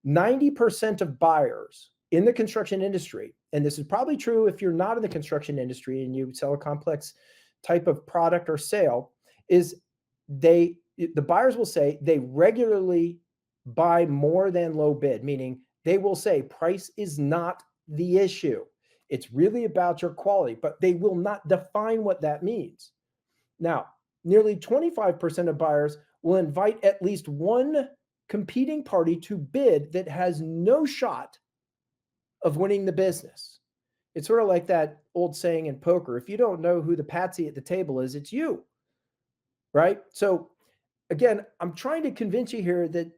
[SPEAKER 7] 90% of buyers in the construction industry, and this is probably true if you're not in the construction industry and you sell a complex type of product or sale is the buyers will say they regularly buy more than low bid, meaning they will say price is not the issue. It's really about your quality, but they will not define what that means. Now, nearly 25% of buyers will invite at least one competing party to bid that has no shot of winning the business. It's sort of like that old saying in poker, if you don't know who the patsy at the table is, it's you, right? So again, I'm trying to convince you here that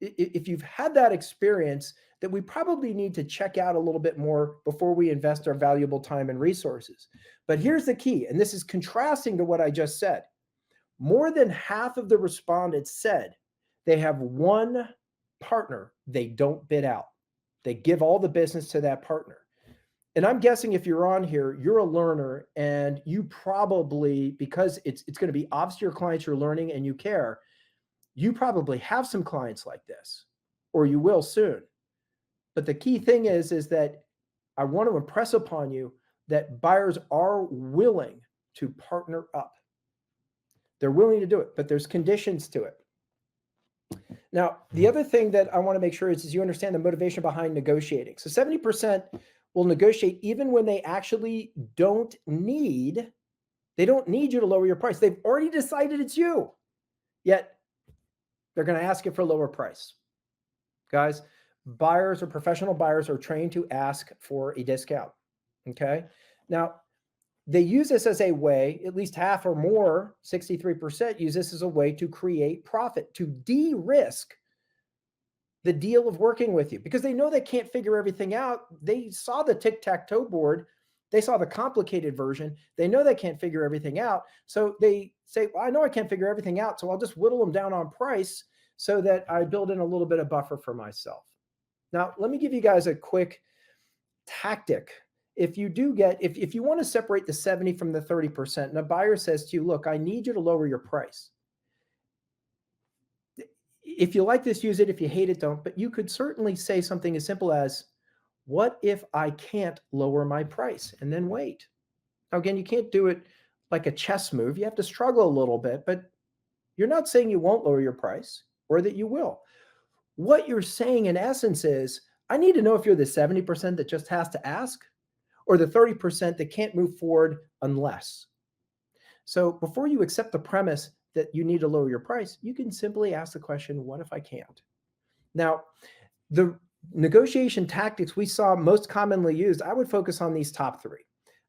[SPEAKER 7] if you've had that experience, that we probably need to check out a little bit more before we invest our valuable time and resources. But here's the key, and this is contrasting to what I just said. More than half of the respondents said they have one partner they don't bid out. They give all the business to that partner. And I'm guessing if you're on here, you're a learner, and you probably, because it's going to be obvious to your clients you're learning and you care, you probably have some clients like this, or you will soon. But the key thing is that I want to impress upon you that buyers are willing to partner up. They're willing to do it, but there's conditions to it. Now, the other thing that I want to make sure is you understand the motivation behind negotiating. So 70% will negotiate even when they actually don't need you to lower your price. They've already decided it's you, yet they're going to ask you for a lower price. Guys, buyers or professional buyers are trained to ask for a discount. Okay. Now, they use this as a way, at least half or more, 63% use this as a way to create profit, to de-risk the deal of working with you, because they know they can't figure everything out. They saw the tic-tac-toe board. They saw the complicated version. They know they can't figure everything out. So they say, well, I know I can't figure everything out, so I'll just whittle them down on price so that I build in a little bit of buffer for myself. Now, let me give you guys a quick tactic. If you want to separate the 70 from the 30%, and a buyer says to you, look, I need you to lower your price. If you like this, use it. If you hate it, don't. But you could certainly say something as simple as, what if I can't lower my price? And then wait. Now, again, you can't do it like a chess move. You have to struggle a little bit, but you're not saying you won't lower your price or that you will. What you're saying in essence is, I need to know if you're the 70% that just has to ask or the 30% that can't move forward unless. So before you accept the premise that you need to lower your price, you can simply ask the question, what if I can't? Now, the negotiation tactics we saw most commonly used, I would focus on these top three.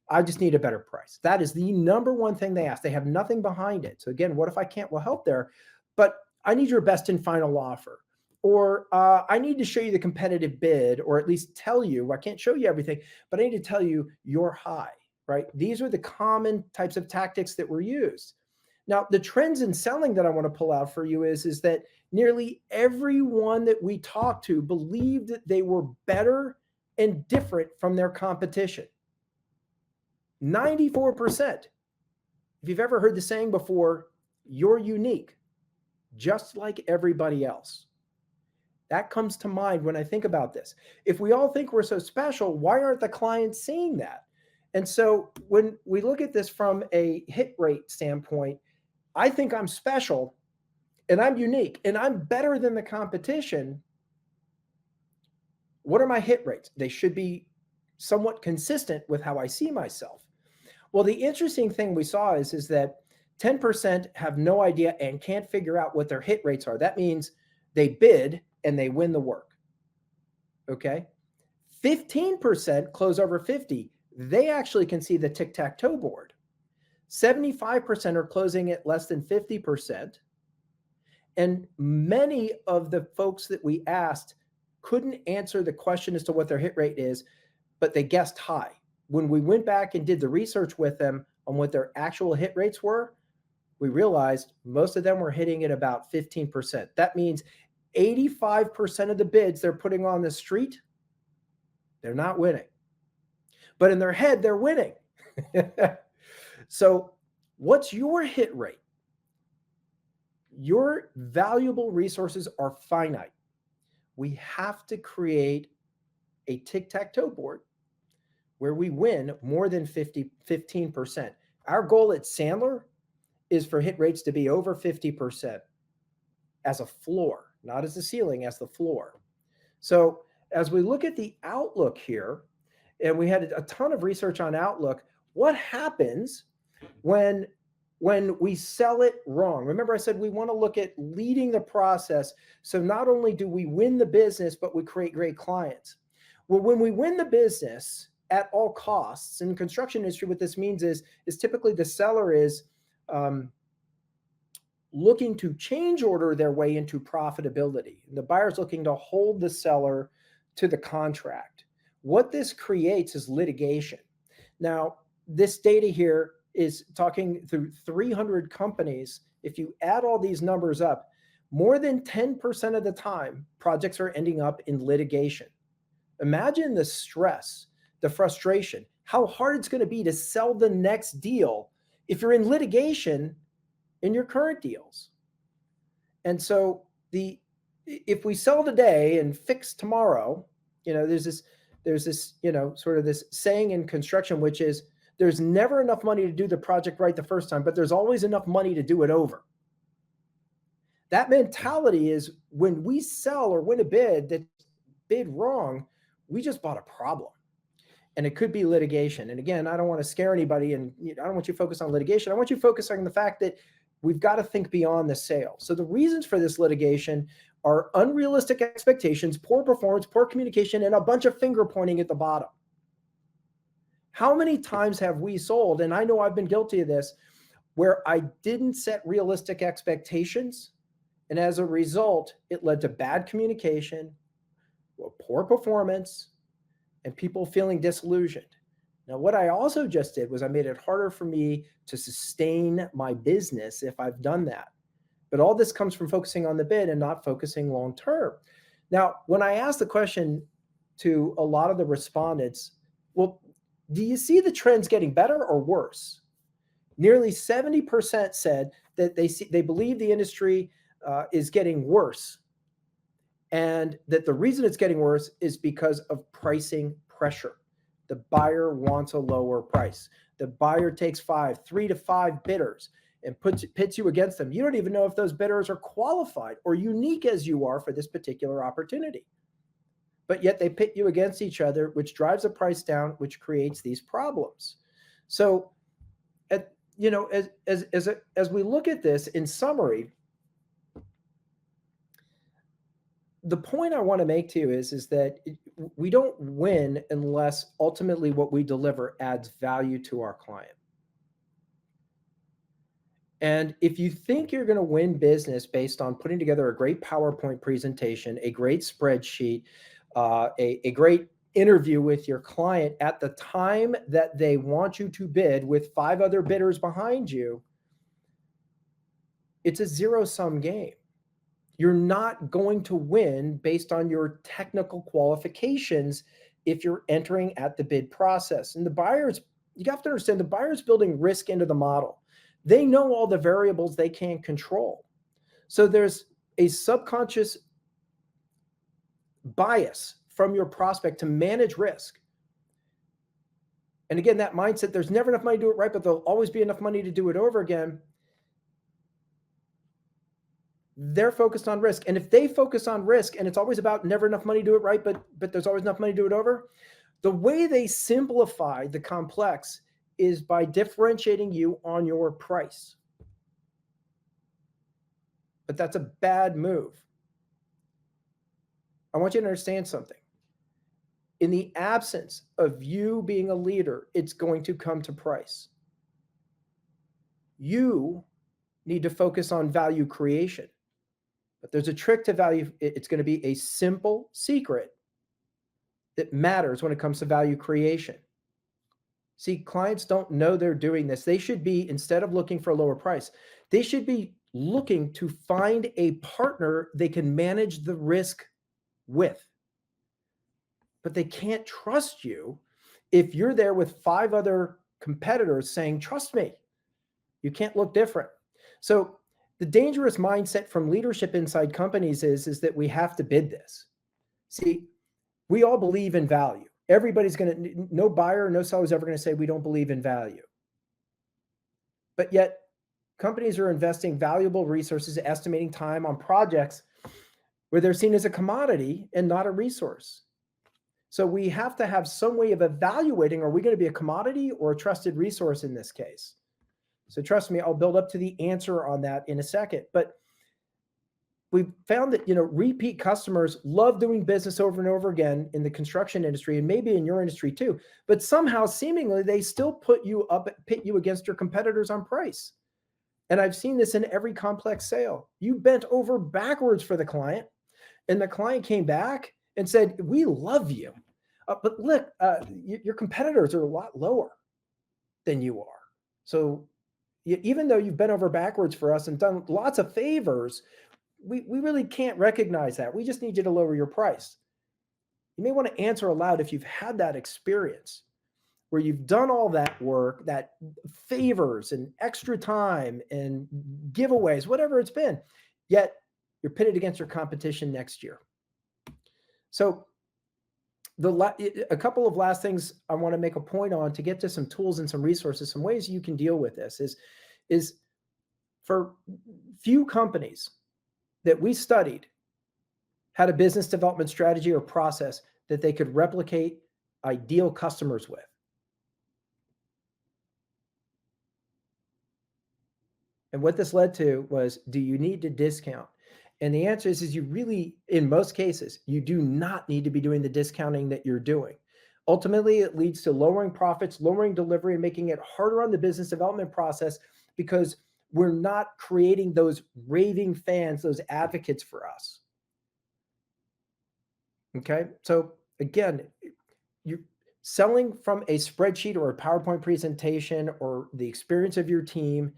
[SPEAKER 7] I just need a better price. That is the number one thing they ask. They have nothing behind it. So again, what if I can't? Well, help there, but I need your best and final offer. Or I need to show you the competitive bid, or at least tell you, I can't show you everything, but I need to tell you you're high, right? These are the common types of tactics that were used. Now, the trends in selling that I want to pull out for you is that nearly everyone that we talked to believed that they were better and different from their competition. 94%. If you've ever heard the saying before, you're unique, just like everybody else. That comes to mind when I think about this. If we all think we're so special, why aren't the clients seeing that? And so when we look at this from a hit rate standpoint, I think I'm special and I'm unique and I'm better than the competition. What are my hit rates? They should be somewhat consistent with how I see myself. Well, the interesting thing we saw is that 10% have no idea and can't figure out what their hit rates are. That means they bid and they win the work. Okay. 15% close over 50. They actually can see the tic-tac-toe board. 75% are closing at less than 50%. And many of the folks that we asked couldn't answer the question as to what their hit rate is, but they guessed high. When we went back and did the research with them on what their actual hit rates were, we realized most of them were hitting at about 15%. That means 85% of the bids they're putting on the street, they're not winning. But in their head, they're winning. So what's your hit rate? Your valuable resources are finite. We have to create a tic-tac-toe board where we win more than 15%. Our goal at Sandler is for hit rates to be over 50% as a floor, not as a ceiling, as the floor. So as we look at the outlook here, and we had a ton of research on outlook, what happens when we sell it wrong? Remember, I said we want to look at leading the process. So not only do we win the business, but we create great clients. Well, when we win the business at all costs in the construction industry, what this means is typically the seller is looking to change order their way into profitability. The buyer's looking to hold the seller to the contract. What this creates is litigation. Now, this data here is talking through 300 companies. If you add all these numbers up, more than 10% of the time, projects are ending up in litigation. Imagine the stress, the frustration, how hard it's going to be to sell the next deal if you're in litigation in your current deals. And so if we sell today and fix tomorrow, there's this, sort of this saying in construction, which is there's never enough money to do the project right the first time, but there's always enough money to do it over. That mentality is when we sell or win a bid that's bid wrong, we just bought a problem. And it could be litigation. And again, I don't want to scare anybody, and I don't want you to focus on litigation. I want you to focus on the fact that we've got to think beyond the sale. So the reasons for this litigation are unrealistic expectations, poor performance, poor communication, and a bunch of finger pointing at the bottom. How many times have we sold, and I know I've been guilty of this, where I didn't set realistic expectations, and as a result, it led to bad communication, poor performance, and people feeling disillusioned. Now, what I also just did was I made it harder for me to sustain my business if I've done that. But all this comes from focusing on the bid and not focusing long term. Now, when I asked the question to a lot of the respondents, well, do you see the trends getting better or worse? Nearly 70% said that they believe the industry is getting worse, and that the reason it's getting worse is because of pricing pressure. The buyer wants a lower price. The buyer takes 3 to 5 bidders and pits you against them. You don't even know if those bidders are qualified or unique as you are for this particular opportunity. But yet they pit you against each other, which drives the price down, which creates these problems. So, as we look at this in summary, the point I want to make to you is that we don't win unless ultimately what we deliver adds value to our client. And if you think you're going to win business based on putting together a great PowerPoint presentation, a great spreadsheet, a great interview with your client at the time that they want you to bid with 5 other bidders behind you, it's a zero-sum game. You're not going to win based on your technical qualifications if you're entering at the bid process. And you have to understand, the buyer's building risk into the model. They know all the variables they can't control. So there's a subconscious bias from your prospect to manage risk. And again, that mindset, there's never enough money to do it right, but there'll always be enough money to do it over again. They're focused on risk. And if they focus on risk and it's always about never enough money to do it right, but there's always enough money to do it over, the way they simplify the complex is by differentiating you on your price. But that's a bad move. I want you to understand something. In the absence of you being a leader, it's going to come to price. You need to focus on value creation. But there's a trick to value. It's going to be a simple secret that matters when it comes to value creation. See, clients don't know they're doing this. They should be, instead of looking for a lower price, they should be looking to find a partner they can manage the risk with. But they can't trust you if you're there with 5 other competitors saying, trust me, you can't look different. So the dangerous mindset from leadership inside companies is that we have to bid this. See, we all believe in value. Everybody's no buyer, no seller is ever going to say we don't believe in value. But yet companies are investing valuable resources, estimating time on projects where they're seen as a commodity and not a resource. So we have to have some way of evaluating, are we going to be a commodity or a trusted resource in this case? So trust me, I'll build up to the answer on that in a second. But we've found that, repeat customers love doing business over and over again in the construction industry, and maybe in your industry too. But somehow, seemingly, they still pit you against your competitors on price. And I've seen this in every complex sale. You bent over backwards for the client, and the client came back and said, "We love you, but look, your competitors are a lot lower than you are. So even though you've bent over backwards for us and done lots of favors, we really can't recognize that. We just need you to lower your price." You may want to answer aloud if you've had that experience where you've done all that work, that favors and extra time and giveaways, whatever it's been, yet you're pitted against your competition next year. So a couple of last things I want to make a point on to get to some tools and some resources, some ways you can deal with this is for few companies that we studied had a business development strategy or process that they could replicate ideal customers with. And what this led to was, do you need to discount? And the answer is you really, in most cases, you do not need to be doing the discounting that you're doing. Ultimately, it leads to lowering profits, lowering delivery, and making it harder on the business development process because we're not creating those raving fans, those advocates for us. Okay. So again, you're selling from a spreadsheet or a PowerPoint presentation or the experience of your team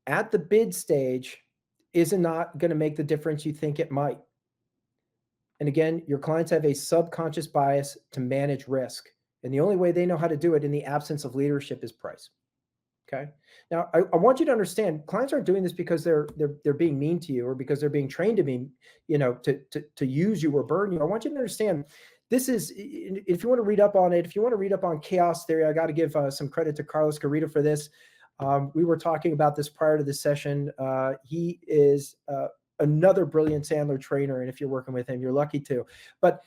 [SPEAKER 7] at the bid stage is not going to make the difference you think it might. And again, your clients have a subconscious bias to manage risk. And the only way they know how to do it in the absence of leadership is price. Okay. Now, I want you to understand, clients aren't doing this because they're being mean to you or because they're being trained to be, to use you or burn you. I want you to understand, this is, if you want to read up on it, if you want to read up on chaos theory, I got to give some credit to Carlos Garrido for this. We were talking about this prior to this session. He is another brilliant Sandler trainer, and if you're working with him, you're lucky to. But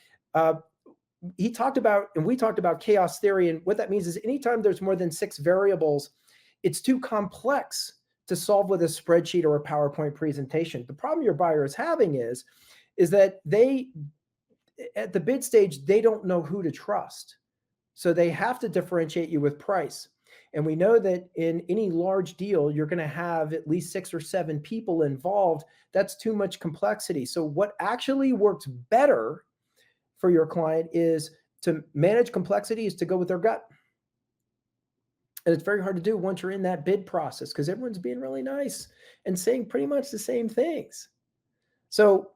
[SPEAKER 7] he talked about, and we talked about chaos theory, and what that means is anytime there's more than 6 variables, it's too complex to solve with a spreadsheet or a PowerPoint presentation. The problem your buyer is having is that they, at the bid stage, they don't know who to trust. So they have to differentiate you with price. And we know that in any large deal, you're going to have at least 6 or 7 people involved. That's too much complexity. So what actually works better for your client is to manage complexity is to go with their gut. And it's very hard to do once you're in that bid process because everyone's being really nice and saying pretty much the same things. So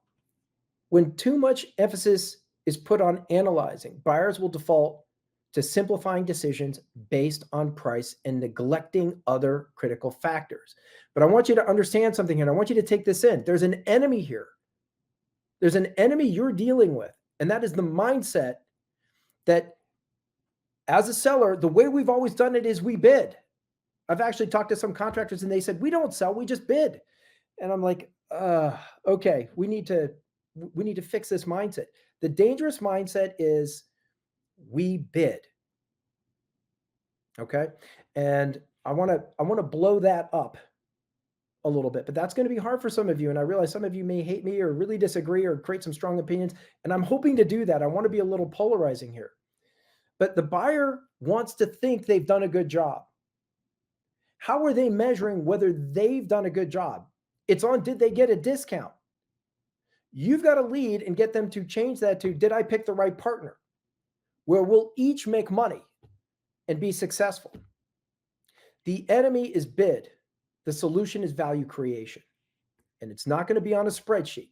[SPEAKER 7] when too much emphasis is put on analyzing, buyers will default to simplifying decisions based on price and neglecting other critical factors. But I want you to understand something here. I want you to take this in. There's an enemy here. There's an enemy you're dealing with, and that is the mindset that as a seller, the way we've always done it is we bid. I've actually talked to some contractors and they said, we don't sell, we just bid. And I'm like, okay, we need to fix this mindset. The dangerous mindset is we bid. Okay. And I want to blow that up a little bit, but that's going to be hard for some of you. And I realize some of you may hate me or really disagree or create some strong opinions. And I'm hoping to do that. I want to be a little polarizing here. But the buyer wants to think they've done a good job. How are they measuring whether they've done a good job? It's on, did they get a discount? You've got to lead and get them to change that to, did I pick the right partner? Where we'll each make money and be successful. The enemy is bid. The solution is value creation. And it's not going to be on a spreadsheet.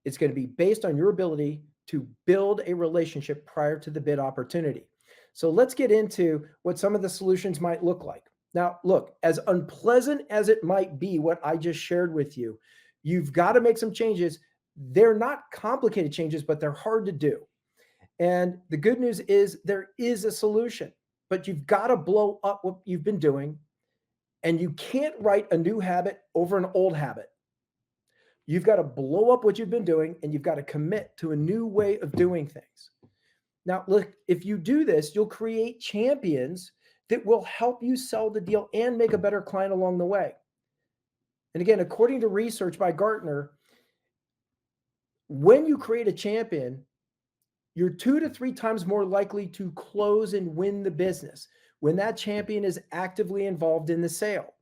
[SPEAKER 7] It's going to be based on your ability to build a relationship prior to the bid opportunity. So let's get into what some of the solutions might look like. Now, look, as unpleasant as it might be, what I just shared with you, you've got to make some changes. They're not complicated changes, but they're hard to do. And the good news is there is a solution, but you've got to blow up what you've been doing And you can't write a new habit over an old habit. You've got to blow up what you've been doing, and you've got to commit to a new way of doing things. Now, look, if you do this, you'll create champions that will help you sell the deal and make a better client along the way. And again, according to research by Gartner, when you create a champion, you're 2 to 3 times more likely to close and win the business when that champion is actively involved in the sale.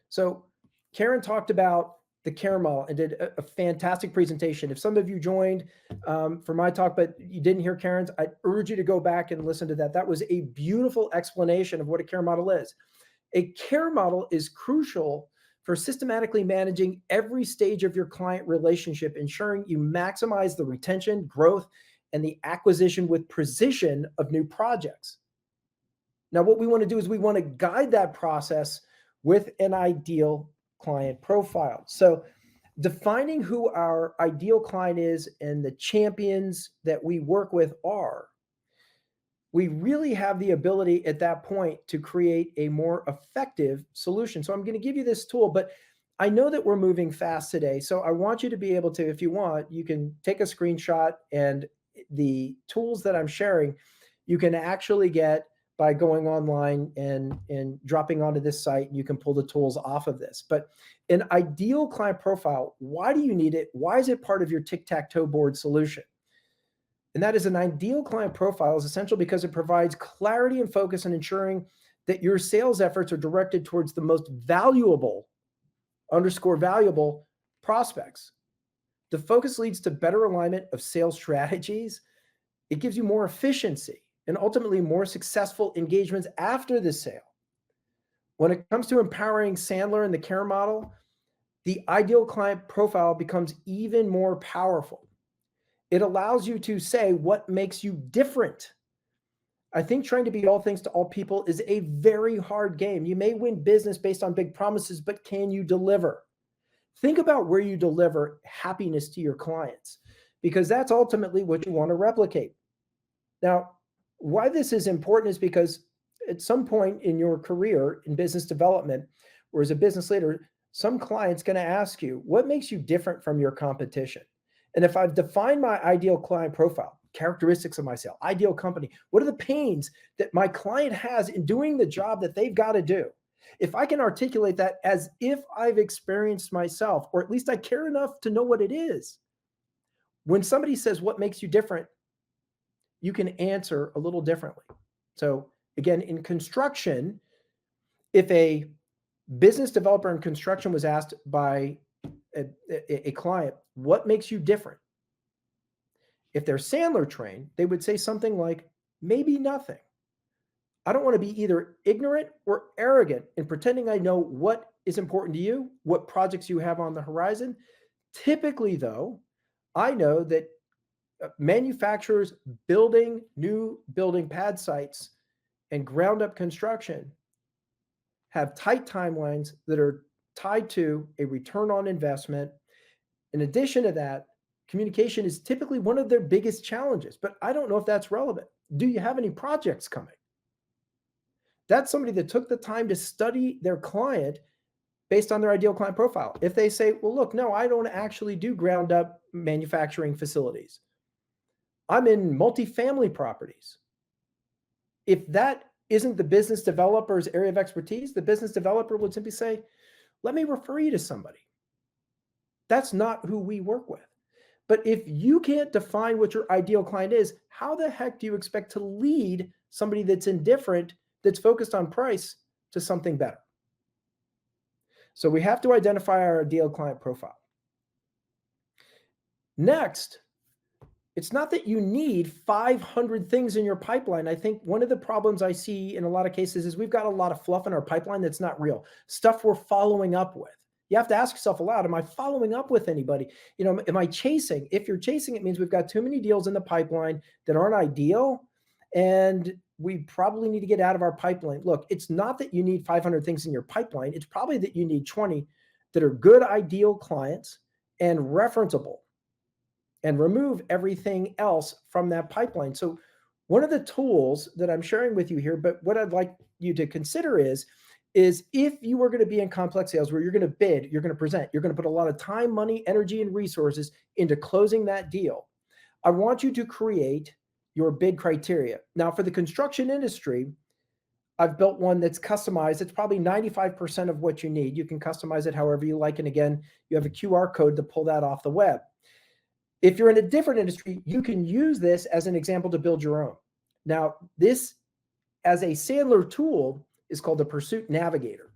[SPEAKER 7] So Karen talked about the care model and did a fantastic presentation. If some of you joined for my talk, but you didn't hear Karen's, I urge you to go back and listen to that. That was a beautiful explanation of what a care model is. A care model is crucial for systematically managing every stage of your client relationship, ensuring you maximize the retention, growth, and the acquisition with precision of new projects. Now, what we want to do is we want to guide that process with an ideal client profile. So defining who our ideal client is and the champions that we work with are, we really have the ability at that point to create a more effective solution. So I'm going to give you this tool, but I know that we're moving fast today. So I want you to be able to, if you want, you can take a screenshot, and the tools that I'm sharing, you can actually get by going online and dropping onto this site, and you can pull the tools off of this. But an ideal client profile, why do you need it? Why is it part of your tic-tac-toe board solution? And that is, an ideal client profile is essential because it provides clarity and focus on ensuring that your sales efforts are directed towards the most valuable, underscore valuable, prospects. The focus leads to better alignment of sales strategies. It gives you more efficiency and ultimately more successful engagements after the sale. When it comes to empowering Sandler and the care model, the ideal client profile becomes even more powerful. It allows you to say what makes you different. I think trying to be all things to all people is a very hard game. You may win business based on big promises, but can you deliver? Think about where you deliver happiness to your clients, because that's ultimately what you want to replicate. Now, why this is important is because at some point in your career in business development or as a business leader, some client's going to ask you, what makes you different from your competition? And if I've defined my ideal client profile, characteristics of my sale, ideal company, what are the pains that my client has in doing the job that they've got to do? If I can articulate that as if I've experienced myself, or at least I care enough to know what it is, when somebody says, what makes you different, you can answer a little differently. So again, in construction, if a business developer in construction was asked by a client, what makes you different? If they're Sandler trained, they would say something like, maybe nothing. I don't want to be either ignorant or arrogant in pretending I know what is important to you, what projects you have on the horizon. Typically, though, I know that manufacturers building new building pad sites and ground up construction have tight timelines that are tied to a return on investment. In addition to that, communication is typically one of their biggest challenges, but I don't know if that's relevant. Do you have any projects coming? That's somebody that took the time to study their client based on their ideal client profile. If they say, well, look, no, I don't actually do ground up manufacturing facilities. I'm in multifamily properties. If that isn't the business developer's area of expertise, the business developer would simply say, let me refer you to somebody. That's not who we work with. But if you can't define what your ideal client is, how the heck do you expect to lead somebody that's indifferent, that's focused on price, to something better? So we have to identify our ideal client profile. Next, it's not that you need 500 things in your pipeline. I think one of the problems I see in a lot of cases is we've got a lot of fluff in our pipeline that's not real, stuff we're following up with. You have to ask yourself aloud, am I following up with anybody? You know, am I chasing? If you're chasing, it means we've got too many deals in the pipeline that aren't ideal, and we probably need to get out of our pipeline. Look, it's not that you need 500 things in your pipeline. It's probably that you need 20 that are good, ideal clients and referenceable, and remove everything else from that pipeline. So one of the tools that I'm sharing with you here, but what I'd like you to consider is is if you were going to be in complex sales where you're going to bid, you're going to present, you're going to put a lot of time, money, energy, and resources into closing that deal. I want you to create your bid criteria. Now, for the construction industry, I've built one that's customized. It's probably 95% of what you need. You can customize it however you like. And again, you have a QR code to pull that off the web. If you're in a different industry, you can use this as an example to build your own. Now, this as a Sandler tool is called the Pursuit Navigator.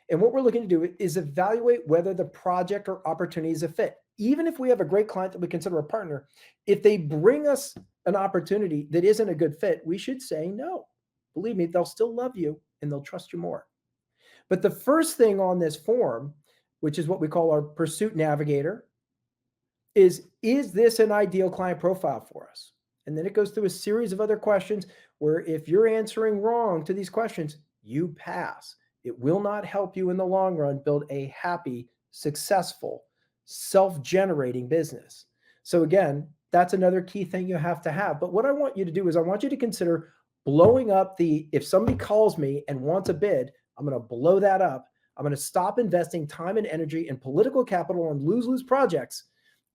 [SPEAKER 7] And what we're looking to do is evaluate whether the project or opportunity is a fit. Even if we have a great client that we consider a partner, if they bring us an opportunity that isn't a good fit, we should say no. Believe me, they'll still love you and they'll trust you more. But the first thing on this form, which is what we call our Pursuit Navigator, is this an ideal client profile for us? And then it goes through a series of other questions where if you're answering wrong to these questions, you pass. It will not help you in the long run build a happy, successful, self-generating business. So again, that's another key thing you have to have. But what I want you to do is I want you to consider blowing up if somebody calls me and wants a bid, I'm going to blow that up. I'm going to stop investing time and energy and political capital on lose-lose projects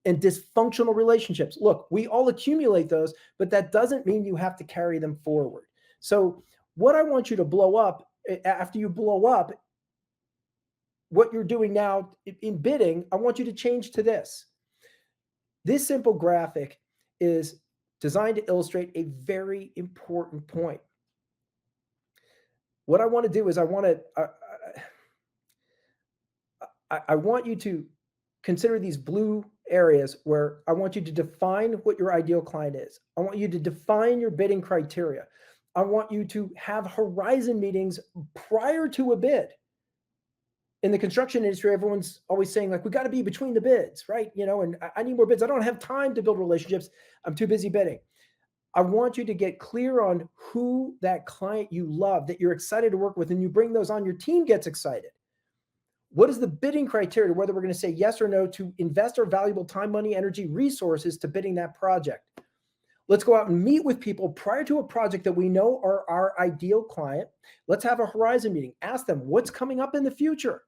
[SPEAKER 7] and dysfunctional relationships. Look, we all accumulate those, but that doesn't mean you have to carry them forward. So what I want you to blow up, after you blow up what you're doing now in bidding, I want you to change to this. This simple graphic is designed to illustrate a very important point. What I want to do is I want you to consider these blue areas where I want you to define what your ideal client is. I want you to define your bidding criteria. I want you to have horizon meetings prior to a bid. In the construction industry, everyone's always saying like, we got to be between the bids, right? And I need more bids. I don't have time to build relationships. I'm too busy bidding. I want you to get clear on who that client you love, that you're excited to work with, and you bring those on, your team gets excited. What is the bidding criteria, whether we're going to say yes or no to invest our valuable time, money, energy, resources to bidding that project? Let's go out and meet with people prior to a project that we know are our ideal client. Let's have a horizon meeting. Ask them what's coming up in the future.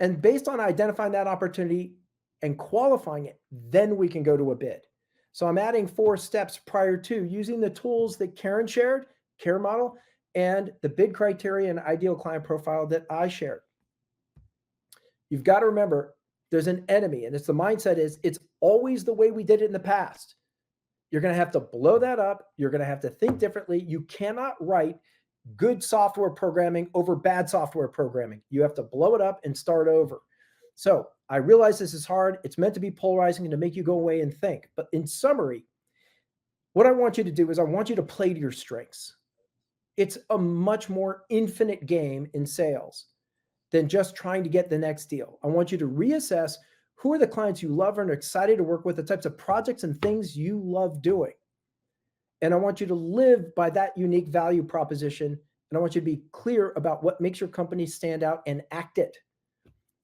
[SPEAKER 7] And based on identifying that opportunity and qualifying it, then we can go to a bid. So I'm adding 4 steps prior to using the tools that Karen shared, CARE model, and the bid criteria and ideal client profile that I shared. You've got to remember there's an enemy, and it's the mindset is it's always the way we did it in the past. You're going to have to blow that up. You're going to have to think differently. You cannot write good software programming over bad software programming. You have to blow it up and start over. So I realize this is hard. It's meant to be polarizing and to make you go away and think. But in summary, what I want you to do is I want you to play to your strengths. It's a much more infinite game in sales than just trying to get the next deal. I want you to reassess who are the clients you love and are excited to work with, the types of projects and things you love doing. And I want you to live by that unique value proposition. And I want you to be clear about what makes your company stand out and act it.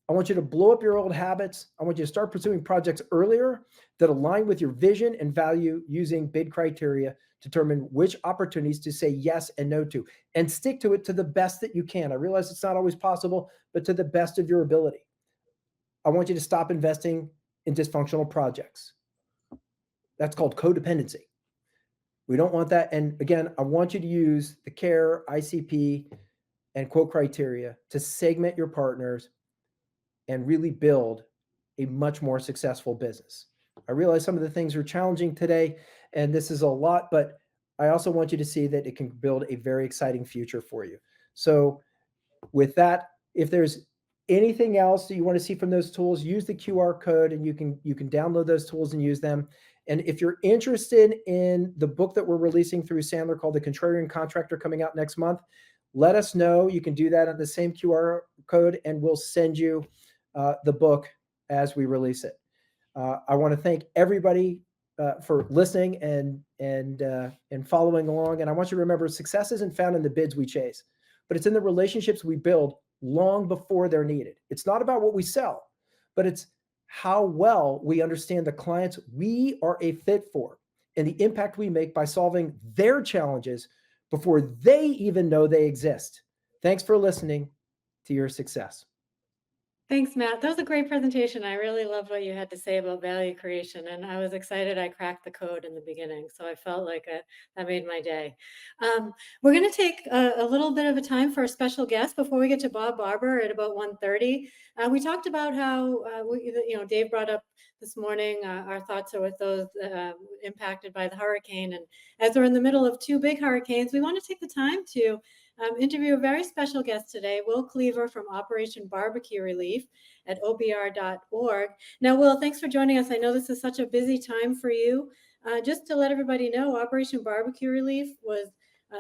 [SPEAKER 7] I want you to blow up your old habits. I want you to start pursuing projects earlier that align with your vision and value using bid criteria to determine which opportunities to say yes and no to, and stick to it to the best that you can. I realize it's not always possible, but to the best of your ability. I want you to stop investing in dysfunctional projects. That's called codependency. We don't want that. And again, I want you to use the CARE, ICP, and quote criteria to segment your partners and really build a much more successful business. I realize some of the things are challenging today, and this is a lot, but I also want you to see that it can build a very exciting future for you. So with that, if there's anything else that you want to see from those tools, use the QR code and you can download those tools and use them. And if you're interested in the book that we're releasing through Sandler called The Contrarian Contractor coming out next month, let us know. You can do that on the same QR code and we'll send you the book as we release it. I want to thank everybody for listening and following along. And I want you to remember success isn't found in the bids we chase, but it's in the relationships we build long before they're needed. It's not about what we sell, but it's how well we understand the clients we are a fit for and the impact we make by solving their challenges before they even know they exist. Thanks for listening to your success.
[SPEAKER 2] Thanks, Matt. That was a great presentation. I really loved what you had to say about value creation, and I was excited I cracked the code in the beginning. So I felt like that made my day. We're going to take a little bit of a time for a special guest before we get to Bob Barber at about 1:30. We talked about how, Dave brought up this morning our thoughts are with those impacted by the hurricane. And as we're in the middle of two big hurricanes, we want to take the time to interview a very special guest today, Will Cleaver from Operation Barbecue Relief at obr.org. Now, Will, thanks for joining us. I know this is such a busy time for you. Just to let everybody know, Operation Barbecue Relief was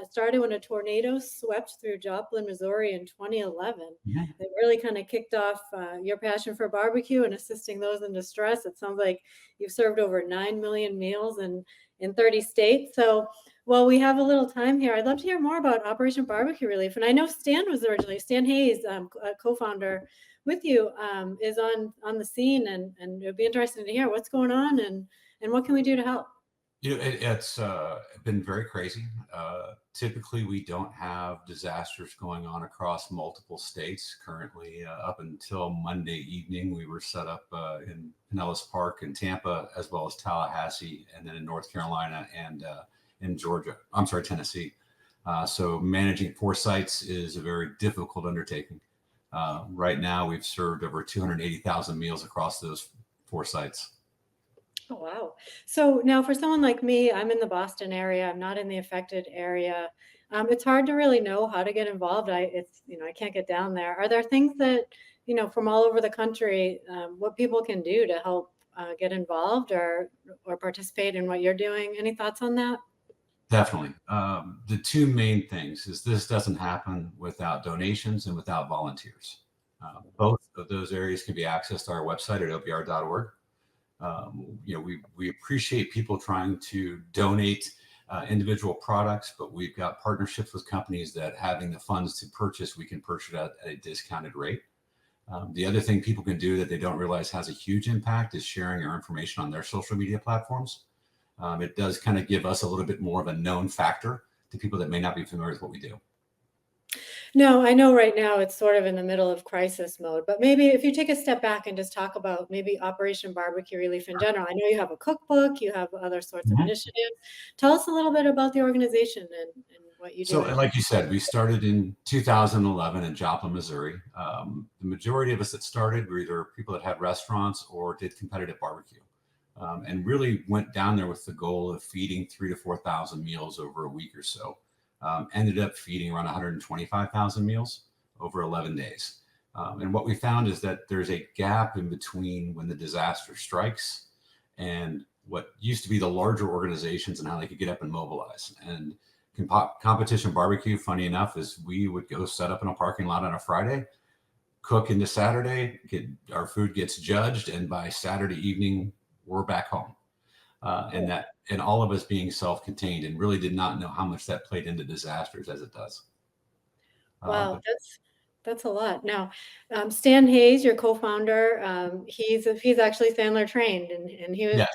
[SPEAKER 2] started when a tornado swept through Joplin, Missouri in 2011.
[SPEAKER 3] Yeah.
[SPEAKER 2] It really kind of kicked off your passion for barbecue and assisting those in distress. It sounds like you've served over 9 million meals in 30 states. So well, we have a little time here. I'd love to hear more about Operation Barbecue Relief. And I know Stan Hayes, a co-founder with you, is on the scene, and it'd be interesting to hear what's going on and what can we do to help.
[SPEAKER 8] It's been very crazy. Typically, we don't have disasters going on across multiple states. Currently, up until Monday evening, we were set up in Pinellas Park in Tampa, as well as Tallahassee, and then in North Carolina and in Tennessee. So managing 4 sites is a very difficult undertaking. Right now, we've served over 280,000 meals across those 4 sites.
[SPEAKER 2] Oh, wow. So now for someone like me, I'm in the Boston area. I'm not in the affected area. It's hard to really know how to get involved. I can't get down there. Are there things that, from all over the country, what people can do to help get involved or participate in what you're doing? Any thoughts on that?
[SPEAKER 8] Definitely. The 2 main things is this doesn't happen without donations and without volunteers. Both of those areas can be accessed to our website at obr.org. We appreciate people trying to donate individual products, but we've got partnerships with companies that having the funds to purchase, we can purchase at a discounted rate. The other thing people can do that they don't realize has a huge impact is sharing our information on their social media platforms. It does kind of give us a little bit more of a known factor to people that may not be familiar with what we do.
[SPEAKER 2] No, I know right now it's sort of in the middle of crisis mode, but maybe if you take a step back and just talk about maybe Operation Barbecue Relief in general. I know you have a cookbook, you have other sorts of initiatives. Tell us a little bit about the organization and what you do.
[SPEAKER 8] So like you said, we started in 2011 in Joplin, Missouri. The majority of us that started were either people that had restaurants or did competitive barbecue. And really went down there with the goal of feeding 3,000 to 4,000 meals over a week or so. Ended up feeding around 125,000 meals over 11 days. And what we found is that there's a gap in between when the disaster strikes and what used to be the larger organizations and how they could get up and mobilize. And competition barbecue, funny enough, is we would go set up in a parking lot on a Friday, cook into Saturday, our food gets judged, and by Saturday evening, we're back home. And all of us being self-contained, and really did not know how much that played into disasters as it does.
[SPEAKER 2] Wow, that's a lot. Now, Stan Hayes, your co-founder, he's actually Sandler trained, and he was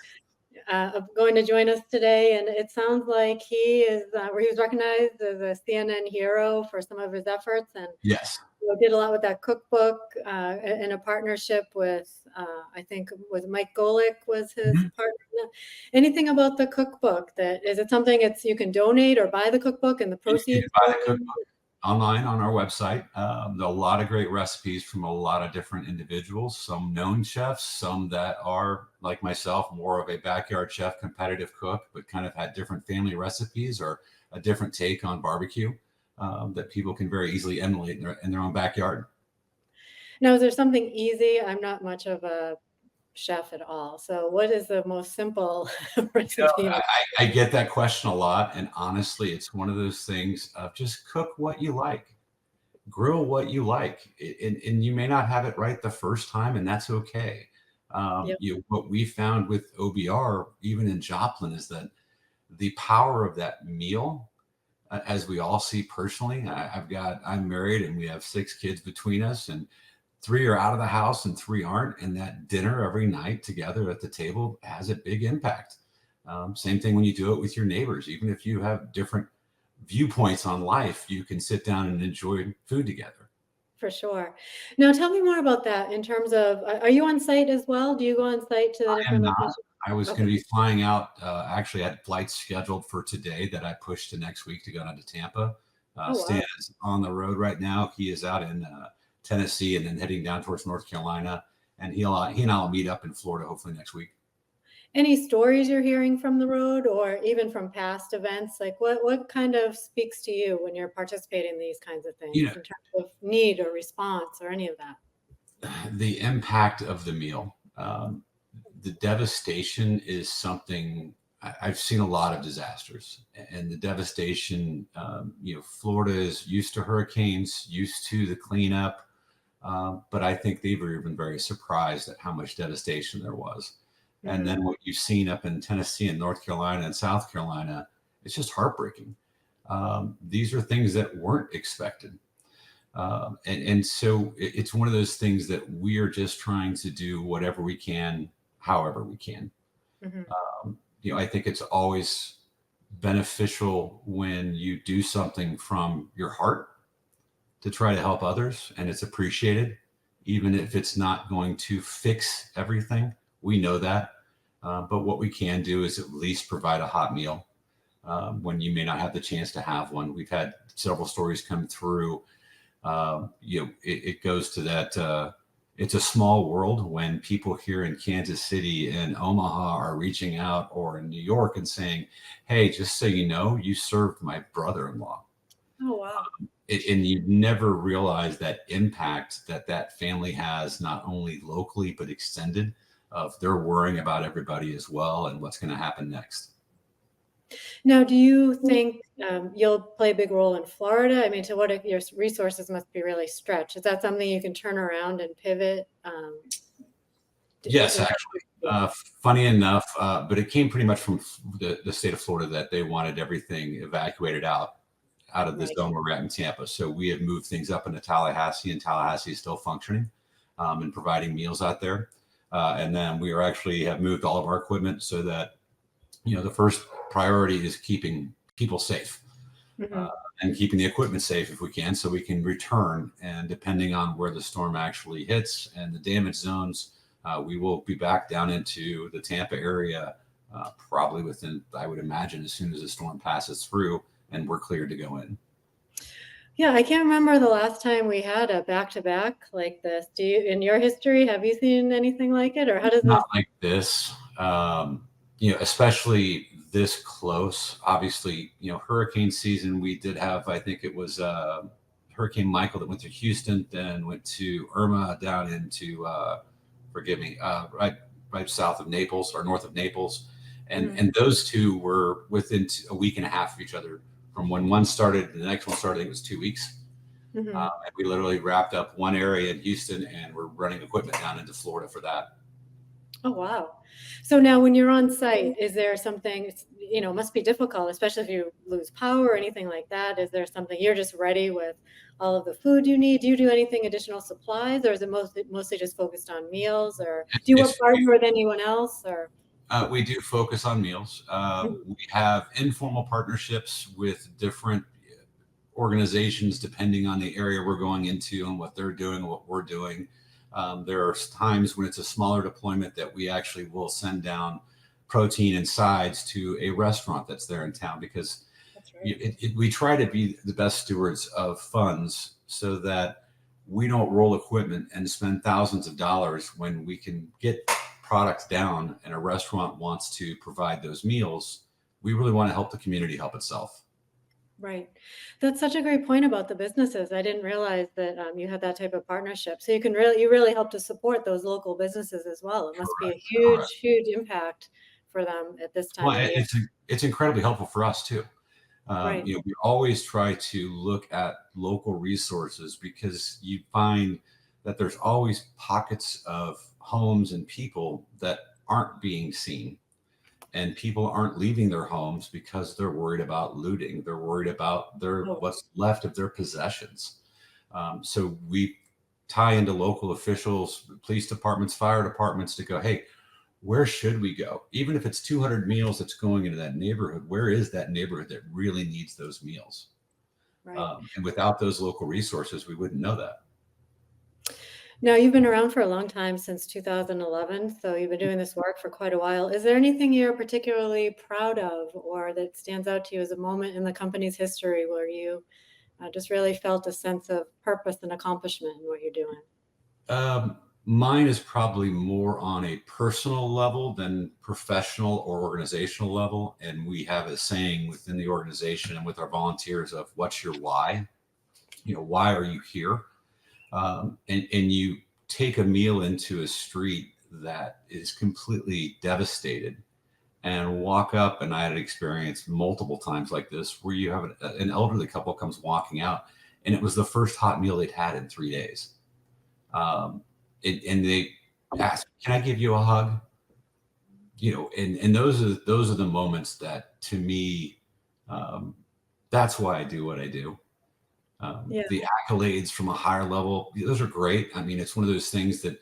[SPEAKER 2] going to join us today. And it sounds like he was recognized as a CNN hero for some of his efforts, and
[SPEAKER 8] yes,
[SPEAKER 2] did a lot with that cookbook in a partnership with, I think, was Mike Golick was his partner. Anything about the cookbook? Is it something you can donate or buy the cookbook and the proceeds?
[SPEAKER 8] You can buy the cookbook online on our website. There are a lot of great recipes from a lot of different individuals, some known chefs, some that are like myself, more of a backyard chef, competitive cook, but kind of had different family recipes or a different take on barbecue. That people can very easily emulate in their own backyard.
[SPEAKER 2] Now, is there something easy? I'm not much of a chef at all. So what is the most simple recipe?
[SPEAKER 8] I get that question a lot. And honestly, it's one of those things of just cook what you like, grill what you like. And you may not have it right the first time, and that's okay. What we found with OBR, even in Joplin, is that the power of that meal, as we all see personally, I'm married and we have 6 kids between us, and 3 are out of the house and 3 aren't. And that dinner every night together at the table has a big impact. Same thing when you do it with your neighbors, even if you have different viewpoints on life, you can sit down and enjoy food together.
[SPEAKER 2] For sure. Now, tell me more about that in terms of, are you on site as well? Do you go on site to the
[SPEAKER 8] I am
[SPEAKER 2] different
[SPEAKER 8] not.
[SPEAKER 2] locations?
[SPEAKER 8] I was
[SPEAKER 2] Okay.
[SPEAKER 8] going to be flying out. Actually, I had flights scheduled for today that I pushed to next week to go down to Tampa.
[SPEAKER 2] Oh,
[SPEAKER 8] Stan
[SPEAKER 2] wow.
[SPEAKER 8] is on the road right now. He is out in Tennessee and then heading down towards North Carolina. And he and I will meet up in Florida hopefully next week.
[SPEAKER 2] Any stories you're hearing from the road or even from past events? Like what kind of speaks to you when you're participating in these kinds of things
[SPEAKER 8] You know,
[SPEAKER 2] in terms of need or response or any of that?
[SPEAKER 8] the impact of the meal, the devastation is something. I've seen a lot of disasters, and the devastation. Florida is used to hurricanes, used to the cleanup, but I think they were even very surprised at how much devastation there was. And then what you've seen up in Tennessee and North Carolina and South Carolina, it's just heartbreaking. These are things that weren't expected. And so it's one of those things that we are just trying to do whatever we can, however we can.
[SPEAKER 2] Mhm.
[SPEAKER 8] I think it's always beneficial when you do something from your heart to try to help others, and it's appreciated, even if it's not going to fix everything. We know that. But what we can do is at least provide a hot meal when you may not have the chance to have one. We've had several stories come through. It goes to that. It's a small world when people here in Kansas City and Omaha are reaching out, or in New York, and saying, "Hey, just so you know, you served my brother-in-law."
[SPEAKER 2] Oh, wow.
[SPEAKER 8] And you never realize that impact that family has, not only locally but extended. Of they're worrying about everybody as well and what's going to happen next.
[SPEAKER 2] Now, do you think you'll play a big role in Florida? I mean, to what your resources must be really stretched. Is that something you can turn around and pivot?
[SPEAKER 8] Yes,
[SPEAKER 2] In
[SPEAKER 8] actually.
[SPEAKER 2] yeah.
[SPEAKER 8] Funny enough, but it came pretty much from the state of Florida that they wanted everything evacuated out of the
[SPEAKER 2] Right.
[SPEAKER 8] zone where we're at in Tampa. So we have moved things up into Tallahassee, and Tallahassee is still functioning and providing meals out there. And then we are actually have moved all of our equipment so that, the first priority is keeping people safe
[SPEAKER 2] Mhm.
[SPEAKER 8] and keeping the equipment safe if we can, so we can return. And depending on where the storm actually hits and the damage zones, we will be back down into the Tampa area probably within, I would imagine, as soon as the storm passes through and we're cleared to go in.
[SPEAKER 2] Yeah, I can't remember the last time we had a back-to-back like this. Do you, in your history, have you seen anything like it, or how does
[SPEAKER 8] Not
[SPEAKER 2] this?
[SPEAKER 8] like this, especially this close. Obviously, hurricane season, we did have, I think it was Hurricane Michael that went to Houston, then went to Irma down into, forgive me, right south of Naples or north of Naples. And those two were within a week and a half of each other. From when one started, the next one started, I think it was 2 weeks.
[SPEAKER 2] Mhm.
[SPEAKER 8] And we literally wrapped up one area in Houston, and we're running equipment down into Florida for that.
[SPEAKER 2] Oh, wow. So now when you're on site, is there something, must be difficult, especially if you lose power or anything like that? Is there something you're just ready with all of the food you need? Do you do anything additional supplies, or is it mostly just focused on meals, or do you work partner with anyone else, or?
[SPEAKER 8] We do focus on meals. We have informal partnerships with different organizations depending on the area we're going into and what they're doing and what we're doing. There are times when it's a smaller deployment that we actually will send down protein and sides to a restaurant that's there in town, because
[SPEAKER 2] That's right.
[SPEAKER 8] we try to be the best stewards of funds so that we don't roll equipment and spend thousands of dollars when we can get products down and a restaurant wants to provide those meals. We really want to help the community help itself.
[SPEAKER 2] Right. That's such a great point about the businesses. I didn't realize that you had that type of partnership. So you really help to support those local businesses as well. It must be a huge,
[SPEAKER 8] Correct.
[SPEAKER 2] huge impact for them at this time
[SPEAKER 8] Well,
[SPEAKER 2] of year.
[SPEAKER 8] it's incredibly helpful for us too.
[SPEAKER 2] Right.
[SPEAKER 8] We always try to look at local resources, because you find that there's always pockets of homes and people that aren't being seen, and people aren't leaving their homes because they're worried about looting. They're worried about
[SPEAKER 2] Oh,
[SPEAKER 8] what's left of their possessions. So we tie into local officials, police departments, fire departments to go, hey, where should we go? Even if it's 200 meals that's going into that neighborhood, where is that neighborhood that really needs those meals?
[SPEAKER 2] Right.
[SPEAKER 8] And without those local resources, we wouldn't know that.
[SPEAKER 2] Now, you've been around for a long time, since 2011, so you've been doing this work for quite a while. Is there anything you're particularly proud of or that stands out to you as a moment in the company's history where you just really felt a sense of purpose and accomplishment in what you're doing?
[SPEAKER 8] Mine is probably more on a personal level than professional or organizational level. And we have a saying within the organization and with our volunteers of what's your why? Why are you here? And you take a meal into a street that is completely devastated and walk up. And I had experience multiple times like this where you have an elderly couple comes walking out and it was the first hot meal they'd had in 3 days. And they ask, "Can I give you a hug?" And those are the moments that, to me, that's why I do what I do.
[SPEAKER 2] Yeah.
[SPEAKER 8] The accolades from a higher level, those are great. I mean, it's one of those things that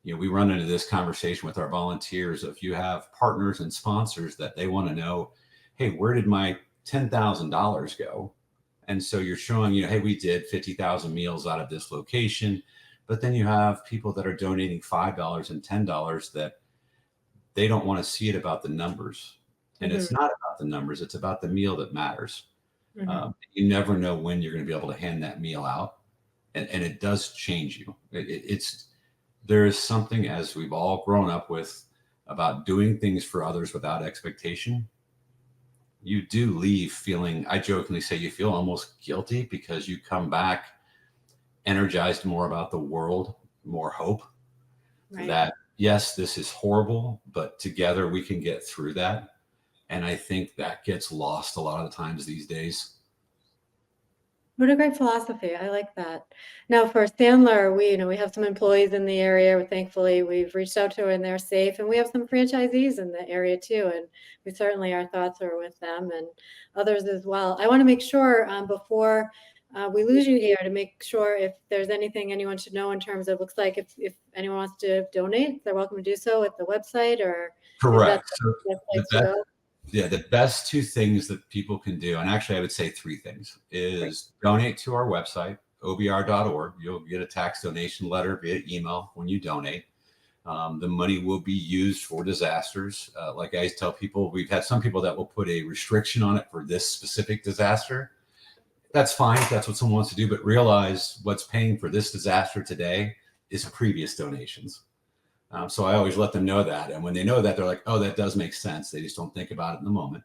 [SPEAKER 8] we run into this conversation with our volunteers. If you have partners and sponsors that they want to know, hey, where did my $10,000 go? And so you're showing, hey, we did 50,000 meals out of this location. But then you have people that are donating $5 and $10 that they don't want to see it about the numbers. And it's not about the numbers. It's about the meal that matters. You never know when you're going to be able to hand that meal out. And it does change you. There is something, as we've all grown up with, about doing things for others without expectation. You do leave feeling, I jokingly say, you feel almost guilty because you come back energized more about the world, more hope.
[SPEAKER 2] Right.
[SPEAKER 8] That, yes, this is horrible, but together we can get through that. And I think that gets lost a lot of the times these days.
[SPEAKER 2] What a great philosophy. I like that. Now, for Sandler, we have some employees in the area. Thankfully, we've reached out to and they're safe. And we have some franchisees in the area too. And we certainly, our thoughts are with them and others as well. I want to make sure before we lose you here, to make sure if there's anything anyone should know in terms of, looks like if anyone wants to donate, they're welcome to do so at the website, or
[SPEAKER 8] Correct.
[SPEAKER 2] is
[SPEAKER 8] So
[SPEAKER 2] that the best place to go?
[SPEAKER 8] the best two things that people can do, and actually I would say three things, is donate to our website, obr.org. You'll get a tax donation letter via email when you donate. The money will be used for disasters. Like I tell people, we've had some people that will put a restriction on it for this specific disaster. That's fine if that's what someone wants to do, but realize what's paying for this disaster today is previous donations. So I always let them know that. And when they know that, they're like, oh, that does make sense. They just don't think about it in the moment.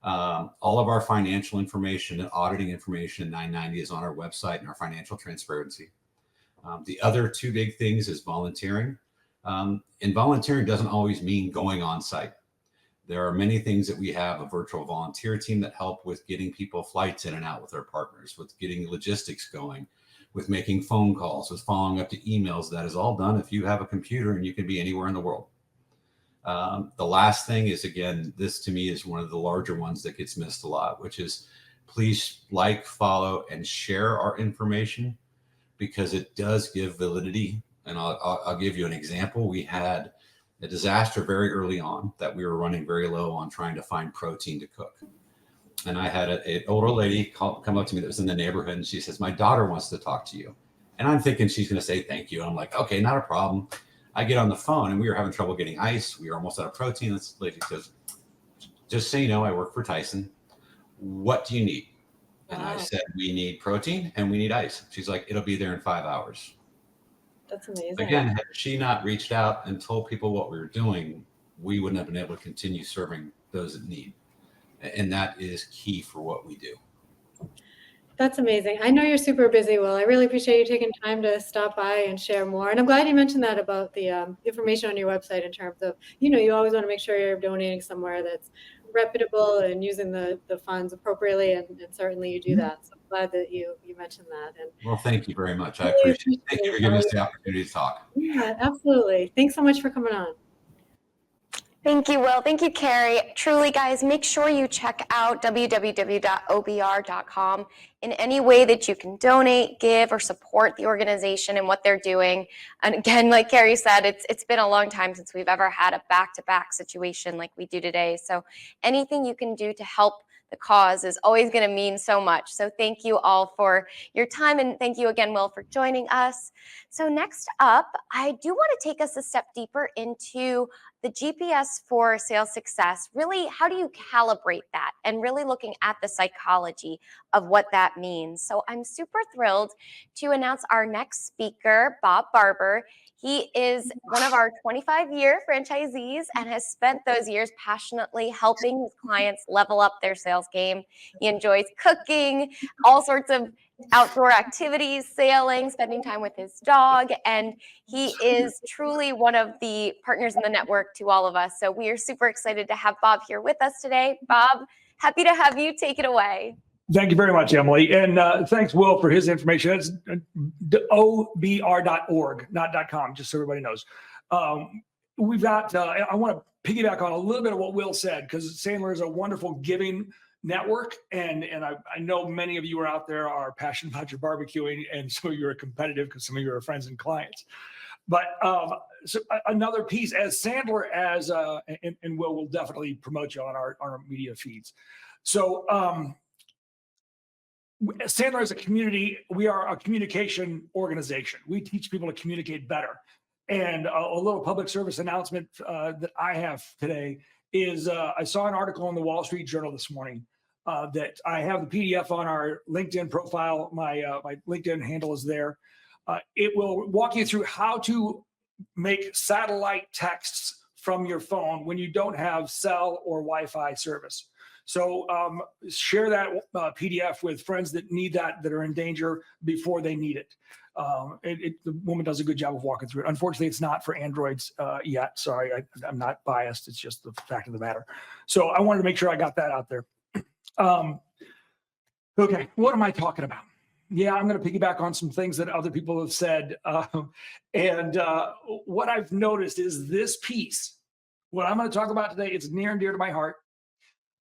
[SPEAKER 8] All of our financial information and auditing information in 990 is on our website and our financial transparency. The other two big things is volunteering. And volunteering doesn't always mean going on site. There are many things that we have a virtual volunteer team that help with getting people flights in and out with our partners, with getting logistics going, with making phone calls, with following up to emails. That is all done if you have a computer and you can be anywhere in the world. The last thing is, again, this to me is one of the larger ones that gets missed a lot, which is please like, follow, and share our information, because it does give validity. And I'll give you an example. We had a disaster very early on that we were running very low on trying to find protein to cook. And I had an older lady come up to me that was in the neighborhood, and she says, my daughter wants to talk to you. And I'm thinking she's going to say thank you. And I'm like, okay, not a problem. I get on the phone and we were having trouble getting ice. We were almost out of protein. This lady says, just so you know, I work for Tyson. What do you need? And I said, we need protein and we need ice. She's like, it'll be there in 5 hours.
[SPEAKER 2] That's amazing.
[SPEAKER 8] Again, had she not reached out and told people what we were doing, we wouldn't have been able to continue serving those in need. And that is key for what we do.
[SPEAKER 2] That's amazing. I know you're super busy, Will. I really appreciate you taking time to stop by and share more. And I'm glad you mentioned that about the information on your website in terms of, you always want to make sure you're donating somewhere that's reputable and using the funds appropriately. And certainly you do that. So I'm glad that you mentioned that. And
[SPEAKER 8] well, thank you very much. I appreciate it. Thank you for giving us the opportunity to talk.
[SPEAKER 2] Yeah, absolutely. Thanks so much for coming on.
[SPEAKER 1] Thank you, Will. Thank you, Carrie. Truly, guys, make sure you check out www.obr.com in any way that you can donate, give, or support the organization and what they're doing. And again, like Carrie said, it's been a long time since we've ever had a back-to-back situation like we do today. So anything you can do to help the cause is always going to mean so much. So thank you all for your time, and thank you again, Will, for joining us. So next up, I do want to take us a step deeper into the GPS for sales success. Really, how do you calibrate that? And really looking at the psychology of what that means. So I'm super thrilled to announce our next speaker, Bob Barber. He is one of our 25-year franchisees and has spent those years passionately helping his clients level up their sales game. He enjoys cooking, all sorts of outdoor activities, sailing, spending time with his dog, and he is truly one of the partners in the network to all of us. So we are super excited to have Bob here with us today. Bob, happy to have you. Take it away.
[SPEAKER 9] Thank you very much, Emily. And thanks, Will, for his information. That's obr.org, not .com, just so everybody knows. We've got, I want to piggyback on a little bit of what Will said, because Sandler is a wonderful giving network. And I know many of you are out there are passionate about your barbecuing, and so you're competitive because some of you are friends and clients. But so another piece, as Sandler, and will definitely promote you on our media feeds. So Sandler is a community. We are a communication organization. We teach people to communicate better. And a little public service announcement that I have today is I saw an article in the Wall Street Journal this morning that I have the PDF on our LinkedIn profile. My LinkedIn handle is there. It will walk you through how to make satellite texts from your phone when you don't have cell or Wi-Fi service. So share that PDF with friends that need that are in danger before they need it. The woman does a good job of walking through it. Unfortunately, it's not for Androids yet. Sorry, I'm not biased. It's just the fact of the matter. So I wanted to make sure I got that out there. Okay, what am I talking about? Yeah, I'm going to piggyback on some things that other people have said. What I've noticed is this piece, what I'm going to talk about today, it's near and dear to my heart.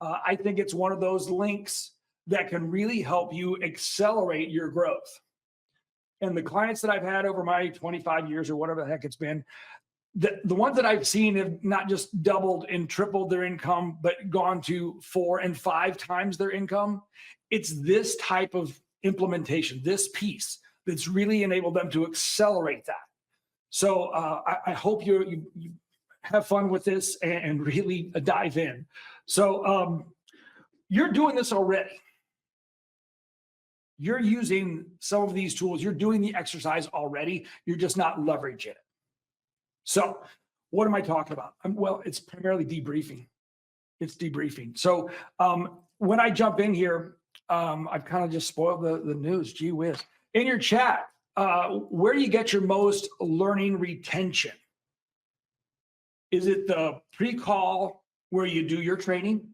[SPEAKER 9] I think it's one of those links that can really help you accelerate your growth. And the clients that I've had over my 25 years or whatever the heck it's been, the ones that I've seen have not just doubled and tripled their income, but gone to 4 and 5 times their income. It's this type of implementation, this piece, that's really enabled them to accelerate that. So I hope you have fun with this and really dive in. So you're doing this already. You're using some of these tools. You're doing the exercise already. You're just not leveraging it. So what am I talking about? Well, it's primarily debriefing. It's debriefing. So when I jump in here, I've kind of just spoiled the news. Gee whiz. In your chat, where do you get your most learning retention? Is it the pre-call where you do your training,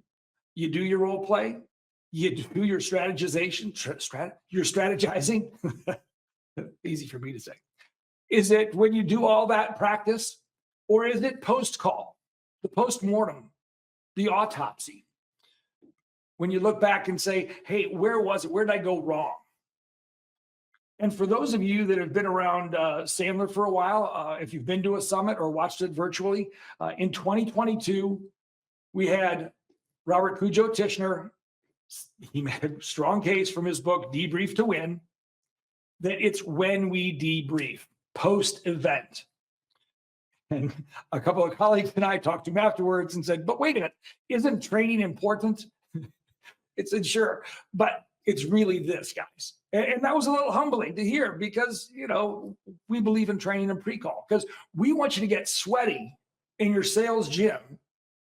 [SPEAKER 9] you do your role play, you do your strategization, you're strategizing? Easy for me to say. Is it when you do all that practice, or is it post-call, the post-mortem, the autopsy? When you look back and say, hey, where was it? Where did I go wrong? And for those of you that have been around Sandler for a while, if you've been to a summit or watched it virtually, in 2022, we had Robert Cujo Tishner. He made a strong case from his book, Debrief to Win, that it's when we debrief, post-event. And a couple of colleagues and I talked to him afterwards and said, but wait a minute, isn't training important? It's sure, but it's really this, guys. And that was a little humbling to hear because, you know, we believe in training and pre-call because we want you to get sweaty in your sales gym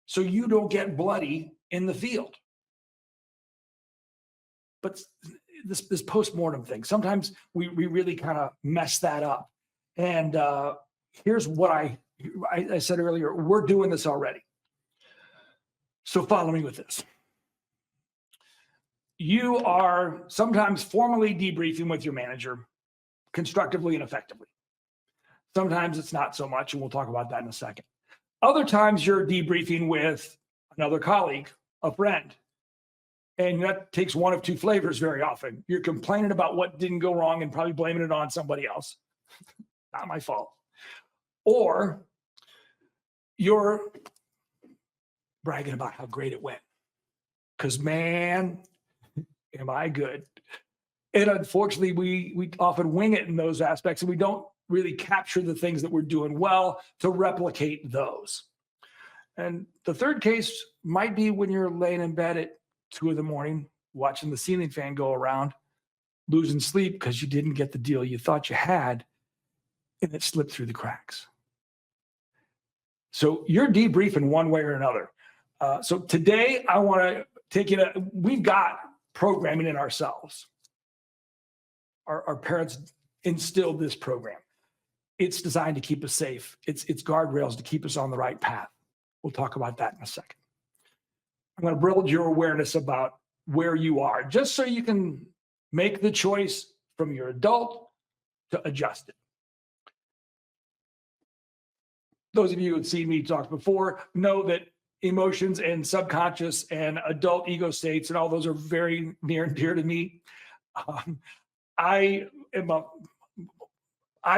[SPEAKER 9] so you don't get bloody in the field. But this post-mortem thing, sometimes we really kind of mess that up. And here's what I said earlier, we're doing this already. So follow me with this. You are sometimes formally debriefing with your manager constructively and effectively. Sometimes it's not so much, and we'll talk about that in a second. Other times you're debriefing with another colleague, a friend, and that takes one of two flavors very often. You're complaining about what didn't go wrong and probably blaming it on somebody else. Not my fault. Or you're bragging about how great it went. Because, man, am I good. And unfortunately, we often wing it in those aspects, and we don't really capture the things that we're doing well to replicate those. And the third case might be when you're laying in bed at 2 a.m, watching the ceiling fan go around, losing sleep because you didn't get the deal you thought you had, and it slipped through the cracks. So you're debriefing one way or another. So today I want to take you to, we've got programming in ourselves. Our parents instilled this program. It's designed to keep us safe. It's guardrails to keep us on the right path. We'll talk about that in a second. I'm going to build your awareness about where you are, just so you can make the choice from your adult to adjust it. Those of you who have seen me talk before know that emotions and subconscious and adult ego states and all those are very near and dear to me. I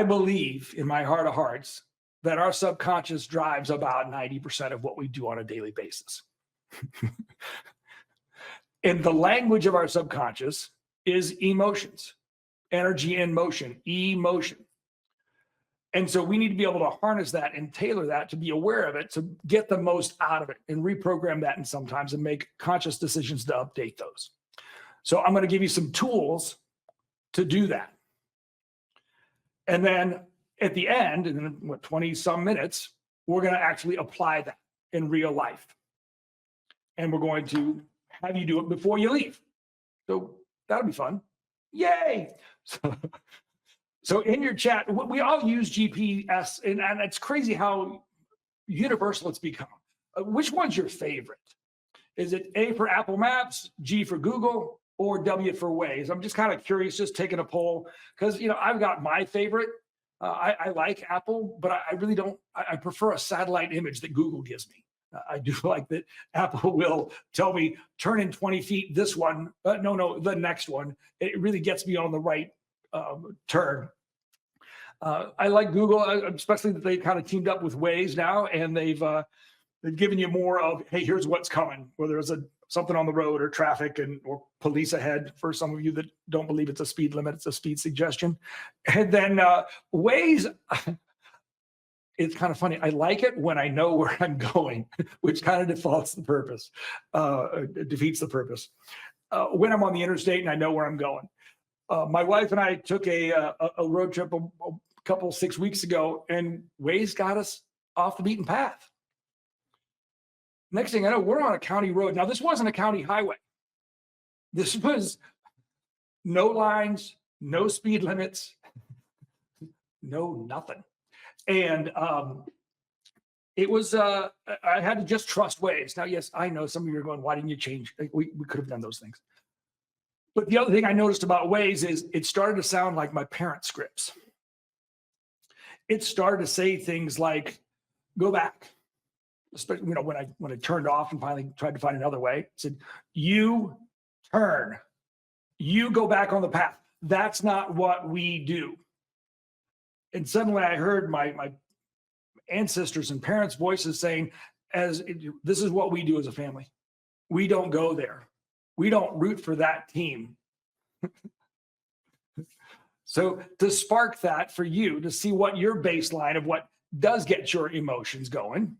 [SPEAKER 9] believe in my heart of hearts that our subconscious drives about 90% of what we do on a daily basis. And the language of our subconscious is emotions, energy in motion, emotion. And so we need to be able to harness that and tailor that to be aware of it, to get the most out of it and reprogram that, and sometimes and make conscious decisions to update those. So I'm going to give you some tools to do that. And then at the end, in 20 some minutes, we're going to actually apply that in real life. And we're going to have you do it before you leave. So that'll be fun. Yay. So in your chat, we all use GPS, and it's crazy how universal it's become. Which one's your favorite? Is it A for Apple Maps, G for Google, or W for Waze? I'm just kind of curious, just taking a poll, because I've got my favorite. I like Apple, but I really don't. I prefer a satellite image that Google gives me. I do like that Apple will tell me, turn in 20 feet, this one, no, the next one. It really gets me on the right turn. I like Google, especially that they kind of teamed up with Waze now, and they've given you more of, hey, here's what's coming, whether it's something on the road or traffic or police ahead. For some of you that don't believe it's a speed limit, it's a speed suggestion. And then Waze, it's kind of funny. I like it when I know where I'm going, which kind of defeats the purpose. When I'm on the interstate and I know where I'm going. My wife and I took a road trip a couple 6 weeks ago, and Waze got us off the beaten path. Next thing I know, we're on a county road. Now, this wasn't a county highway. This was no lines, no speed limits, no nothing. And it was, I had to just trust Waze. Now, yes, I know some of you are going, why didn't you change? We could have done those things. But the other thing I noticed about Waze is it started to sound like my parents' scripts. It started to say things like, go back. Especially, when I turned off and finally tried to find another way, it said, you turn, you go back on the path. That's not what we do. And suddenly I heard my ancestors and parents' voices saying, this is what we do as a family. We don't go there. We don't root for that team. So to spark that for you, to see what your baseline of what does get your emotions going,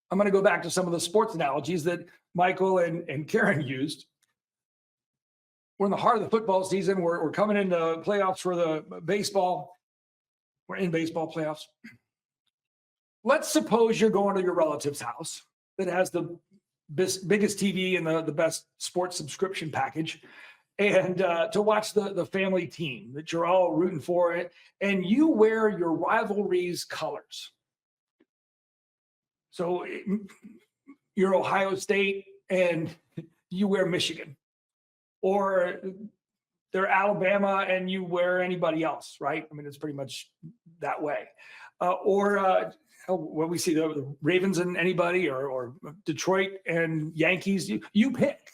[SPEAKER 9] I'm going to go back to some of the sports analogies that Michael and Karen used. We're in the heart of the football season. We're coming into playoffs for the baseball. We're in baseball playoffs. Let's suppose you're going to your relative's house that has the biggest TV and the best sports subscription package, and to watch the family team that you're all rooting for it, and you wear your rivalry's colors. So you're Ohio State and you wear Michigan, or they're Alabama and you wear anybody else, right? I mean, it's pretty much that way. Or hell, when we see the Ravens and anybody, or Detroit and Yankees, you pick.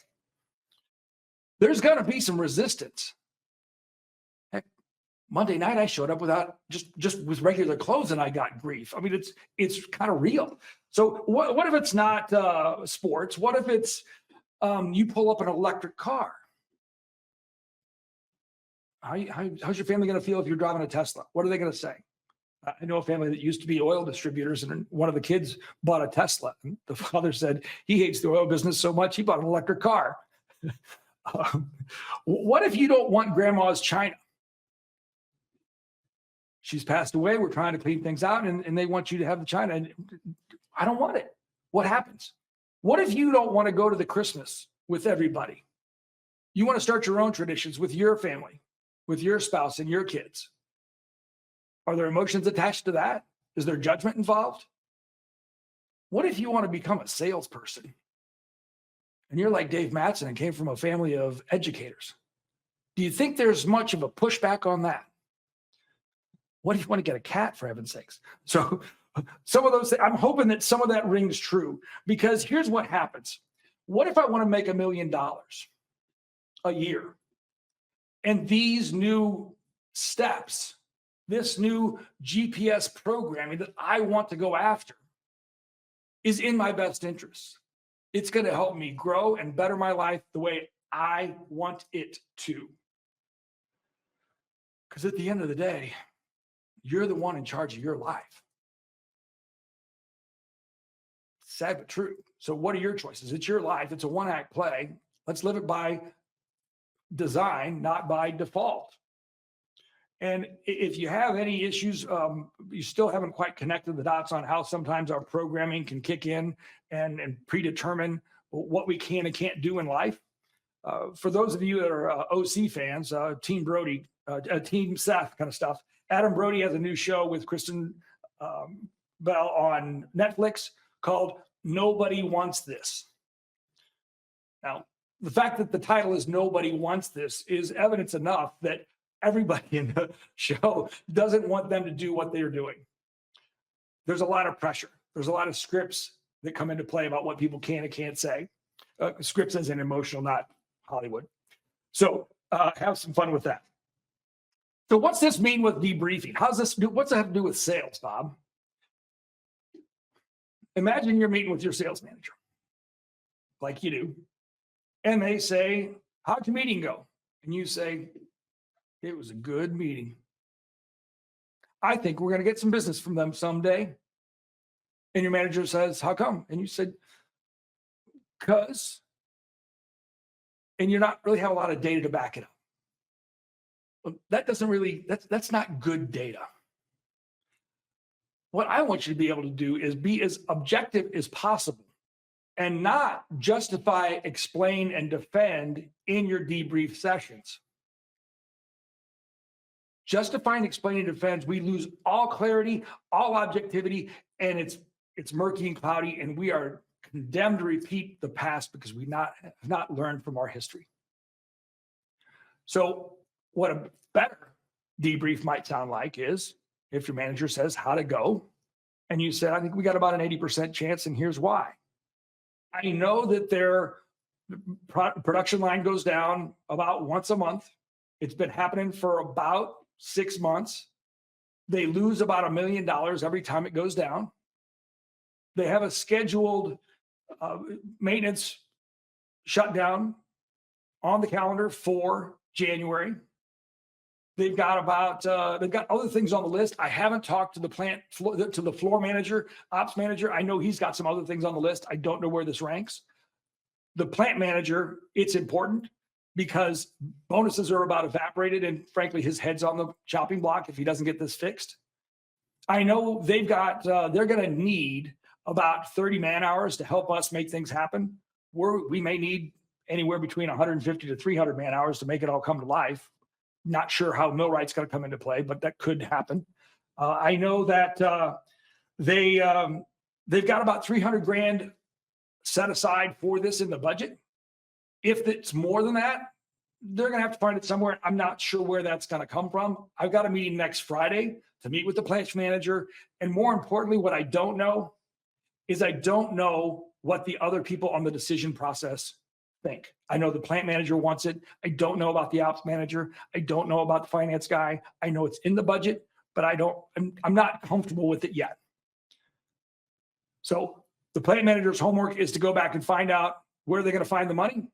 [SPEAKER 9] There's going to be some resistance. Heck, Monday night I showed up without just with regular clothes and I got grief. I mean, it's kind of real. So what if it's not sports? What if it's you pull up an electric car? How's your family going to feel if you're driving a Tesla? What are they going to say? I know a family that used to be oil distributors, and one of the kids bought a Tesla. And the father said he hates the oil business so much he bought an electric car. What if you don't want grandma's china? She's passed away. We're trying to clean things out, and they want you to have the china. And I don't want it. What happens? What if you don't want to go to the Christmas with everybody? You want to start your own traditions with your family, with your spouse and your kids. Are there emotions attached to that? Is there judgment involved? What if you want to become a salesperson and you're like Dave Mattson and came from a family of educators? Do you think there's much of a pushback on that? What if you want to get a cat, for heaven's sakes? So some of those things, I'm hoping that some of that rings true, because here's what happens. What if I want to make $1 million a year? And these new steps, this new GPS programming that I want to go after, is in my best interest. It's going to help me grow and better my life the way I want it to. Because at the end of the day, you're the one in charge of your life. Sad but true. So what are your choices? It's your life. It's a one-act play. Let's live it by design, not by default. And if you have any issues, you still haven't quite connected the dots on how sometimes our programming can kick in and predetermine what we can and can't do in life. For those of you that are OC fans, Team Brody, Team Seth kind of stuff, Adam Brody has a new show with Kristen Bell on Netflix called Nobody Wants This. Now, the fact that the title is Nobody Wants This is evidence enough that everybody in the show doesn't want them to do what they're doing. There's a lot of pressure. There's a lot of scripts that come into play about what people can and can't say. Scripts as in emotional, not Hollywood. So have some fun with that. So what's this mean with debriefing? What's that have to do with sales, Bob? Imagine you're meeting with your sales manager, like you do, and they say, how'd your meeting go? And you say, it was a good meeting. I think we're going to get some business from them someday. And your manager says, how come? And you said, because. And you're not really have a lot of data to back it up. Well, that doesn't really, that's not good data. What I want you to be able to do is be as objective as possible and not justify, explain, and defend in your debrief sessions. Justifying, explaining, defense, we lose all clarity, all objectivity, and it's murky and cloudy, and we are condemned to repeat the past because we have not learned from our history. So what a better debrief might sound like is if your manager says, how'd it go? And you said, I think we got about an 80% chance, and here's why. I know that their production line goes down about once a month. It's been happening for about 6 months. They lose about $1 million every time it goes down. They have a scheduled maintenance shutdown on the calendar for January. They've got other things on the list. I haven't talked to the floor manager, ops manager. I know he's got some other things on the list. I don't know where this ranks. The plant manager, it's important because bonuses are about evaporated, and frankly, his head's on the chopping block if he doesn't get this fixed. I know they're going to need about 30 man hours to help us make things happen. We may need anywhere between 150 to 300 man hours to make it all come to life. Not sure how millwright's going to come into play, but that could happen. I know that they've got about 300 grand set aside for this in the budget. If it's more than that, they're going to have to find it somewhere. I'm not sure where that's going to come from. I've got a meeting next Friday to meet with the plant manager. And more importantly, what I don't know is I don't know what the other people on the decision process think. I know the plant manager wants it. I don't know about the ops manager. I don't know about the finance guy. I know it's in the budget, but I'm not comfortable with it yet. So the plant manager's homework is to go back and find out where they're going to find the money.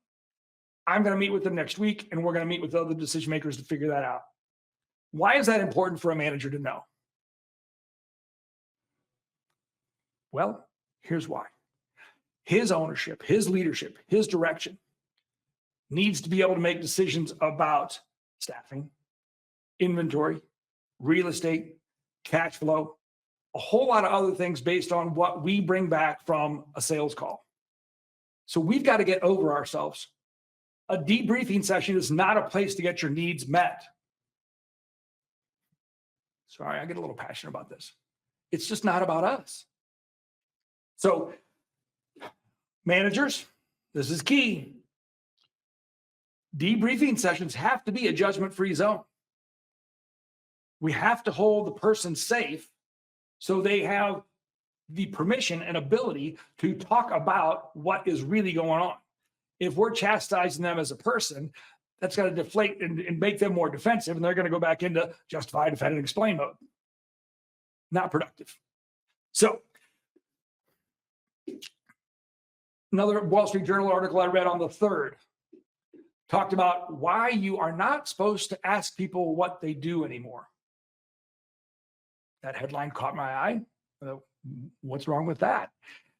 [SPEAKER 9] I'm going to meet with them next week, and we're going to meet with other decision makers to figure that out. Why is that important for a manager to know? Well, here's why. His ownership, his leadership, his direction needs to be able to make decisions about staffing, inventory, real estate, cash flow, a whole lot of other things based on what we bring back from a sales call. So we've got to get over ourselves. A debriefing session is not a place to get your needs met. Sorry, I get a little passionate about this. It's just not about us. So managers, this is key. Debriefing sessions have to be a judgment-free zone. We have to hold the person safe so they have the permission and ability to talk about what is really going on. If we're chastising them as a person, that's going to deflate and make them more defensive, and they're going to go back into justify, defend, and explain mode. Not productive. So, another Wall Street Journal article I read on the 3rd talked about why you are not supposed to ask people what they do anymore. That headline caught my eye. What's wrong with that?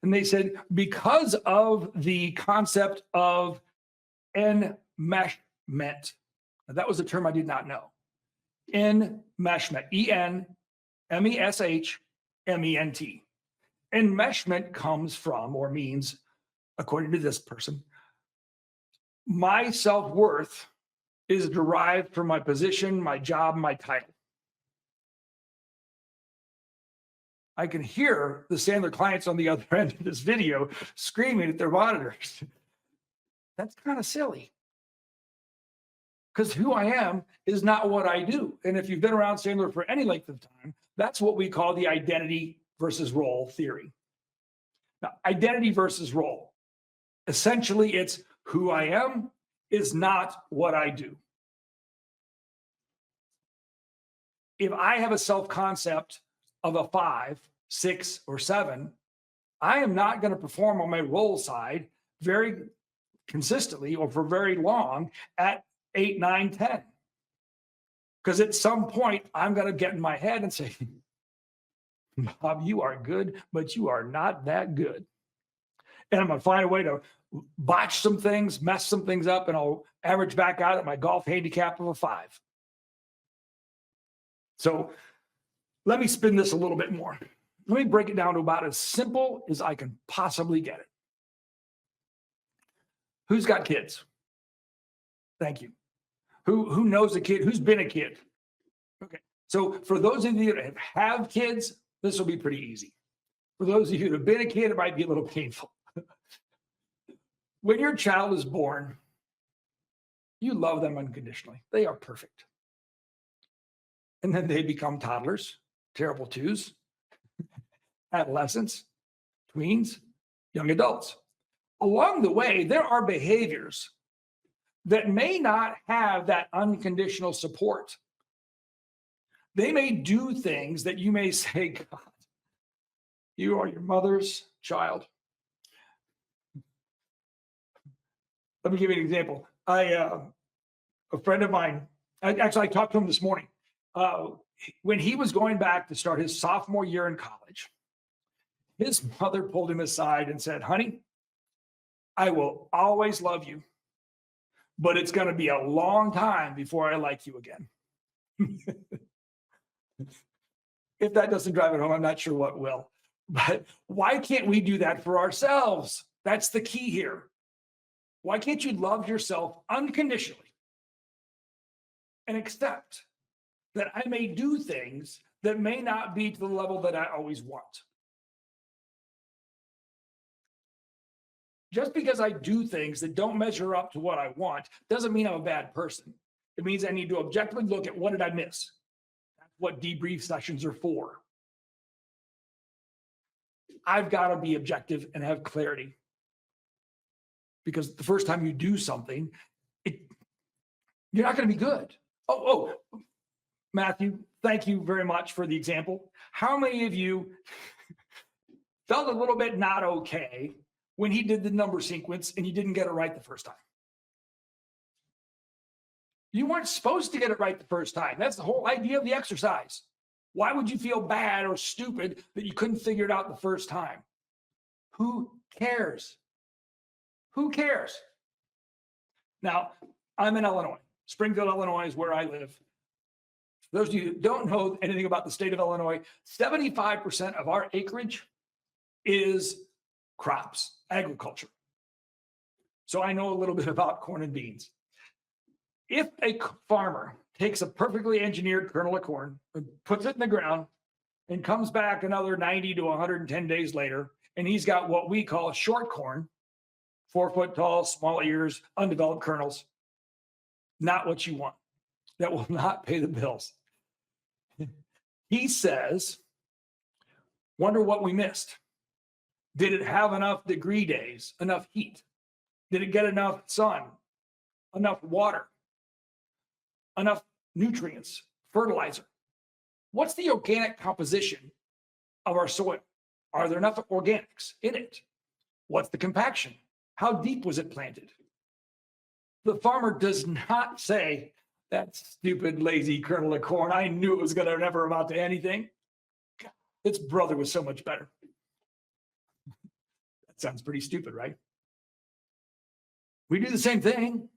[SPEAKER 9] And they said, because of the concept of enmeshment. Now, that was a term I did not know. Enmeshment, E-N-M-E-S-H-M-E-N-T. Enmeshment comes from, or means, according to this person, my self-worth is derived from my position, my job, my title. I can hear the Sandler clients on the other end of this video screaming at their monitors. That's kind of silly. Because who I am is not what I do. And if you've been around Sandler for any length of time, that's what we call the identity versus role theory. Now, identity versus role. Essentially, it's who I am is not what I do. If I have a self-concept of a 5, 6, or 7, I am not going to perform on my role side very consistently or for very long at 8, 9, 10. Because at some point, I'm going to get in my head and say, Bob, you are good, but you are not that good. And I'm going to find a way to botch some things, mess some things up, and I'll average back out at my golf handicap of a 5. So let me spin this a little bit more. Let me break it down to about as simple as I can possibly get it. Who's got kids? Thank you. Who knows a kid? Who's been a kid? Okay. So for those of you that have kids, this will be pretty easy. For those of you that have been a kid, it might be a little painful. When your child is born, you love them unconditionally. They are perfect. And then they become toddlers, terrible twos, adolescents, tweens, young adults. Along the way, there are behaviors that may not have that unconditional support. They may do things that you may say, God, you are your mother's child. Let me give you an example. A friend of mine, I talked to him this morning. When he was going back to start his sophomore year in college, his mother pulled him aside and said, honey, I will always love you, but it's going to be a long time before I like you again. If that doesn't drive it home, I'm not sure what will. But why can't we do that for ourselves? That's the key here. Why can't you love yourself unconditionally and accept that I may do things that may not be to the level that I always want? Just because I do things that don't measure up to what I want doesn't mean I'm a bad person. It means I need to objectively look at what did I miss. That's what debrief sessions are for. I've got to be objective and have clarity. Because the first time you do something, you're not going to be good. Oh, Matthew, thank you very much for the example. How many of you felt a little bit not okay when he did the number sequence and you didn't get it right the first time? You weren't supposed to get it right the first time. That's the whole idea of the exercise. Why would you feel bad or stupid that you couldn't figure it out the first time? Who cares? Who cares? Now, I'm in Illinois. Springfield, Illinois is where I live. For those of you who don't know anything about the state of Illinois, 75% of our acreage is crops, agriculture. So I know a little bit about corn and beans. If a farmer takes a perfectly engineered kernel of corn, puts it in the ground, and comes back another 90 to 110 days later, and he's got what we call short corn, 4 foot tall, small ears, undeveloped kernels, not what you want. That will not pay the bills. He says, wonder what we missed. Did it have enough degree days, enough heat? Did it get enough sun, enough water, enough nutrients, fertilizer? What's the organic composition of our soil? Are there enough organics in it? What's the compaction? How deep was it planted? The farmer does not say, that stupid, lazy kernel of corn, I knew it was going to never amount to anything. God, its brother was so much better. That sounds pretty stupid, right? We do the same thing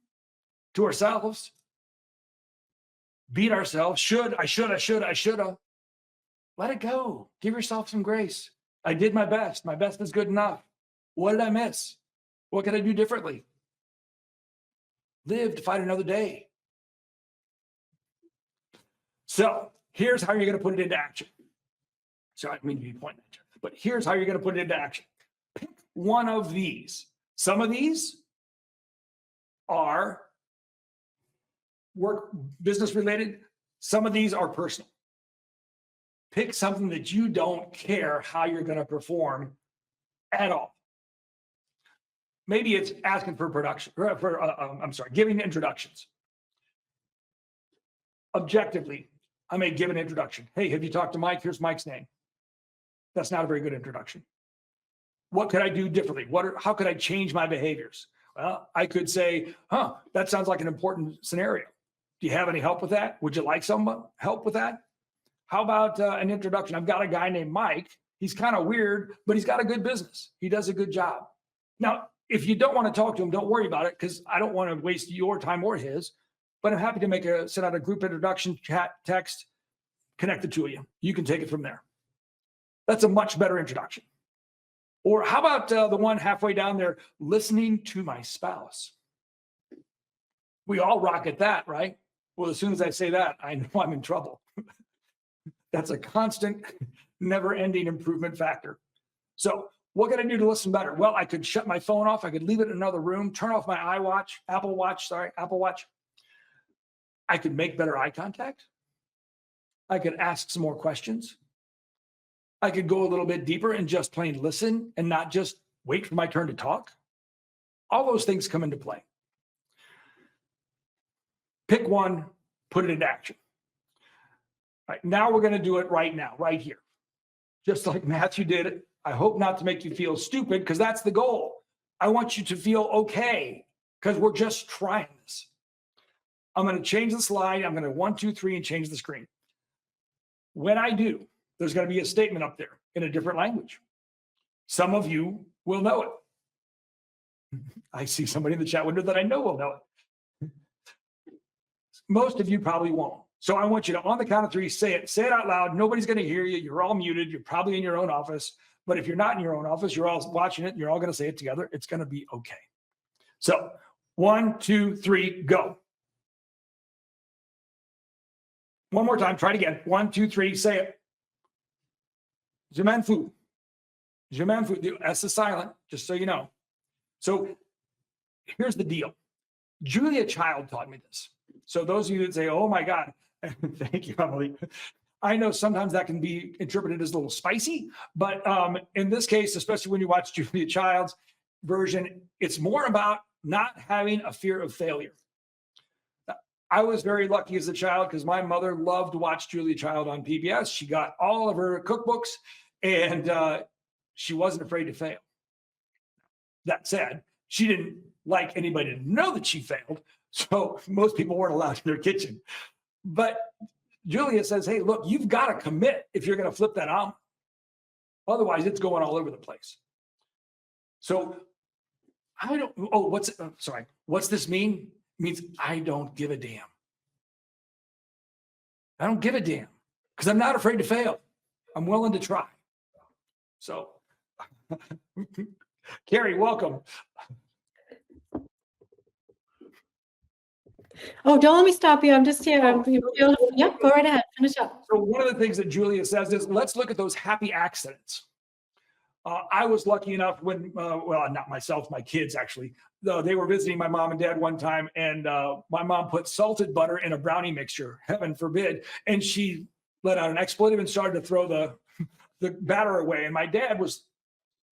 [SPEAKER 9] to ourselves. Beat ourselves. I shoulda. Let it go. Give yourself some grace. I did my best. My best is good enough. What did I miss? What can I do differently? Live to fight another day. So here's how you're going to put it into action. So I mean to be pointing at you, but here's how you're going to put it into action. Pick one of these. Some of these are work business related. Some of these are personal. Pick something that you don't care how you're going to perform at all. Maybe it's asking for production, giving introductions. Objectively, I may give an introduction. Hey, have you talked to Mike? Here's Mike's name. That's not a very good introduction. What could I do differently? How could I change my behaviors? Well, I could say, that sounds like an important scenario. Do you have any help with that? Would you like some help with that? How about an introduction? I've got a guy named Mike. He's kind of weird, but he's got a good business. He does a good job. Now, if you don't want to talk to him, don't worry about it, because I don't want to waste your time or his, but I'm happy to send out a group introduction chat text, connect the two of you. You can take it from there. That's a much better introduction. Or how about the one halfway down there, listening to my spouse? We all rock at that, right? Well, as soon as I say that, I know I'm in trouble. That's a constant, never-ending improvement factor. So what can I do to listen better? Well, I could shut my phone off. I could leave it in another room, turn off my Apple Watch. I could make better eye contact. I could ask some more questions. I could go a little bit deeper and just plain listen and not just wait for my turn to talk. All those things come into play. Pick one, put it into action. All right, now we're going to do it right now, right here. Just like Matthew did it. I hope not to make you feel stupid, because that's the goal. I want you to feel okay, because we're just trying this. I'm going to change the slide. I'm going to 1, 2, 3 and change the screen. When I do, there's going to be a statement up there in a different language. Some of you will know it. I see somebody in the chat window that I know will know it. Most of you probably won't. So I want you to, on the count of 3, say it out loud. Nobody's going to hear you. You're all muted. You're probably in your own office. But if you're not in your own office, you're all watching it. You're all going to say it together. It's going to be okay. So 1, 2, 3, go. One more time. Try it again. 1, 2, 3. Say it. Je m'en fous. Je m'en fous. The S is silent, just so you know. So here's the deal. Julia Child taught me this. So those of you that say, oh my God, thank you, Emily. I know sometimes that can be interpreted as a little spicy, but in this case, especially when you watch Julia Child's version, it's more about not having a fear of failure. I was very lucky as a child because my mother loved to watch Julia Child on PBS. She got all of her cookbooks and she wasn't afraid to fail. That said, she didn't like anybody to know that she failed. So most people weren't allowed in their kitchen. But Julia says, hey, look, you've got to commit if you're going to flip that omelet. Otherwise, it's going all over the place. So I don't, oh, what's this mean? It means I don't give a damn. I don't give a damn because I'm not afraid to fail. I'm willing to try. So, Carrie, welcome.
[SPEAKER 2] Oh, don't let me stop you. I'm just here. Yep, go right ahead. Finish up.
[SPEAKER 9] So one of the things that Julia says is, let's look at those happy accidents. I was lucky enough when, well, not myself, my kids actually, they were visiting my mom and dad one time, and my mom put salted butter in a brownie mixture, heaven forbid, and she let out an expletive and started to throw the batter away. And my dad was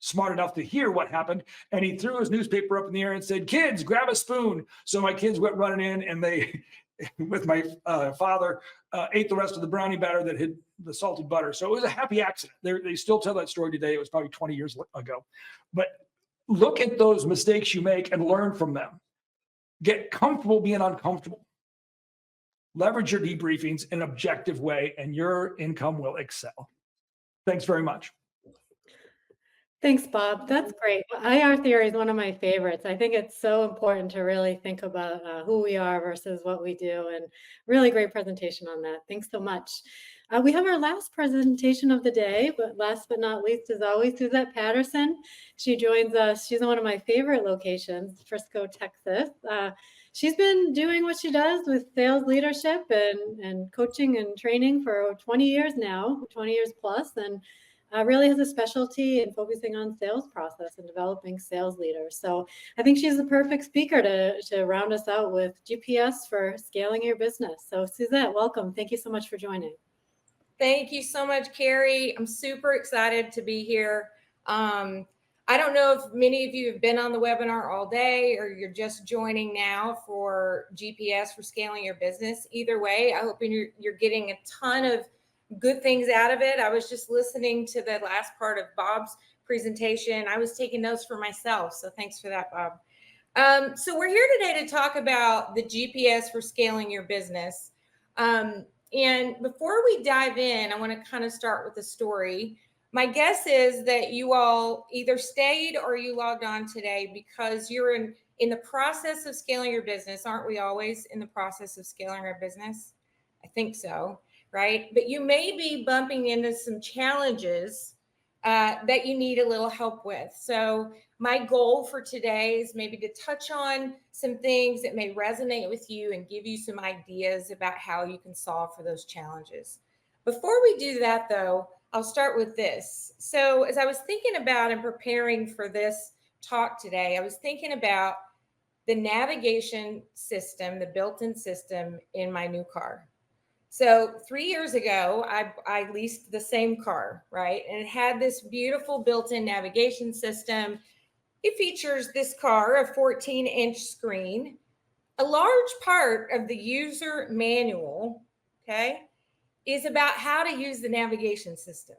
[SPEAKER 9] smart enough to hear what happened, and he threw his newspaper up in the air and said, kids, grab a spoon. So my kids went running in, and they, with my father, ate the rest of the brownie batter that had the salted butter. So it was a happy accident. They still tell that story today. It was probably 20 years ago. But look at those mistakes you make and learn from them. Get comfortable being uncomfortable. Leverage your debriefings in an objective way, and your income will excel. Thanks very much.
[SPEAKER 2] Thanks, Bob. That's great. IR theory is one of my favorites. I think it's so important to really think about who we are versus what we do, and really great presentation on that. Thanks so much. We have our last presentation of the day, but last but not least, as always, Suzette Patterson. She joins us. She's in one of my favorite locations, Frisco, Texas. She's been doing what she does with sales leadership and coaching and training for 20 years now, 20 years plus, and really has a specialty in focusing on sales process and developing sales leaders. So I think she's the perfect speaker to round us out with GPS for scaling your business. So Suzette, welcome. Thank you so much for joining.
[SPEAKER 10] Thank you so much, Carrie. I'm super excited to be here. I don't know if many of you have been on the webinar all day or you're just joining now for GPS for scaling your business. Either way, I hope you're getting a ton of good things out of it. I was just listening to the last part of Bob's presentation. I was taking notes for myself. So thanks for that, Bob. So we're here today to talk about the GPS for scaling your business. And before we dive in, I want to kind of start with a story. My guess is that you all either stayed or you logged on today because you're in the process of scaling your business. Aren't we always in the process of scaling our business? I think so, right? But you may be bumping into some challenges that you need a little help with. So my goal for today is maybe to touch on some things that may resonate with you and give you some ideas about how you can solve for those challenges. Before we do that, though, I'll start with this. So as I was thinking about and preparing for this talk today, I was thinking about the navigation system, the built-in system in my new car. So 3 years ago, I leased the same car, right? And it had this beautiful built-in navigation system. It features this car, a 14-inch screen. A large part of the user manual, okay, is about how to use the navigation system.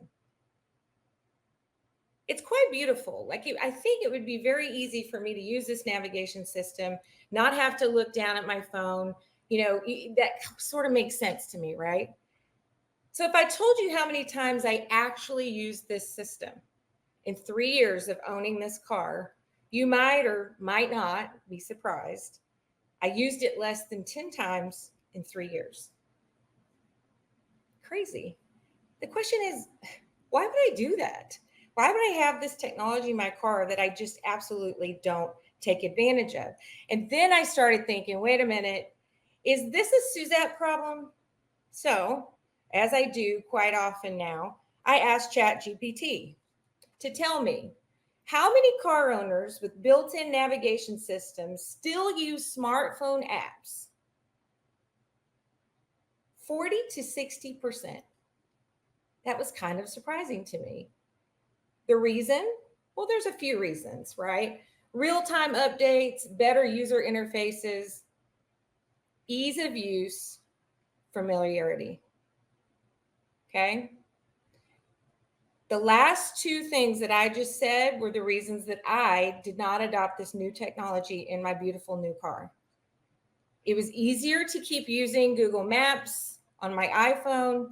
[SPEAKER 10] It's quite beautiful. I think it would be very easy for me to use this navigation system, not have to look down at my phone. You know, that sort of makes sense to me, right? So if I told you how many times I actually used this system in 3 years of owning this car, you might or might not be surprised. I used it less than 10 times in 3 years. Crazy. The question is, why would I do that? Why would I have this technology in my car that I just absolutely don't take advantage of? And then I started thinking, wait a minute, is this a Suzette problem? So, as I do quite often now, I asked ChatGPT to tell me, How many car owners with built-in navigation systems still use smartphone apps? 40 to 60%. That was kind of surprising to me. The reason? Well, there's a few reasons, right? Real-time updates, better user interfaces, ease of use, familiarity. Okay? The last two things that I just said were the reasons that I did not adopt this new technology in my beautiful new car. It was easier to keep using Google Maps on my iPhone.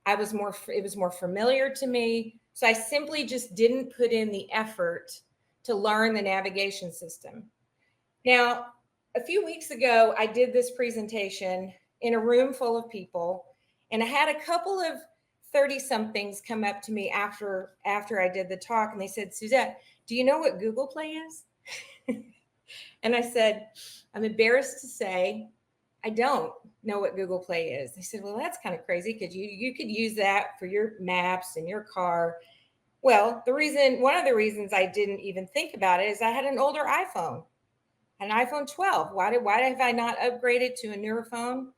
[SPEAKER 10] It was more familiar to me. So I simply just didn't put in the effort to learn the navigation system. Now, a few weeks ago, I did this presentation in a room full of people, and I had a couple of 30-somethings come up to me after I did the talk, and they said, Suzette, do you know what Google Play is? And I said, I'm embarrassed to say, I don't know what Google Play is. They said, well, that's kind of crazy because you could use that for your maps and your car. Well, one of the reasons I didn't even think about it is I had an older iPhone, an iPhone 12. Why have I not upgraded to a newer phone?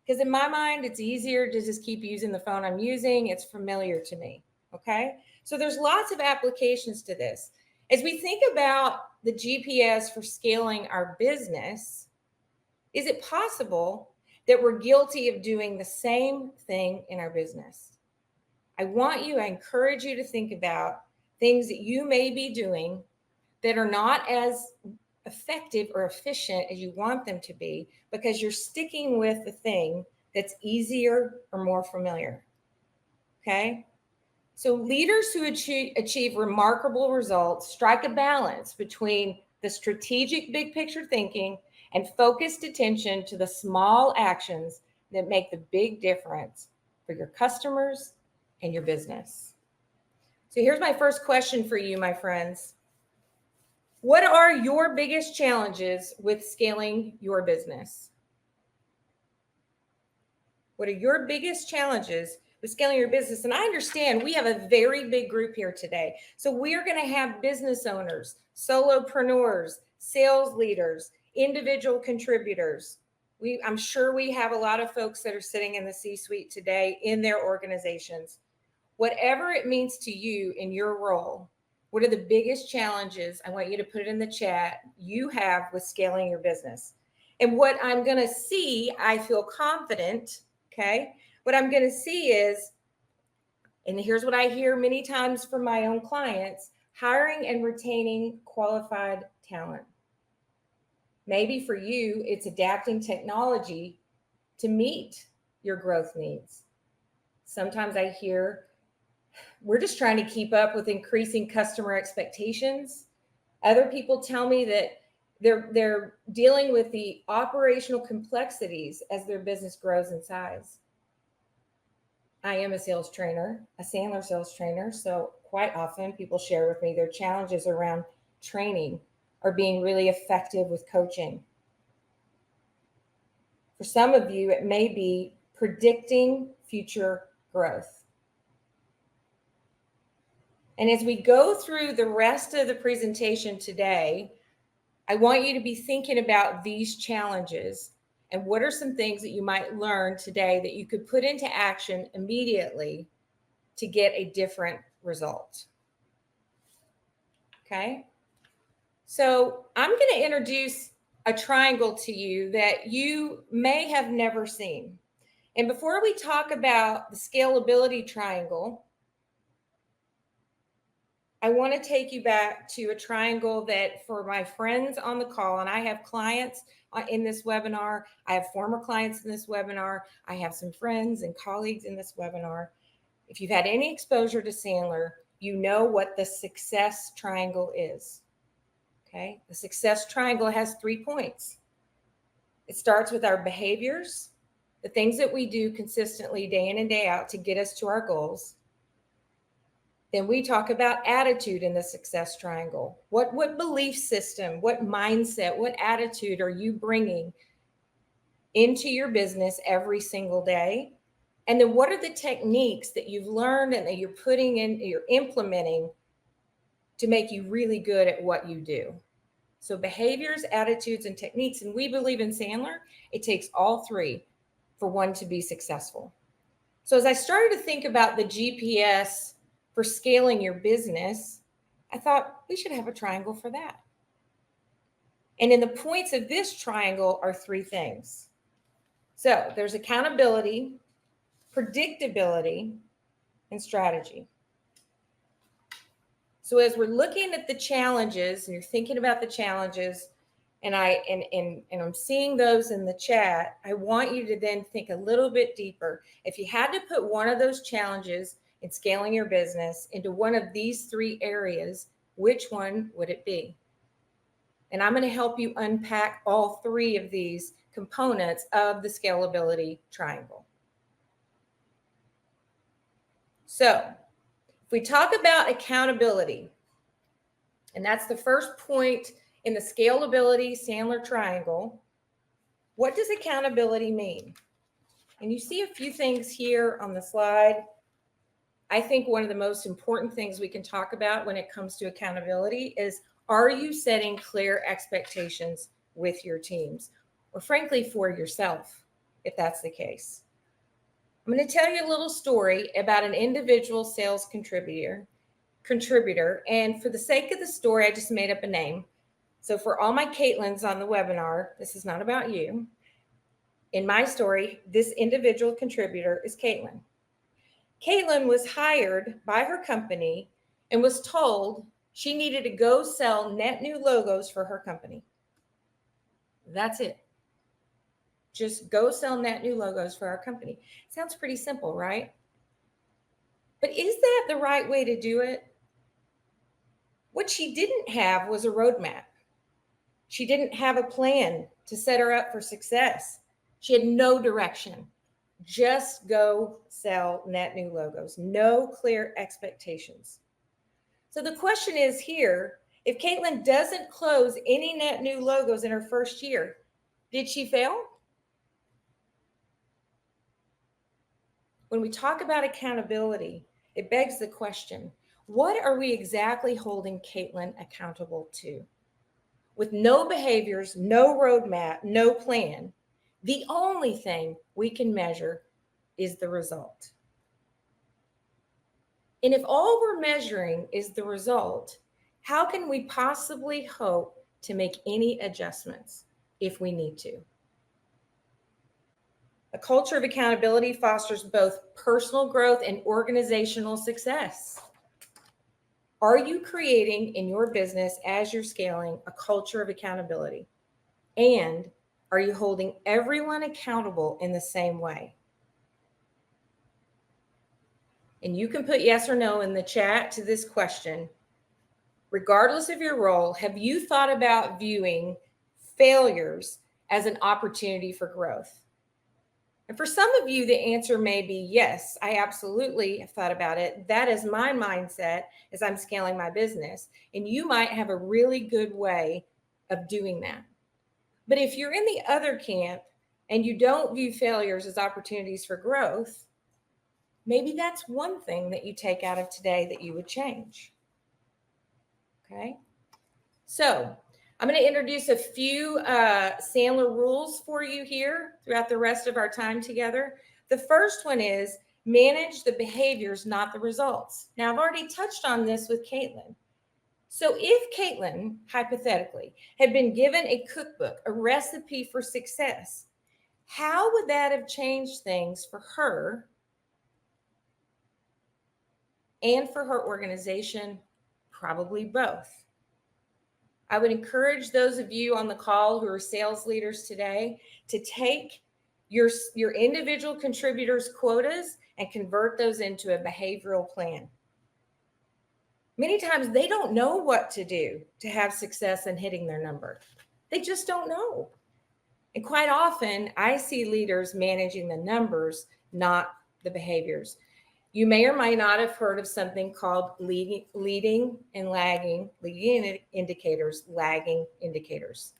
[SPEAKER 10] Because in my mind, it's easier to just keep using the phone I'm using. It's familiar to me, okay? So there's lots of applications to this. As we think about the GPS for scaling our business, is it possible that we're guilty of doing the same thing in our business? I encourage you to think about things that you may be doing that are not as effective or efficient as you want them to be because you're sticking with the thing that's easier or more familiar. Okay? So leaders who achieve remarkable results strike a balance between the strategic big picture thinking and focused attention to the small actions that make the big difference for your customers and your business. So here's my first question for you, my friends. What are your biggest challenges with scaling your business? What are your biggest challenges with scaling your business? And I understand we have a very big group here today. So we're going to have business owners, solopreneurs, sales leaders, individual contributors. I'm sure we have a lot of folks that are sitting in the C-suite today in their organizations. Whatever it means to you in your role, what are the biggest challenges? I want you to put it in the chat you have with scaling your business. And what I'm going to see, I feel confident, okay? What I'm going to see is, and here's what I hear many times from my own clients, hiring and retaining qualified talent. Maybe for you, it's adapting technology to meet your growth needs. Sometimes I hear, we're just trying to keep up with increasing customer expectations. Other people tell me that they're dealing with the operational complexities as their business grows in size. I am a sales trainer, a Sandler sales trainer. So quite often people share with me their challenges around training or being really effective with coaching. For some of you, it may be predicting future growth. And as we go through the rest of the presentation today, I want you to be thinking about these challenges and what are some things that you might learn today that you could put into action immediately to get a different result. Okay? So I'm going to introduce a triangle to you that you may have never seen. And before we talk about the scalability triangle, I want to take you back to a triangle that for my friends on the call, and I have clients in this webinar, I have former clients in this webinar, I have some friends and colleagues in this webinar. If you've had any exposure to Sandler, you know what the success triangle is. Okay, the success triangle has 3 points. It starts with our behaviors, the things that we do consistently day in and day out to get us to our goals. Then we talk about attitude in the success triangle. What belief system, what mindset, what attitude are you bringing into your business every single day? And then what are the techniques that you've learned and that you're putting in, you're implementing to make you really good at what you do. So behaviors, attitudes, and techniques. And we believe in Sandler, it takes all three for one to be successful. So as I started to think about the GPS for scaling your business, I thought we should have a triangle for that. And in the points of this triangle are three things. So there's accountability, predictability, and strategy. So as we're looking at the challenges and you're thinking about the challenges, and I'm seeing those in the chat, I want you to then think a little bit deeper. If you had to put one of those challenges in scaling your business into one of these three areas, which one would it be? And I'm going to help you unpack all three of these components of the scalability triangle. So if we talk about accountability, and that's the first point in the scalability Sandler triangle, what does accountability mean? And you see a few things here on the slide. I think one of the most important things we can talk about when it comes to accountability is, are you setting clear expectations with your teams, or frankly for yourself, if that's the case? I'm going to tell you a little story about an individual sales contributor. And for the sake of the story, I just made up a name. So for all my Caitlins on the webinar, this is not about you. In my story, this individual contributor is Caitlin. Caitlin was hired by her company and was told she needed to go sell net new logos for her company. That's it. Just go sell net new logos for our company. Sounds pretty simple, right? But is that the right way to do it? What she didn't have was a roadmap. She didn't have a plan to set her up for success. She had no direction. Just go sell net new logos. No clear expectations. So the question is here, if Caitlin doesn't close any net new logos in her first year, did she fail? When we talk about accountability, it begs the question, what are we exactly holding Caitlin accountable to? With no behaviors, no roadmap, no plan, the only thing we can measure is the result. And if all we're measuring is the result, how can we possibly hope to make any adjustments if we need to? A culture of accountability fosters both personal growth and organizational success. Are you creating in your business as you're scaling a culture of accountability? And are you holding everyone accountable in the same way? And you can put yes or no in the chat to this question. Regardless of your role, have you thought about viewing failures as an opportunity for growth? And for some of you, the answer may be yes, I absolutely have thought about it. That is my mindset as I'm scaling my business. And you might have a really good way of doing that. But if you're in the other camp and you don't view failures as opportunities for growth, maybe that's one thing that you take out of today that you would change. Okay. So I'm going to introduce a few Sandler rules for you here throughout the rest of our time together. The first one is manage the behaviors, not the results. Now, I've already touched on this with Caitlin. So if Caitlin, hypothetically, had been given a cookbook, a recipe for success, how would that have changed things for her and for her organization? Probably both. I would encourage those of you on the call who are sales leaders today to take your individual contributors' quotas and convert those into a behavioral plan. Many times they don't know what to do to have success in hitting their number. They just don't know. And quite often I see leaders managing the numbers, not the behaviors. You may or may not have heard of something called leading and lagging, leading indicators, lagging indicators.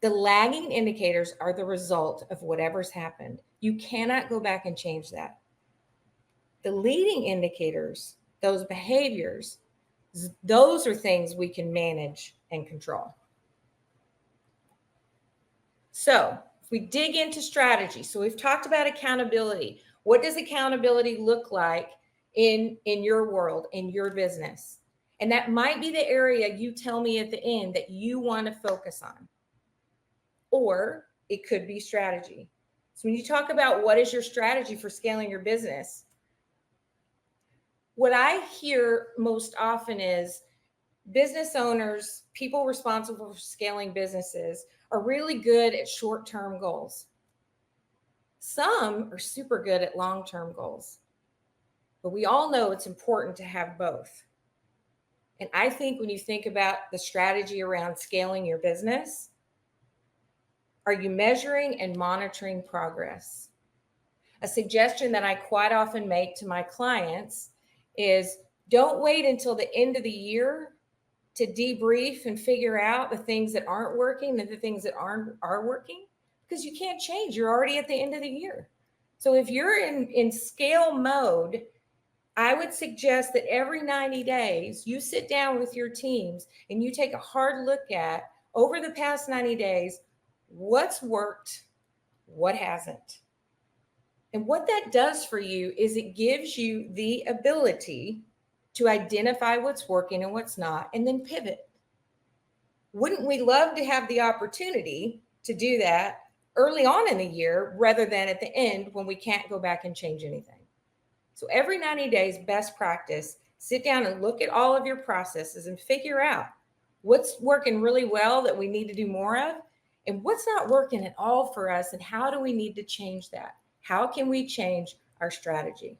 [SPEAKER 10] The lagging indicators are the result of whatever's happened. You cannot go back and change that. The leading indicators, those behaviors, Those are things we can manage and control. So if we dig into strategy, so we've talked about accountability. What does accountability look like in your world, in your business? And that might be the area you tell me at the end that you want to focus on. Or it could be strategy. So when you talk about what is your strategy for scaling your business, what I hear most often is business owners, people responsible for scaling businesses, are really good at short-term goals. Some are super good at long-term goals. But we all know it's important to have both. And I think when you think about the strategy around scaling your business, are you measuring and monitoring progress? A suggestion that I quite often make to my clients is don't wait until the end of the year to debrief and figure out the things that aren't working and the things that are working, because you can't change. You're already at the end of the year. So if you're in scale mode, I would suggest that every 90 days you sit down with your teams and you take a hard look at, over the past 90 days, what's worked, what hasn't. And what that does for you is it gives you the ability to identify what's working and what's not, and then pivot. Wouldn't we love to have the opportunity to do that early on in the year rather than at the end when we can't go back and change anything? So every 90 days, best practice, sit down and look at all of your processes and figure out what's working really well that we need to do more of, and what's not working at all for us, and how do we need to change that? How can we change our strategy?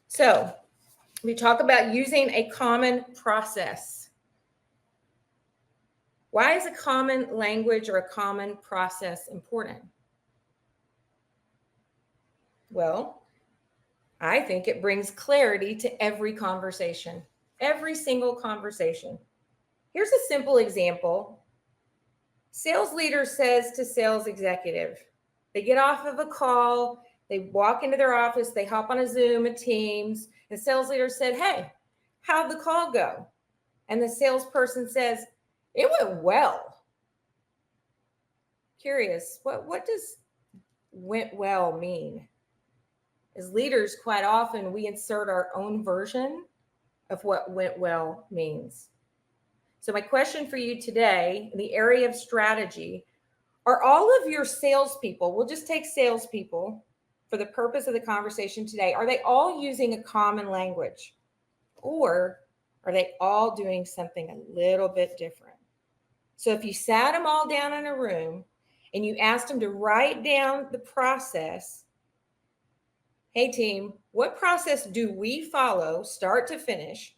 [SPEAKER 10] So we talk about using a common process. Why is a common language or a common process important? Well, I think it brings clarity to every conversation, every single conversation. Here's a simple example. Sales leader says to sales executive, they get off of a call, they walk into their office, they hop on a Zoom, a Teams, and the sales leader said, hey, how'd the call go? And the salesperson says, it went well. Curious, what does went well mean? As leaders, quite often we insert our own version of what went well means. So my question for you today, in the area of strategy, are all of your salespeople, we'll just take salespeople for the purpose of the conversation today, are they all using a common language? Or are they all doing something a little bit different? So if you sat them all down in a room and you asked them to write down the process, hey team, what process do we follow start to finish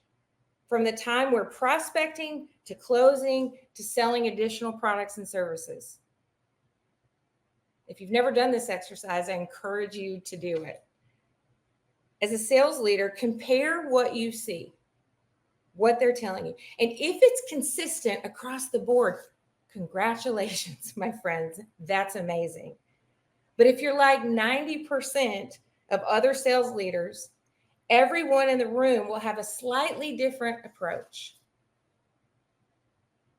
[SPEAKER 10] from the time we're prospecting to closing to selling additional products and services? If you've never done this exercise, I encourage you to do it. As a sales leader, compare what you see, what they're telling you. And if it's consistent across the board, congratulations, my friends, that's amazing. But if you're like 90% of other sales leaders, everyone in the room will have a slightly different approach.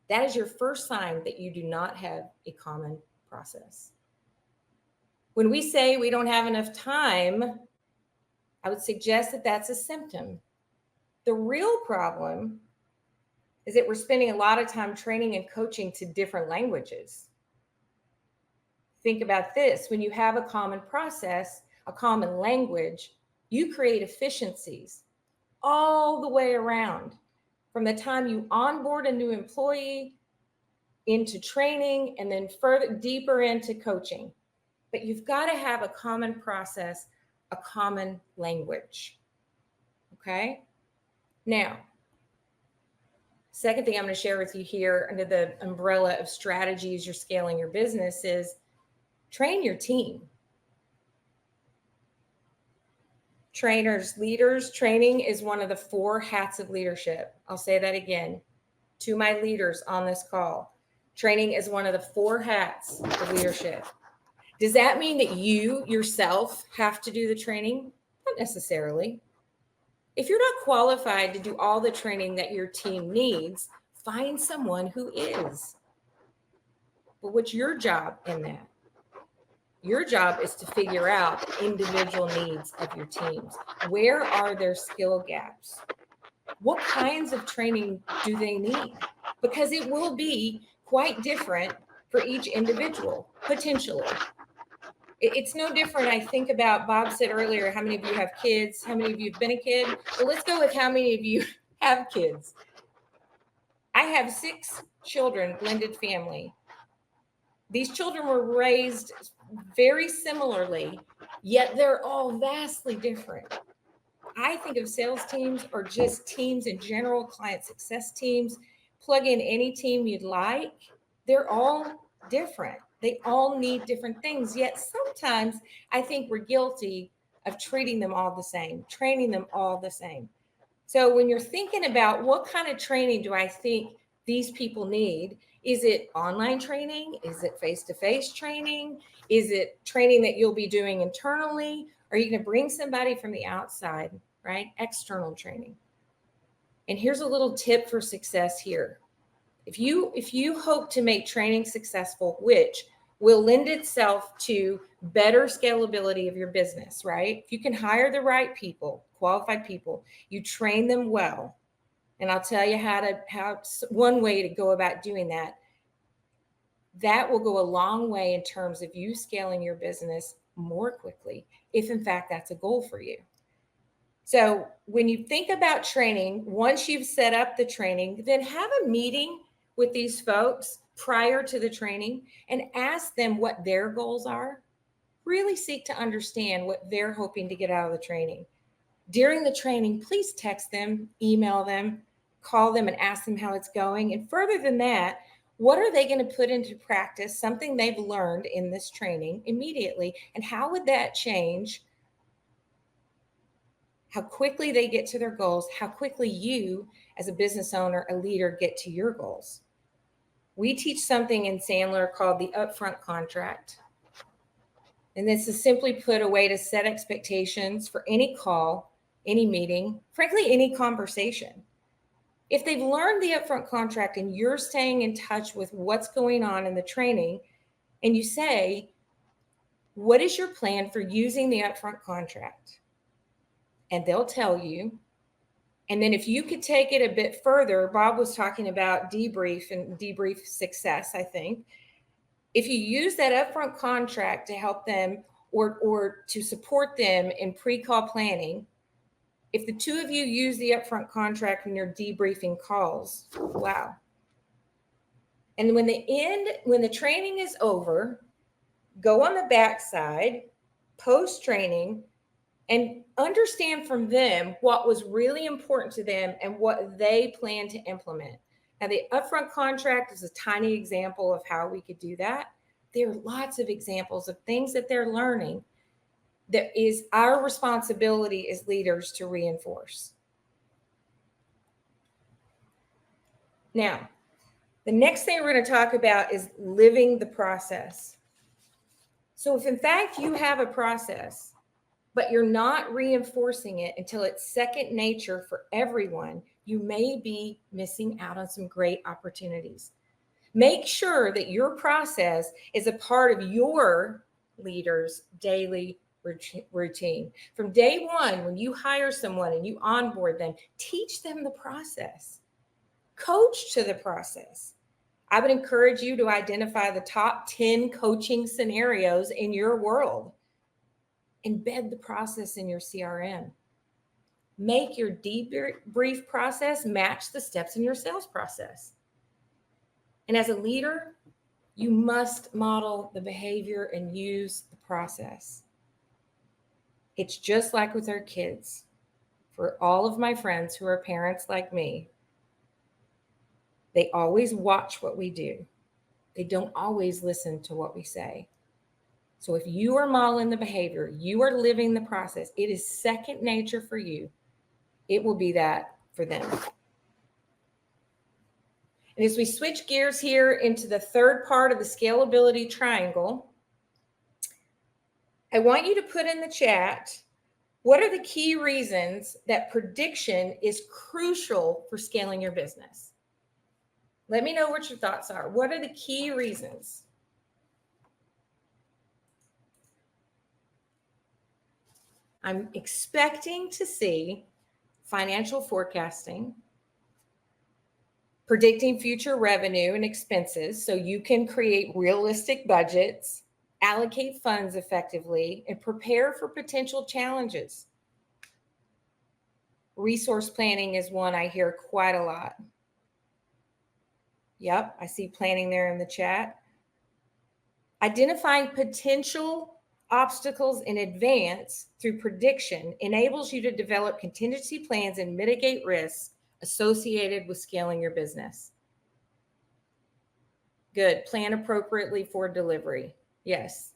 [SPEAKER 10] That is your first sign that you do not have a common process. When we say we don't have enough time, I would suggest that that's a symptom. The real problem is that we're spending a lot of time training and coaching to different languages. Think about this. When you have a common process, a common language, you create efficiencies all the way around, from the time you onboard a new employee into training and then further deeper into coaching. But you've got to have a common process, a common language. Okay? Now, second thing I'm going to share with you here under the umbrella of strategies you're scaling your business is train your team. Trainers, leaders, training is one of the 4 hats of leadership. I'll say that again to my leaders on this call. Training is one of the 4 hats of leadership. Does that mean that you yourself have to do the training? Not necessarily. If you're not qualified to do all the training that your team needs, find someone who is. But what's your job in that? Your job is to figure out individual needs of your teams. Where are their skill gaps? What kinds of training do they need? Because it will be quite different for each individual, potentially. It's no different. I think about, Bob said earlier, how many of you have kids? How many of you have been a kid? Well, let's go with how many of you have kids. I have 6 children, blended family. These children were raised very similarly, yet they're all vastly different. I think of sales teams or just teams in general, client success teams. Plug in any team you'd like. They're all different. They all need different things. Yet sometimes I think we're guilty of treating them all the same, training them all the same. So when you're thinking about what kind of training do I think these people need, is it online training? Is it face-to-face training? Is it training that you'll be doing internally? Are you going to bring somebody from the outside, right? External training. And here's a little tip for success here. If you hope to make training successful, which will lend itself to better scalability of your business, right? If you can hire the right people, qualified people, you train them well. And I'll tell you how one way to go about doing that. That will go a long way in terms of you scaling your business more quickly, if in fact that's a goal for you. So when you think about training, once you've set up the training, then have a meeting with these folks prior to the training and ask them what their goals are. Really seek to understand what they're hoping to get out of the training. During the training, please text them, email them, call them and ask them how it's going. And further than that, what are they going to put into practice, something they've learned in this training immediately? And how would that change how quickly they get to their goals, how quickly you as a business owner, a leader, get to your goals? We teach something in Sandler called the upfront contract. And this is simply put a way to set expectations for any call, any meeting, frankly, any conversation. If they've learned the upfront contract and you're staying in touch with what's going on in the training, and you say, what is your plan for using the upfront contract? And they'll tell you. And then if you could take it a bit further, Bob was talking about debrief and debrief success, I think. If you use that upfront contract to help them or to support them in pre-call planning, if the two of you use the upfront contract when you're debriefing calls, wow. And when the training is over, go on the backside, post-training, and understand from them what was really important to them and what they plan to implement. Now, the upfront contract is a tiny example of how we could do that. There are lots of examples of things that they're learning that is our responsibility as leaders to reinforce. Now, the next thing we're going to talk about is living the process. So if in fact you have a process, but you're not reinforcing it until it's second nature for everyone, you may be missing out on some great opportunities. Make sure that your process is a part of your leader's daily routine. From day one, when you hire someone and you onboard them, teach them the process. Coach to the process. I would encourage you to identify the top 10 coaching scenarios in your world. Embed the process in your CRM. Make your debrief process match the steps in your sales process. And as a leader, you must model the behavior and use the process. It's just like with our kids. For all of my friends who are parents like me, they always watch what we do. They don't always listen to what we say. So if you are modeling the behavior, you are living the process, it is second nature for you. It will be that for them. And as we switch gears here into the third part of the scalability triangle, I want you to put in the chat What are the key reasons that prediction is crucial for scaling your business? Let me know what your thoughts are. What are the key reasons? I'm expecting to see financial forecasting, predicting future revenue and expenses so you can create realistic budgets, allocate funds effectively, and prepare for potential challenges. Resource planning is one I hear quite a lot. Yep, I see planning there in the chat. Identifying potential obstacles in advance through prediction enables you to develop contingency plans and mitigate risks associated with scaling your business. Good. Plan appropriately for delivery. Yes.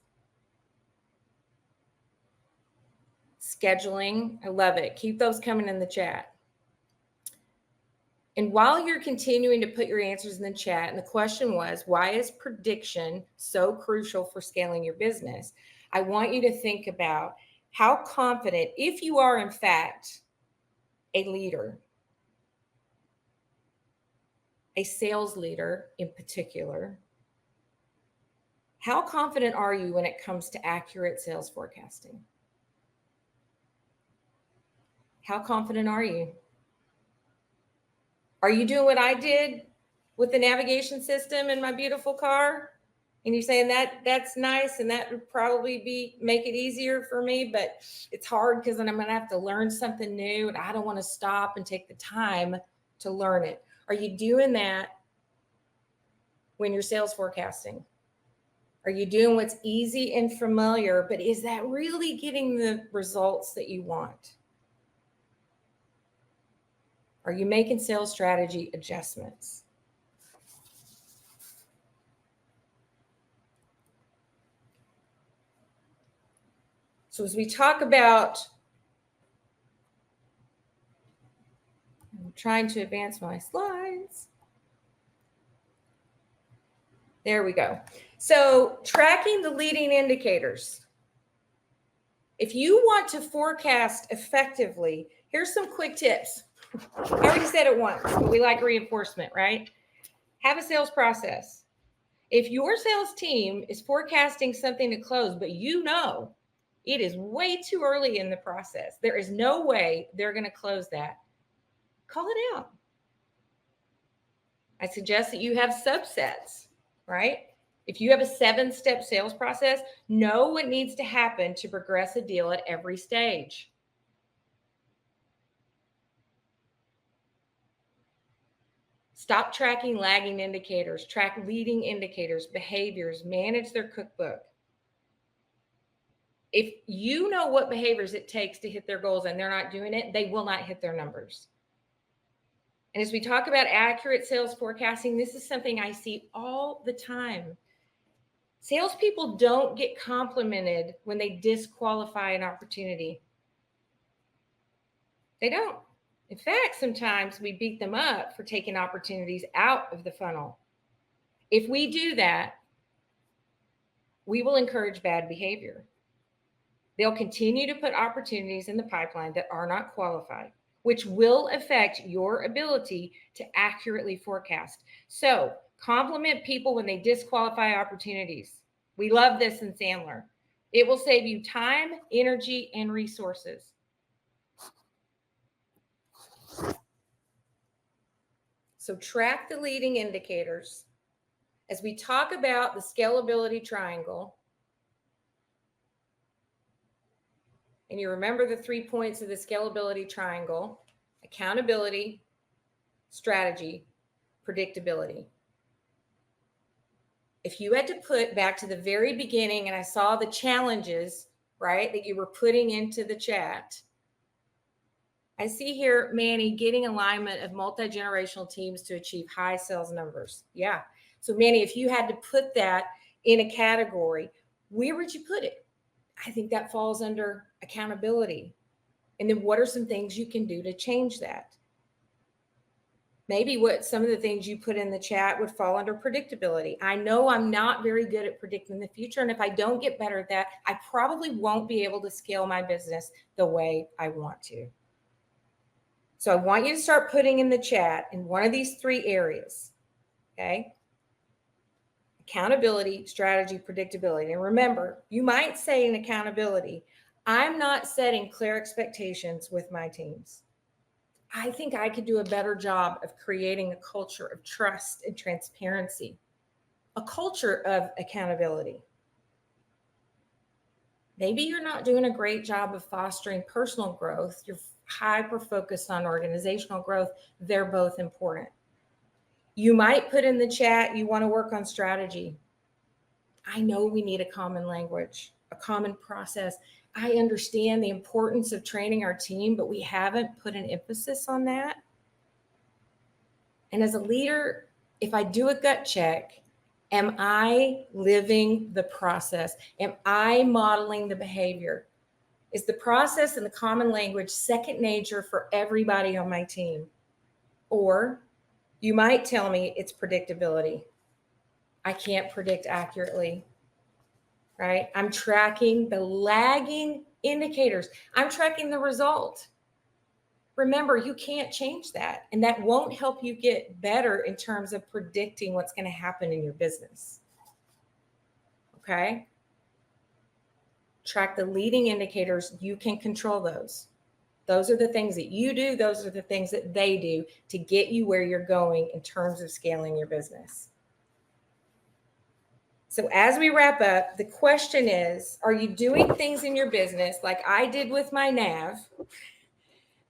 [SPEAKER 10] Scheduling. I love it. Keep those coming in the chat. And while you're continuing to put your answers in the chat, and the question was, why is prediction so crucial for scaling your business? I want you to think about how confident, if you are in fact a leader, a sales leader in particular, how confident are you when it comes to accurate sales forecasting? How confident are you? Are you doing what I did with the navigation system in my beautiful car? And you're saying that's nice and that would probably make it easier for me, but it's hard because then I'm going to have to learn something new and I don't want to stop and take the time to learn it. Are you doing that when you're sales forecasting? Are you doing what's easy and familiar, but is that really getting the results that you want? Are you making sales strategy adjustments? So as we talk about, I'm trying to advance my slides. There we go. So tracking the leading indicators. If you want to forecast effectively, here's some quick tips. I already said it once, but we like reinforcement, right? Have a sales process. If your sales team is forecasting something to close, but you know it is way too early in the process, there is no way they're going to close that, call it out. I suggest that you have subsets, right? If you have a 7-step sales process, know what needs to happen to progress a deal at every stage. Stop tracking lagging indicators, track leading indicators, behaviors, manage their cookbook. If you know what behaviors it takes to hit their goals and they're not doing it, they will not hit their numbers. And as we talk about accurate sales forecasting, this is something I see all the time. Salespeople don't get complimented when they disqualify an opportunity. They don't. In fact, sometimes we beat them up for taking opportunities out of the funnel. If we do that, we will encourage bad behavior. They'll continue to put opportunities in the pipeline that are not qualified, which will affect your ability to accurately forecast. So compliment people when they disqualify opportunities. We love this in Sandler. It will save you time, energy, and resources. So track the leading indicators. As we talk about the scalability triangle, and you remember the 3 points of the scalability triangle: accountability, strategy, predictability. If you had to put back to the very beginning, and I saw the challenges, right, that you were putting into the chat, I see here, Manny, getting alignment of multi-generational teams to achieve high sales numbers. Yeah. So Manny, if you had to put that in a category, where would you put it? I think that falls under accountability. And then what are some things you can do to change that? maybe what some of the things you put in the chat would fall under predictability. I know I'm not very good at predicting the future. And if I don't get better at that, I probably won't be able to scale my business the way I want to. So I want you to start putting in the chat in one of these three areas, okay? Accountability, strategy, predictability. And remember, you might say in accountability, I'm not setting clear expectations with my teams. I think I could do a better job of creating a culture of trust and transparency, a culture of accountability. Maybe you're not doing a great job of fostering personal growth. You're hyper focused on organizational growth. They're both important. You might put in the chat, you want to work on strategy. I know we need a common language, a common process. I understand the importance of training our team, but we haven't put an emphasis on that. And as a leader, if I do a gut check, am I living the process? Am I modeling the behavior? Is the process and the common language second nature for everybody on my team? Or you might tell me it's predictability. I can't predict accurately. Right? I'm tracking the lagging indicators. I'm tracking the result. Remember, you can't change that. And that won't help you get better in terms of predicting what's going to happen in your business. Okay? Track the leading indicators. You can control those. Those are the things that you do. Those are the things that they do to get you where you're going in terms of scaling your business. So as we wrap up, the question is, are you doing things in your business like I did with my NAV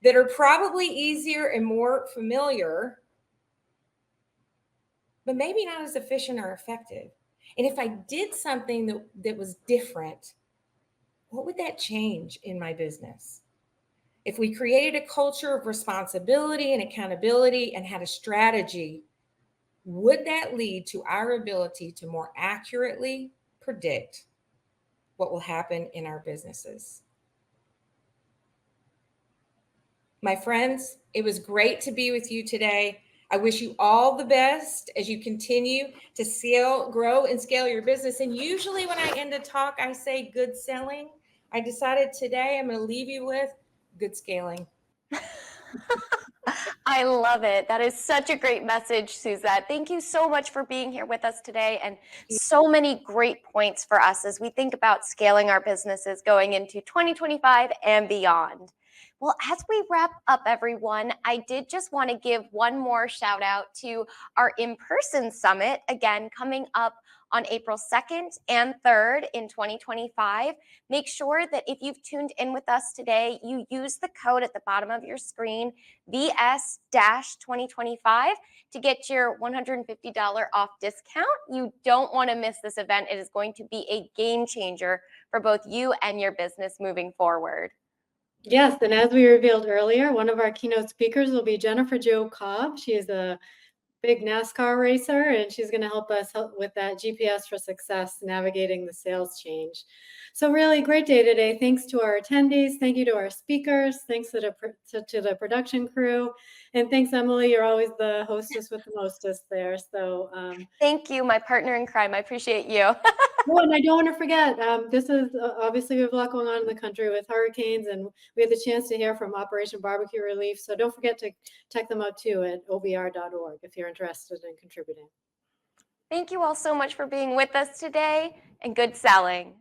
[SPEAKER 10] that are probably easier and more familiar, but maybe not as efficient or effective? And if I did something that was different, what would that change in my business? If we created a culture of responsibility and accountability and had a strategy, would that lead to our ability to more accurately predict what will happen in our businesses? My friends, it was great to be with you today. I wish you all the best as you continue to scale, grow, and scale your business. And usually when I end a talk, I say good selling. I decided today I'm going to leave you with good scaling.
[SPEAKER 1] I love it. That is such a great message, Suzette. Thank you so much for being here with us today, and so many great points for us as we think about scaling our businesses going into 2025 and beyond. Well, as we wrap up, everyone, I did just want to give one more shout out to our in-person summit, again, coming up on April 2nd and 3rd in 2025. Make sure that if you've tuned in with us today, you use the code at the bottom of your screen, VS-2025, to get your $150 off discount. You don't want to miss this event. It is going to be a game changer for both you and your business moving forward.
[SPEAKER 2] Yes, and as we revealed earlier, one of our keynote speakers will be Jennifer Jo Cobb. She is a big NASCAR racer, and she's going to help us with that GPS for success, navigating the sales change. So really great day today. Thanks to our attendees. Thank you to our speakers. Thanks to the production crew. And thanks, Emily. You're always the hostess with the mostest there. So
[SPEAKER 1] thank you, my partner in crime. I appreciate you.
[SPEAKER 2] Oh, and I don't want to forget, this is obviously we have a lot going on in the country with hurricanes, and we had the chance to hear from Operation Barbecue Relief. So don't forget to check them out too at obr.org if you're interested in contributing.
[SPEAKER 1] Thank you all so much for being with us today, and good selling.